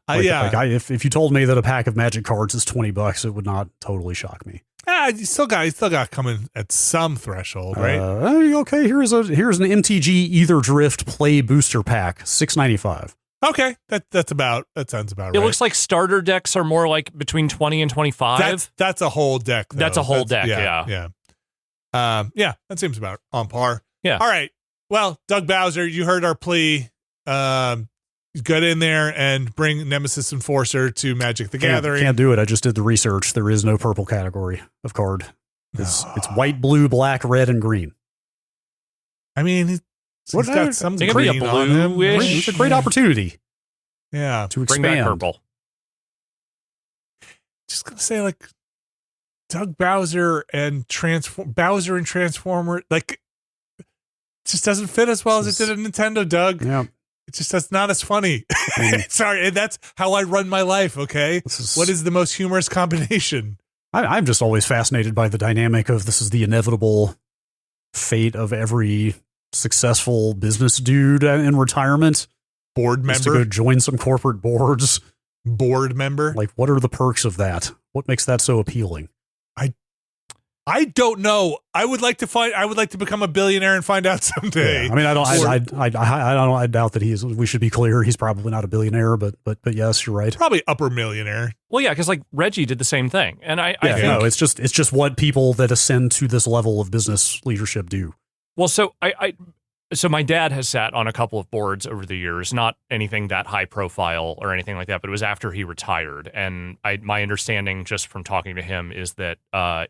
If you told me that a pack of Magic cards is $20, it would not totally shock me. You still got coming at some threshold, right? Okay, here's an MTG Ether Drift Play Booster Pack, $6.95. Okay, that sounds about right. It looks like starter decks are more like between 20 and 25. That's a whole deck. Though. That's a whole deck. Yeah. That seems about on par. Yeah. All right. Well, Doug Bowser, you heard our plea. Get in there and bring Nemesis Enforcer to Magic the Gathering. Can't do it. I just did the research. There is no purple category of card. It's white, blue, black, red, and green. I mean, he's got some green on him. It's a great opportunity. Yeah, to expand. Bring back purple. Just gonna say Doug Bowser and Bowser and Transformer it just doesn't fit as well as it did at Nintendo. Doug. Yeah. That's not as funny. Sorry, and that's how I run my life, okay? What is the most humorous combination? I'm just always fascinated by the dynamic of this is the inevitable fate of every successful business dude in retirement. Board member. To go join some corporate boards. Board member. What are the perks of that? What makes that so appealing? I don't know. I would like to become a billionaire and find out someday. Yeah, I mean, I doubt that he is. We should be clear. He's probably not a billionaire, but yes, you're right. Probably upper millionaire. Well, yeah, because Reggie did the same thing, and I think it's just what people that ascend to this level of business leadership do. Well, so So my dad has sat on a couple of boards over the years, not anything that high profile or anything like that, but it was after he retired. And my understanding just from talking to him is that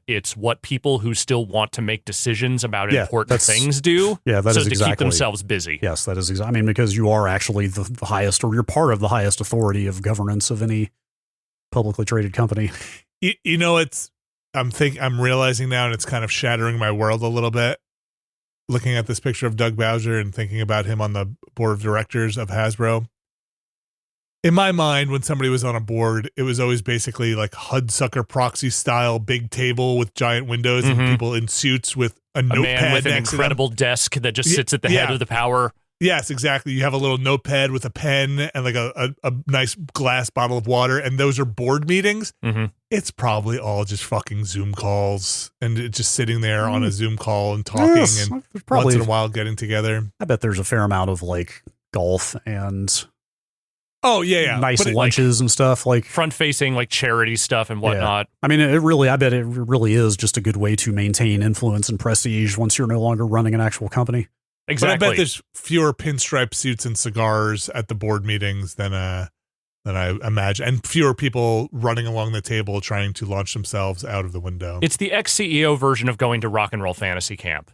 it's what people who still want to make decisions about important things do. Yeah, that so is to exactly, keep themselves busy. Yes, that is exactly. I mean, because you are actually the highest, or you're part of the highest authority of governance of any publicly traded company. You know, I'm realizing now, and it's kind of shattering my world a little bit, looking at this picture of Doug Bowser and thinking about him on the board of directors of Hasbro. In my mind, when somebody was on a board, it was always basically like Hudsucker Proxy style, big table with giant windows and people in suits with a notepad man with an next incredible desk that just sits at the head of the power. Yes, exactly. You have a little notepad with a pen and like a nice glass bottle of water, and those are board meetings. It's probably all just fucking Zoom calls, and it's just sitting there on a Zoom call and talking, and probably, once in a while getting together. I bet there's a fair amount of like golf and nice but lunches and stuff, like front-facing like charity stuff and whatnot. I mean, I bet it really is just a good way to maintain influence and prestige once you're no longer running an actual company. Exactly. But I bet there's fewer pinstripe suits and cigars at the board meetings than I imagine, and fewer people running along the table trying to launch themselves out of the window. It's the ex-CEO version of going to rock and roll fantasy camp.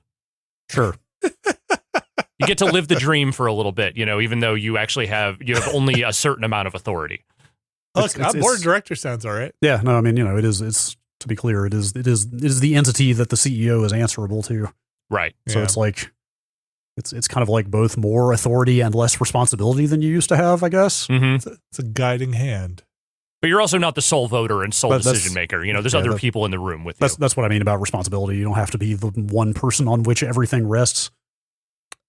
Sure. You get to live the dream for a little bit, even though you actually have only a certain amount of authority. Look, board of director sounds all right. Yeah, no, I mean, it's to be clear, it is the entity that the CEO is answerable to. Right. So it's like it's kind of like both more authority and less responsibility than you used to have, I guess. Mm-hmm. It's a guiding hand. But you're also not the sole voter and sole decision maker. There's other people in the room with you. That's what I mean about responsibility. You don't have to be the one person on which everything rests.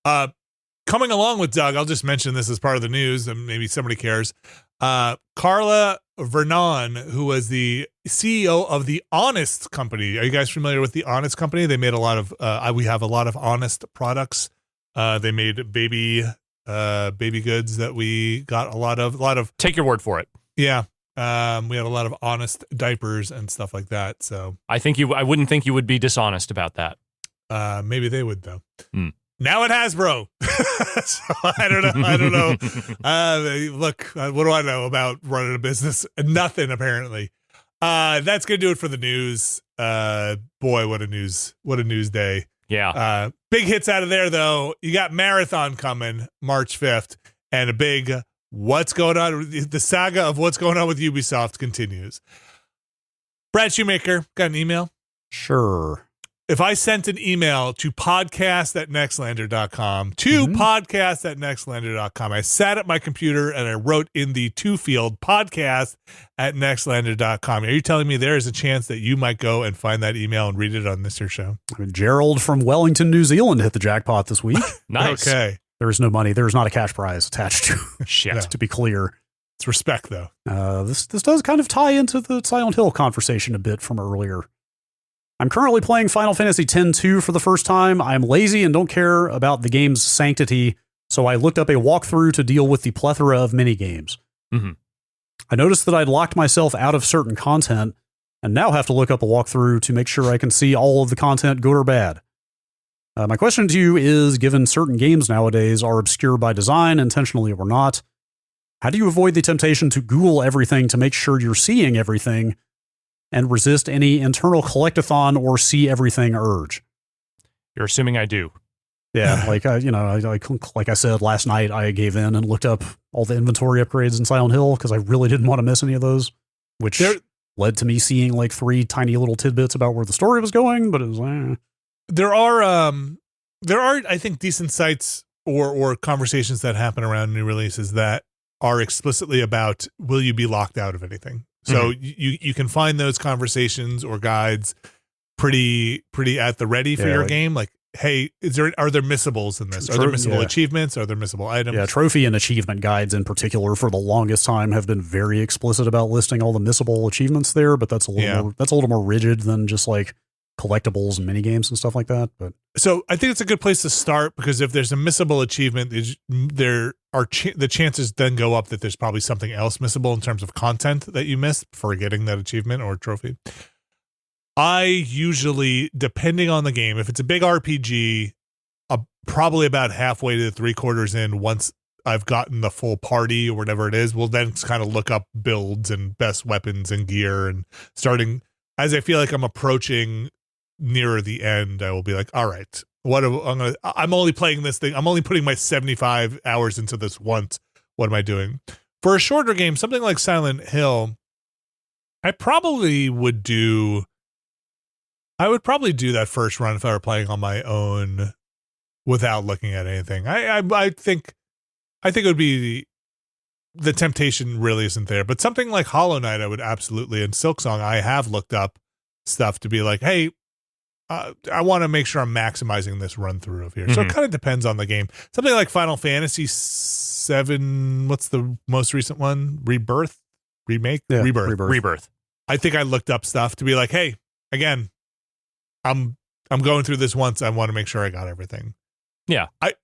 Coming along with Doug, I'll just mention this as part of the news, and maybe somebody cares. Carla Vernon, who was the CEO of the Honest Company. Are you guys familiar with the Honest Company? They made a lot of. We have a lot of Honest products. They made baby goods that we got a lot of. Take your word for it. Yeah. We had a lot of Honest diapers and stuff like that. So I wouldn't think you would be dishonest about that. Maybe they would though. Now it Hasbro. So I don't know. Look, what do I know about running a business? Nothing, apparently. That's going to do it for the news. Boy, what a news day. Yeah. Big hits out of there, though. You got Marathon coming March 5th, and a big what's going on. The saga of what's going on with Ubisoft continues. Brad Shoemaker, got an email? Sure. If I sent an email to podcast@nextlander.com, podcast@nextlander.com, I sat at my computer and I wrote in the field podcast@nextlander.com. Are you telling me there is a chance that you might go and find that email and read it on this here show? I mean, Gerald from Wellington, New Zealand hit the jackpot this week. Nice. Okay. There is no money. There is not a cash prize attached to Shit. No. To be clear. It's respect, though. This does kind of tie into the Silent Hill conversation a bit from earlier. I'm currently playing Final Fantasy X-2 for the first time. I'm lazy and don't care about the game's sanctity, so I looked up a walkthrough to deal with the plethora of minigames. Mm-hmm. I noticed that I'd locked myself out of certain content, and now have to look up a walkthrough to make sure I can see all of the content, good or bad. My question to you is, given certain games nowadays are obscure by design, intentionally or not, how do you avoid the temptation to Google everything to make sure you're seeing everything, and resist any internal collectathon or see everything urge? You're assuming I do. Yeah, like I said last night, I gave in and looked up all the inventory upgrades in Silent Hill because I really didn't want to miss any of those, which led to me seeing like 3 tiny little tidbits about where the story was going. But it was There are I think decent sites or conversations that happen around new releases that are explicitly about, will you be locked out of anything? So you can find those conversations or guides pretty at the ready for your game. Like, hey, are there missables in this? Are there missable achievements? Are there missable items? Yeah, trophy and achievement guides in particular for the longest time have been very explicit about listing all the missable achievements there, but that's a little more rigid than just like collectibles and minigames and stuff like that. But so I think it's a good place to start, because if there's a missable achievement, there are the chances then go up that there's probably something else missable in terms of content that you missed for getting that achievement or trophy. I usually, depending on the game, if it's a big RPG, probably about halfway to 3/4 in, once I've gotten the full party or whatever it is, we'll then kind of look up builds and best weapons and gear, and starting as I feel like I'm approaching nearer the end, I will be like, all right, I'm only playing this thing. I'm only putting my 75 hours into this once. What am I doing? For a shorter game, something like Silent Hill, I would probably do that first run if I were playing on my own without looking at anything. I think it would be the temptation really isn't there, but something like Hollow Knight, I would absolutely, and Silksong, I have looked up stuff to be like, hey, I want to make sure I'm maximizing this run through of here. Mm-hmm. So it kind of depends on the game. Something like Final Fantasy VII, what's the most recent one? Rebirth? Remake? Yeah, Rebirth. I think I looked up stuff to be like, hey, again, I'm going through this once. I want to make sure I got everything. Yeah. I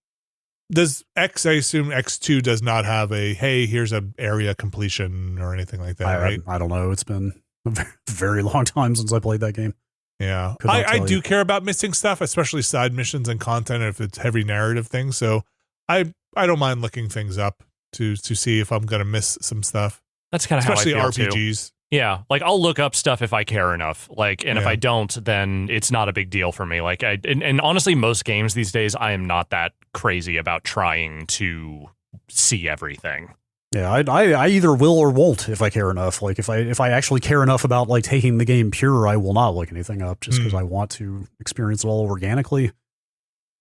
assume X2 does not have a, hey, here's a area completion or anything like that, right? I don't know. It's been a very long time since I played that game. Yeah. I do care about missing stuff, especially side missions and content if it's heavy narrative things. So I don't mind looking things up to see if I'm going to miss some stuff. That's kind of how I feel RPGs. Too. Yeah, like I'll look up stuff if I care enough. Like, and if I don't, then it's not a big deal for me. Like, and honestly, most games these days, I am not that crazy about trying to see everything. Yeah, I either will or won't if I care enough. Like if I actually care enough about like taking the game pure, I will not look anything up just because I want to experience it all organically.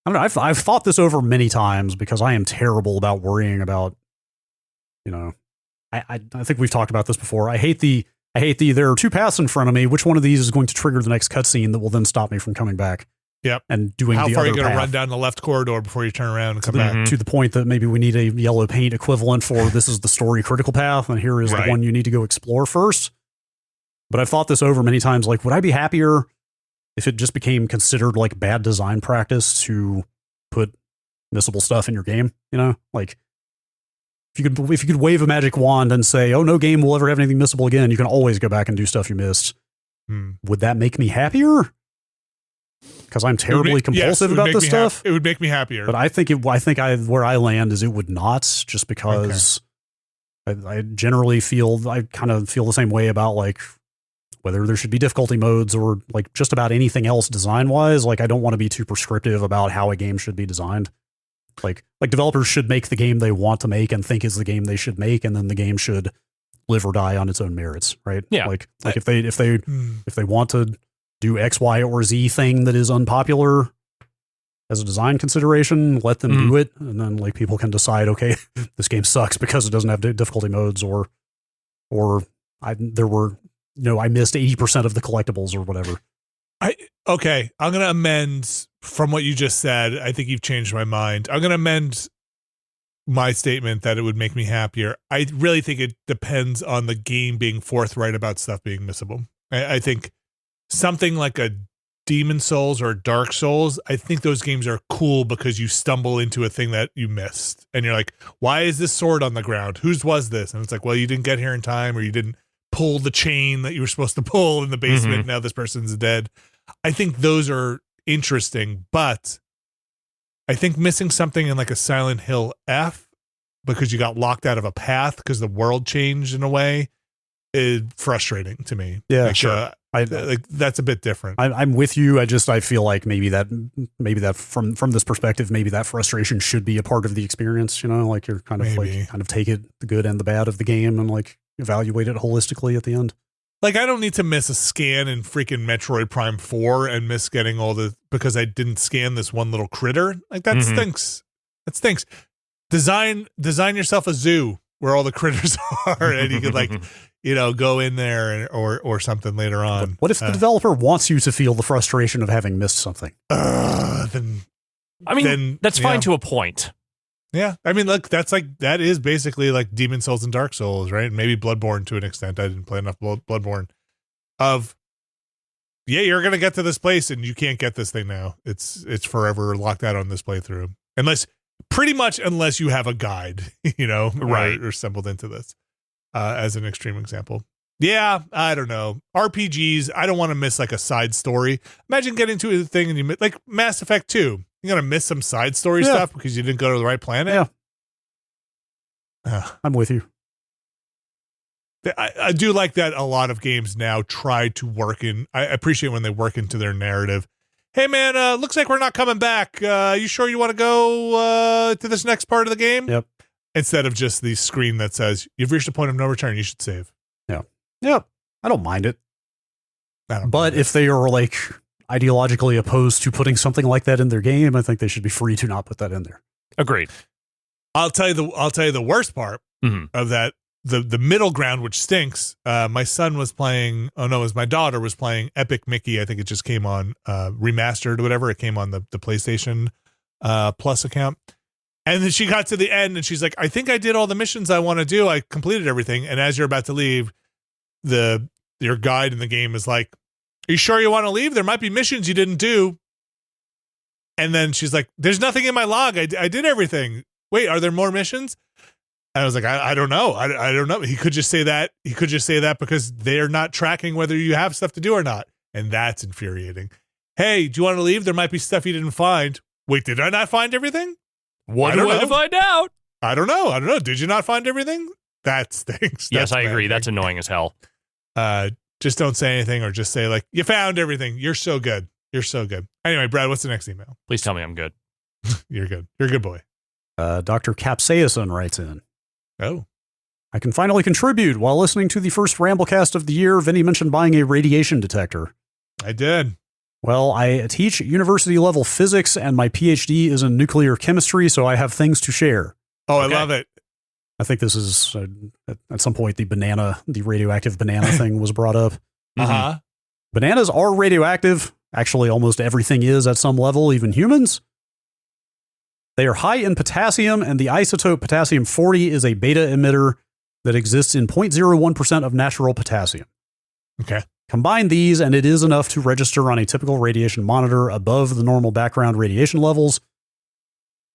I don't know. I've thought this over many times because I am terrible about worrying about, I think we've talked about this before. I hate the there are two paths in front of me. Which one of these is going to trigger the next cutscene that will then stop me from coming back? Yep. And doing how the far other are you going to path. run down the left corridor before you turn around and come back? To the point that maybe we need a yellow paint equivalent for this is the story critical path, and here is the one you need to go explore first. But I've thought this over many times. Like, would I be happier if it just became considered like bad design practice to put missable stuff in your game? Like if you could wave a magic wand and say, "Oh, no game will ever have anything missable again," you can always go back and do stuff you missed. Would that make me happier? Because I'm terribly compulsive about this stuff. It would make me happier. But I think where I land is it would not, just because I generally kind of feel the same way about like whether there should be difficulty modes or like just about anything else design wise. Like I don't want to be too prescriptive about how a game should be designed. Like developers should make the game they want to make and think is the game they should make, and then the game should live or die on its own merits, right? Yeah. Like if they want to do X, Y, or Z thing that is unpopular as a design consideration, let them do it, and then like people can decide, okay, this game sucks because it doesn't have difficulty modes, or I missed 80% of the collectibles or whatever. I'm gonna amend from what you just said. I think you've changed my mind. I'm gonna amend my statement that it would make me happier. I really think it depends on the game being forthright about stuff being missable. I think something like a Demon Souls or Dark Souls, I think those games are cool because you stumble into a thing that you missed and you're like, why is this sword on the ground? Whose was this? And it's like, well, you didn't get here in time, or you didn't pull the chain that you were supposed to pull in the basement. Now this person's dead. I think those are interesting, but I think missing something in like a Silent Hill F because you got locked out of a path because the world changed in a way is frustrating to me. Yeah, like, sure. That's a bit different. I'm with you. I feel like maybe that from this perspective, maybe that frustration should be a part of the experience. Like you're kind of take it the good and the bad of the game and like evaluate it holistically at the end. Like I don't need to miss a scan in freaking Metroid Prime 4 and miss getting all because I didn't scan this one little critter. Like that stinks. That stinks. Design yourself a zoo where all the critters are, and you could like. Go in there or something later on. What if the developer wants you to feel the frustration of having missed something? Then that's fine to a point. Yeah. I mean, look, that is basically like Demon Souls and Dark Souls, right? Maybe Bloodborne to an extent. I didn't play enough Bloodborne. You're going to get to this place and you can't get this thing now. It's forever locked out on this playthrough. Unless you have a guide, right, or assembled into this. As an extreme example. Yeah, I don't know. RPGs, I don't want to miss like a side story. Imagine getting to a thing and you like Mass Effect 2. You're going to miss some side story stuff because you didn't go to the right planet. Yeah. I'm with you. I do like that a lot of games now try to work in. I appreciate when they work into their narrative. Hey, man, looks like we're not coming back. You sure you want to go to this next part of the game? Yep. Instead of just the screen that says, you've reached a point of no return, you should save. Yeah. I don't mind it. But But if they are like ideologically opposed to putting something like that in their game, I think they should be free to not put that in there. Agreed. I'll tell you the worst part of that. The middle ground, which stinks. My son was playing. Oh no, it was my daughter was playing Epic Mickey. I think it just came on remastered or whatever. It came on the PlayStation Plus account. And then she got to the end and she's like, I think I did all the missions I want to do. I completed everything. And as you're about to leave, your guide in the game is like, are you sure you want to leave? There might be missions you didn't do. And then she's like, there's nothing in my log. I did everything. Wait, are there more missions? And I was like, I don't know. I don't know. He could just say that. He could just say that because they're not tracking whether you have stuff to do or not. And that's infuriating. Hey, do you want to leave? There might be stuff you didn't find. Wait, did I not find everything? What a way to find out. I don't know. Did you not find everything? That stinks. Yes, I agree. Thing. That's annoying as hell. Just don't say anything or just say like, you found everything. You're so good. You're so good. Anyway, Brad, what's the next email? Please tell me I'm good. You're good. You're a good boy. Dr. Capsaicin writes in. Oh. I can finally contribute. While listening to the first Ramblecast of the year, Vinny mentioned buying a radiation detector. I did. Well, I teach university level physics and my PhD is in nuclear chemistry, so I have things to share. Oh, okay. I love it. I think this is at some point the radioactive banana thing was brought up. Uh-huh. Bananas are radioactive. Actually, almost everything is at some level, even humans. They are high in potassium, and the isotope potassium-40 is a beta emitter that exists in 0.01% of natural potassium. Okay. Combine these, and it is enough to register on a typical radiation monitor above the normal background radiation levels.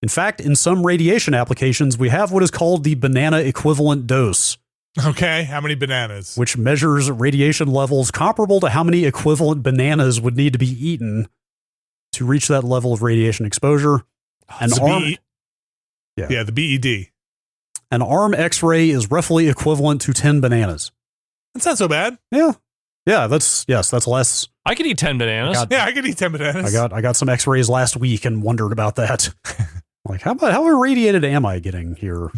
In fact, in some radiation applications, we have what is called the banana equivalent dose. Okay, how many bananas? Which measures radiation levels comparable to how many equivalent bananas would need to be eaten to reach that level of radiation exposure. The BED. An arm X-ray is roughly equivalent to 10 bananas. That's not so bad. Yeah. Yeah, that's less. I could eat 10 bananas. I could eat 10 bananas. I got some X-rays last week and wondered about that. Like, how irradiated am I getting here?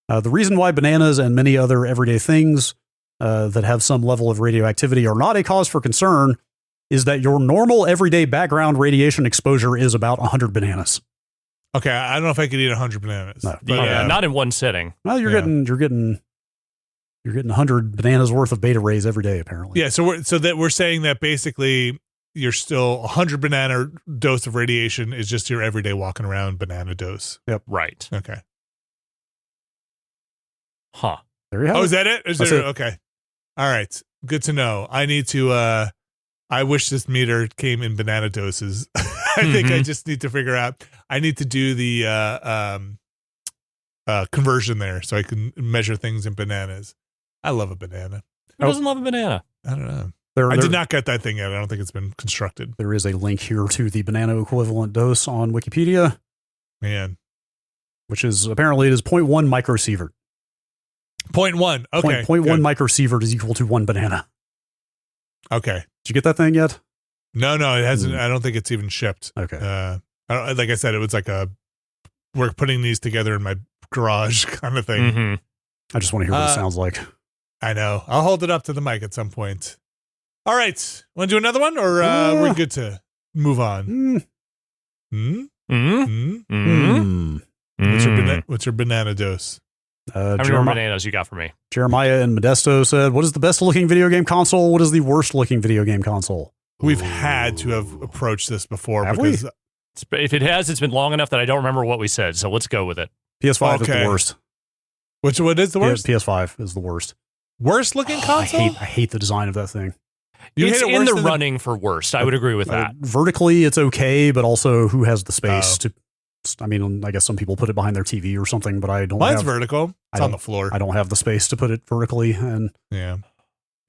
The reason why bananas and many other everyday things that have some level of radioactivity are not a cause for concern is that your normal everyday background radiation exposure is about 100 bananas. Okay, I don't know if I could eat 100 bananas. No, but, not in one sitting. Well, you're getting 100 bananas worth of beta rays every day, apparently. Yeah, so we're saying that basically you're still 100 banana dose of radiation is just your everyday walking around banana dose. Yep. Right. Okay. Huh. There you have it. Oh, is that it? That's it? Okay. All right. Good to know. I need to I wish this meter came in banana doses. I think I just need to figure out. I need to do the conversion there so I can measure things in bananas. I love a banana. Who doesn't love a banana? I don't know. I did not get that thing yet. I don't think it's been constructed. There is a link here to the banana equivalent dose on Wikipedia. Man. Which is apparently it is 0.1 microsievert. 0.1. Okay. 0.1 microsievert is equal to 1 banana. Okay. Did you get that thing yet? No, it hasn't. I don't think it's even shipped. Okay. Like I said, it was like we're putting these together in my garage kind of thing. Mm-hmm. I just want to hear what it sounds like. I know. I'll hold it up to the mic at some point. All right. Want to do another one, or we're good to move on? What's your banana dose? How many more bananas you got for me? Jeremiah in Modesto said, what is the best looking video game console? What is the worst looking video game console? We've had to have approached this before. Have because if it has, it's been long enough that I don't remember what we said. So let's go with it. PS5 is the worst. What is the worst? PS5 is the worst. Worst looking console? I hate the design of that thing. It's in the running for worst. I would agree with that. Vertically, it's okay, but also who has the space to... I mean, I guess some people put it behind their TV or something, but I don't. Mine's vertical. It's on the floor. I don't have the space to put it vertically, and yeah.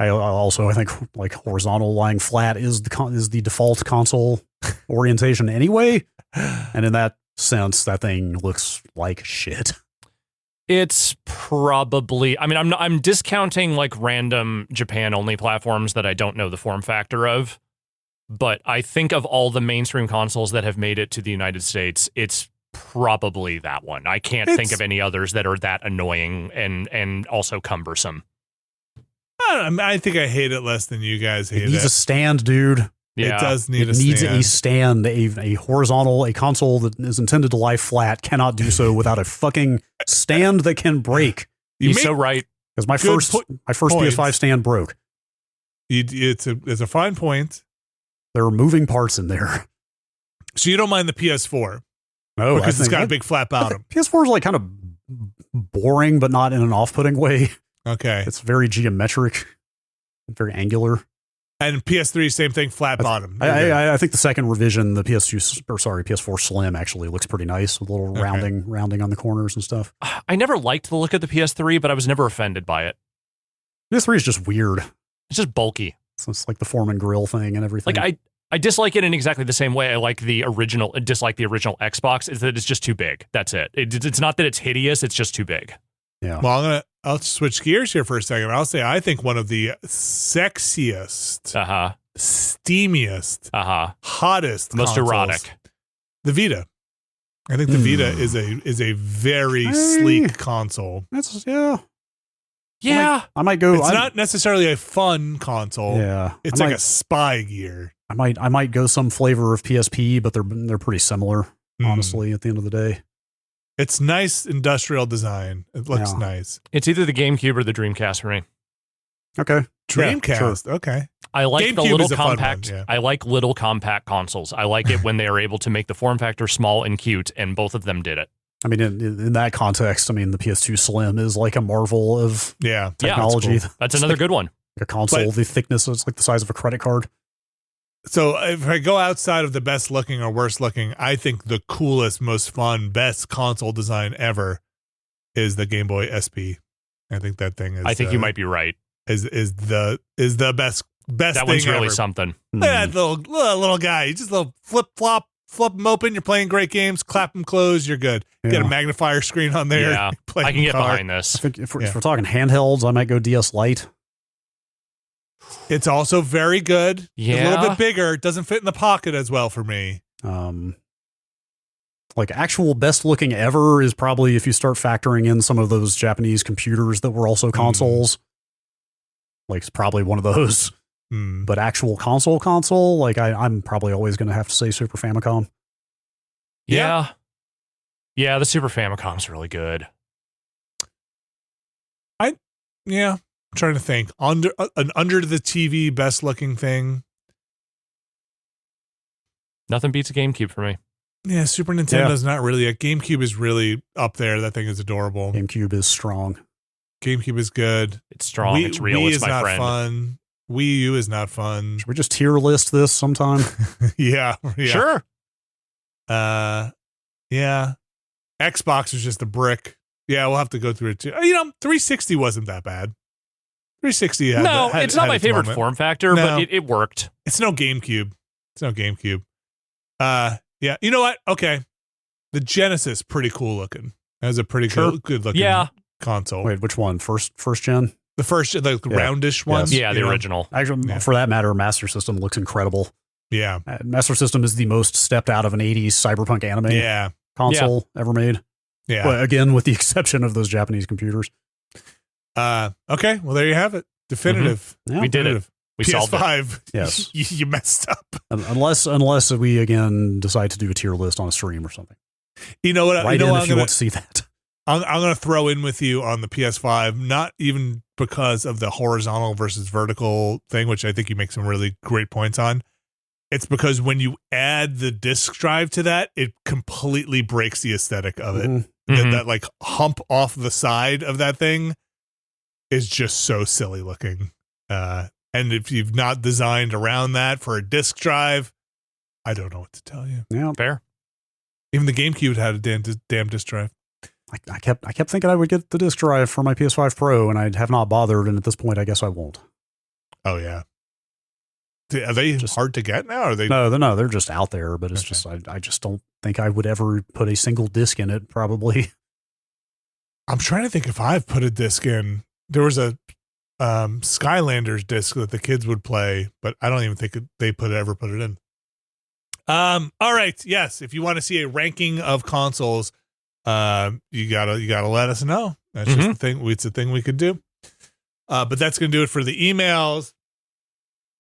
I think like horizontal lying flat is the default console orientation anyway, and in that sense, that thing looks like shit. It's probably. I mean, I'm discounting like random Japan only platforms that I don't know the form factor of, but I think of all the mainstream consoles that have made it to the United States, it's probably that one. I can't think of any others that are that annoying and also cumbersome. I think I hate it less than you guys hate it. It needs a stand, dude. Yeah. It does need a stand. A horizontal, a console that is intended to lie flat cannot do so without a fucking stand that can break. You're so right. Because my first PS5 stand broke. It's a fine point. There are moving parts in there. So you don't mind the PS4? No, because it's got a big flat bottom. PS4 is like kind of boring, but not in an off-putting way. Okay. It's very geometric, very angular. And PS3, same thing, flat bottom. I think the second revision, the PS4 Slim actually looks pretty nice with a little rounding on the corners and stuff. I never liked the look of the PS3, but I was never offended by it. PS3 is just weird. It's just bulky. So it's like the Foreman grill thing and everything. Like I dislike it in exactly the same way I like the original. Dislike the original Xbox is that it's just too big. That's it. It's not that it's hideous. It's just too big. Yeah. Well, I'll switch gears here for a second. I'll say I think one of the sexiest, steamiest, hottest, most consoles, erotic, the Vita. I think the Vita is a very sleek console. That's yeah. I might go. It's not necessarily a fun console. Yeah, it's like a spy gear. I might go some flavor of PSP, but they're pretty similar. Honestly, at the end of the day. It's nice industrial design. It looks nice. It's either the GameCube or the Dreamcast for me. Okay. Dreamcast. Yeah, sure. Okay. I like GameCube the little is a fun compact. one, yeah. I like little compact consoles. I like it when they are able to make the form factor small and cute, and both of them did it. I mean, in that context, I mean, the PS2 Slim is like a marvel of technology. Yeah, that's another good one. Like a console, the thickness is like the size of a credit card. So if I go outside of the best looking or worst looking, I think the coolest, most fun, best console design ever is the Game Boy SP. I think that thing is. I think you might be right. Is the best that thing one's really ever. something. Look at that little guy. You just little flip them open. You're playing great games. Clap them closed. You're good. Get a magnifier screen on there. Yeah, I can get behind this. I think if we're talking handhelds, I might go DS Lite. It's also very good. Yeah. It's a little bit bigger. It doesn't fit in the pocket as well for me. Like actual best looking ever is probably if you start factoring in some of those Japanese computers that were also consoles. Like it's probably one of those. But actual console, like I'm probably always going to have to say Super Famicom. Yeah, the Super Famicom's really good. I'm trying to think. Under the TV best looking thing. Nothing beats a GameCube for me. Yeah, Super Nintendo's not really. A GameCube is really up there. That thing is adorable. GameCube is strong. GameCube is good. It's strong. It's real. Wii It's is my not friend. fun. Wii U is not fun. Should we just tier list this sometime? yeah. Sure. Yeah. Xbox is just a brick. Yeah, we'll have to go through it too. 360 wasn't that bad. 360 it's not my favorite form factor, but it worked. It's no GameCube. Yeah. You know what? Okay. The Genesis, pretty cool looking. That was a pretty good looking console. Wait, which one? First gen? The first, the roundish one? Yeah, the original. Actually, for that matter, Master System looks incredible. Yeah. Master System is the most stepped out of an 80s cyberpunk anime console ever made. Yeah. Well, again, with the exception of those Japanese computers. Okay. Well, there you have it. Definitive. Yeah. We did it. We solved it. PS5. Yes. You messed up. Unless we again decide to do a tier list on a stream or something. You know what? Write in if you want to see that. I'm going to throw in with you on the PS5, not even because of the horizontal versus vertical thing, which I think you make some really great points on. It's because when you add the disk drive to that, it completely breaks the aesthetic of it. Mm-hmm. That like hump off the side of that thing is just so silly looking. And if you've not designed around that for a disk drive, I don't know what to tell you. Yeah, fair. Even the GameCube had a damn disk drive. I kept thinking I would get the disk drive for my PS5 Pro, and I have not bothered. And at this point, I guess I won't. Oh, yeah. Are they Just- hard to get now? Or are they? No, they're just out there, but it's Okay. just, I just don't think I would ever put a single disc in it, probably. I'm trying to think if I've put a disc in. There was a Skylanders disc that the kids would play, but I don't even think they ever put it in. All right. Yes. If you want to see a ranking of consoles, you gotta let us know. That's just the thing. It's a thing we could do. But that's going to do it for the emails.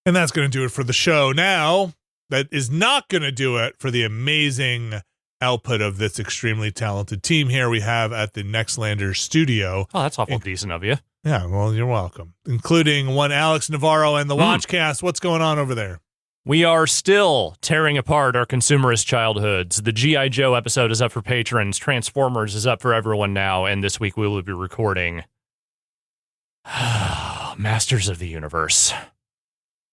And that's going to do it for the show. Now, that is not going to do it for the amazing output of this extremely talented team here we have at the Nextlander studio. Oh, that's awful decent of you. Yeah, well, you're welcome. Including one Alex Navarro and the Watchcast. What's going on over there? We are still tearing apart our consumerist childhoods. The G.I. Joe episode is up for patrons. Transformers is up for everyone now. And this week we will be recording Masters of the Universe.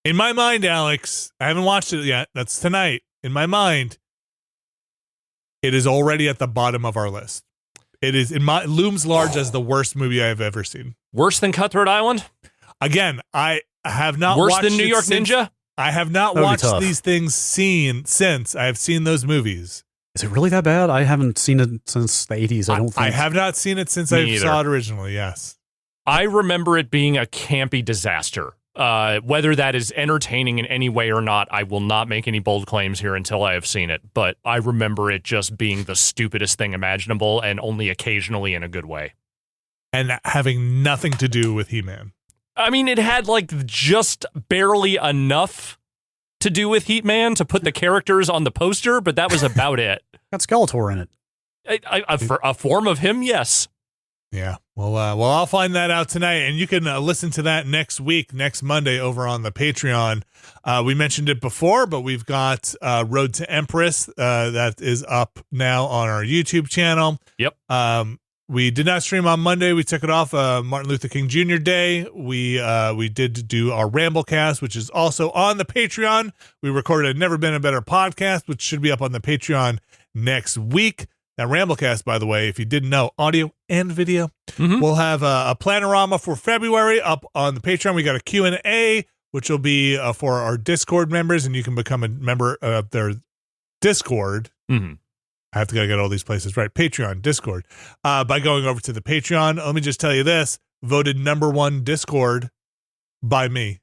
In my mind, Alex, I haven't watched it yet. That's tonight. In my mind, it is already at the bottom of our list. It is it looms large as the worst movie I have ever seen. Worse than Cutthroat Island? Again, I have not Worse watched than New it York since- Ninja? I have not That'd be watched tough. these things since I have seen those movies. Is it really that bad? I haven't seen it since the 80s, I don't think. I have not seen it since Me I either. saw it originally, yes. I remember it being a campy disaster. Whether that is entertaining in any way or not, I will not make any bold claims here until I have seen it. But I remember it just being the stupidest thing imaginable and only occasionally in a good way. And having nothing to do with He-Man. I mean, it had like just barely enough to do with Hitman to put the characters on the poster, but that was about it. Got Skeletor in it. For a form of him, yes. Yeah. Well, I'll find that out tonight, and you can listen to that next Monday, over on the Patreon. We mentioned it before, but we've got Road to Empress that is up now on our YouTube channel. Yep. We did not stream on Monday. We took it off Martin Luther King Jr. Day. We did do our Ramblecast, which is also on the Patreon. We recorded a Never Been a Better podcast, which should be up on the Patreon next week. That Ramblecast, by the way, if you didn't know, audio and video. We'll have a Planorama for February up on the Patreon. We got a Q&A, which will be for our Discord members, and you can become a member of their Discord. I have to get all these places right. Patreon, Discord. By going over to the Patreon, let me just tell you this: voted #1 Discord by me.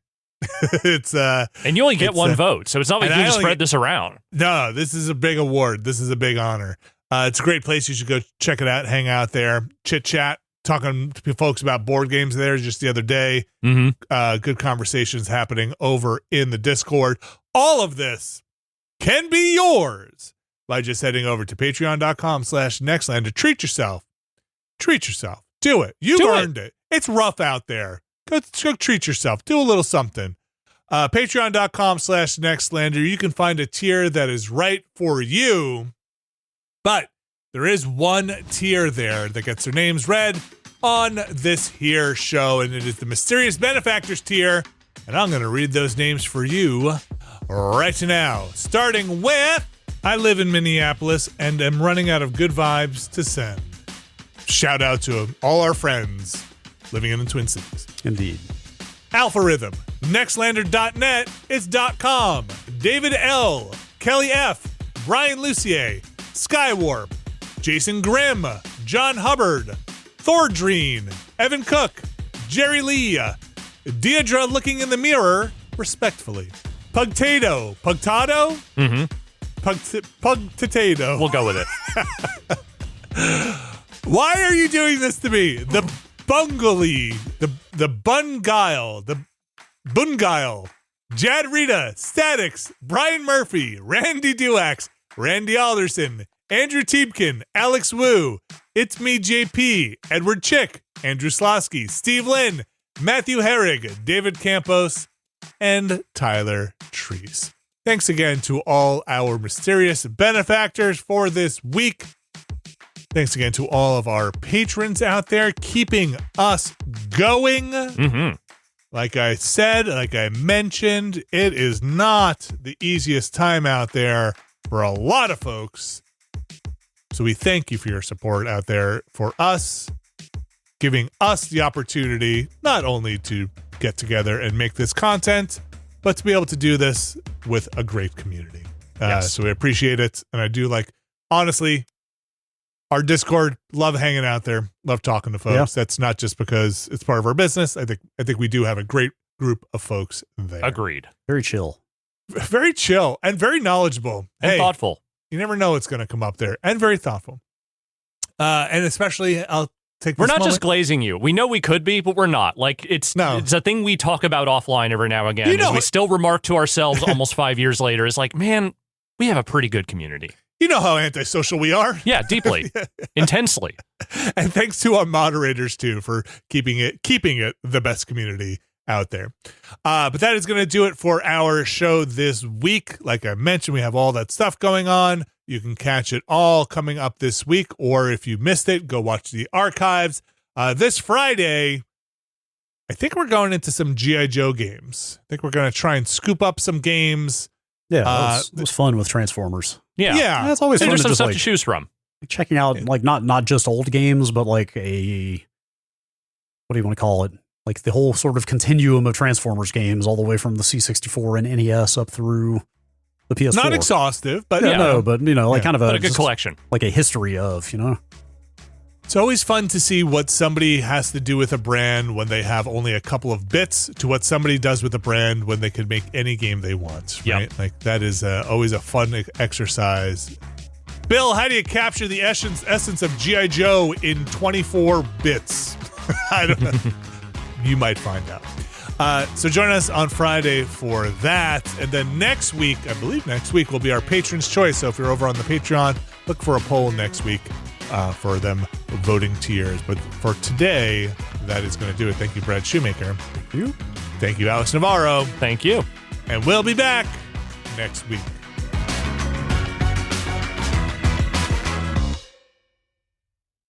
It's and you only get one vote, so it's not like you and can I just only spread this around. No, this is a big award. This is a big honor. It's a great place. You should go check it out, hang out there, chit chat, talking to folks about board games there just the other day. Good conversations happening over in the Discord. All of this can be yours by just heading over to patreon.com/Nextlander. Treat yourself. Do it. You've earned it. It's rough out there. Go treat yourself. Do a little something. Patreon.com/Nextlander. You can find a tier that is right for you. But there is one tier there that gets their names read on this here show, and it is the Mysterious Benefactors tier. And I'm going to read those names for you right now. Starting with, I live in Minneapolis and am running out of good vibes to send. Shout out to all our friends living in the Twin Cities. Indeed. Alpha Rhythm, Nextlander.net, it's .com, David L, Kelly F, Brian Lucier, Skywarp, Jason Grimm, John Hubbard, Thordreen, Evan Cook, Jerry Lee, Deidre Looking in the Mirror, respectfully, Pugtato, Pugtato. We'll go with it. Why are you doing this to me? The Bungali, the Bungile, the Bungile, Jad Rita, Statics, Brian Murphy, Randy Duax, Randy Alderson, Andrew Tiebkin, Alex Wu, It's Me JP, Edward Chick, Andrew Slosky, Steve Lynn, Matthew Herrig, David Campos, and Tyler Treese. Thanks again to all our mysterious benefactors for this week. Thanks again to all of our patrons out there keeping us going. Like I said, like I mentioned, it is not the easiest time out there for a lot of folks. So we thank you for your support out there for us, giving us the opportunity not only to get together and make this content, but to be able to do this with a great community. Yes. So we appreciate it. And I do honestly, our Discord, love hanging out there, love talking to folks. Yeah. That's not just because it's part of our business. I think we do have a great group of folks there. Agreed. Very chill. Very chill and very knowledgeable. And thoughtful. You never know what's going to come up there. And very thoughtful. And especially, I'll take this We're not moment. just glazing you. We know we could be, but we're not. It's a thing we talk about offline every now and again. We still remark to ourselves almost 5 years later. It's like, man, we have a pretty good community. You know how antisocial we are. Yeah, deeply. Intensely. And thanks to our moderators, too, for keeping it the best community out there. But that is going to do it for our show this week. Like I mentioned, we have all that stuff going on. You can catch it all coming up this week, or if you missed it, go watch the archives. This Friday, I think we're going into some G.I. Joe games. I think we're going to try and scoop up some games. Yeah, it was fun with Transformers. Yeah. It's always fun there's to some just stuff to choose from. checking out not just old games, but what do you want to call it? Like the whole sort of continuum of Transformers games, all the way from the C64 and NES up through the PS4. Not exhaustive, but no, but kind of a good collection, like a history of. It's always fun to see what somebody has to do with a brand when they have only a couple of bits to what somebody does with a brand when they can make any game they want, right? Yep. Like that is always a fun exercise. Bill, how do you capture the essence of G.I. Joe in 24 bits? I don't know. You might find out. So join us on Friday for that. And then next week, I believe next week will be our Patron's Choice. So if you're over on the Patreon, look for a poll next week for them voting tiers. But for today, that is going to do it. Thank you, Brad Shoemaker. Thank you. Thank you, Alex Navarro. Thank you. And we'll be back next week.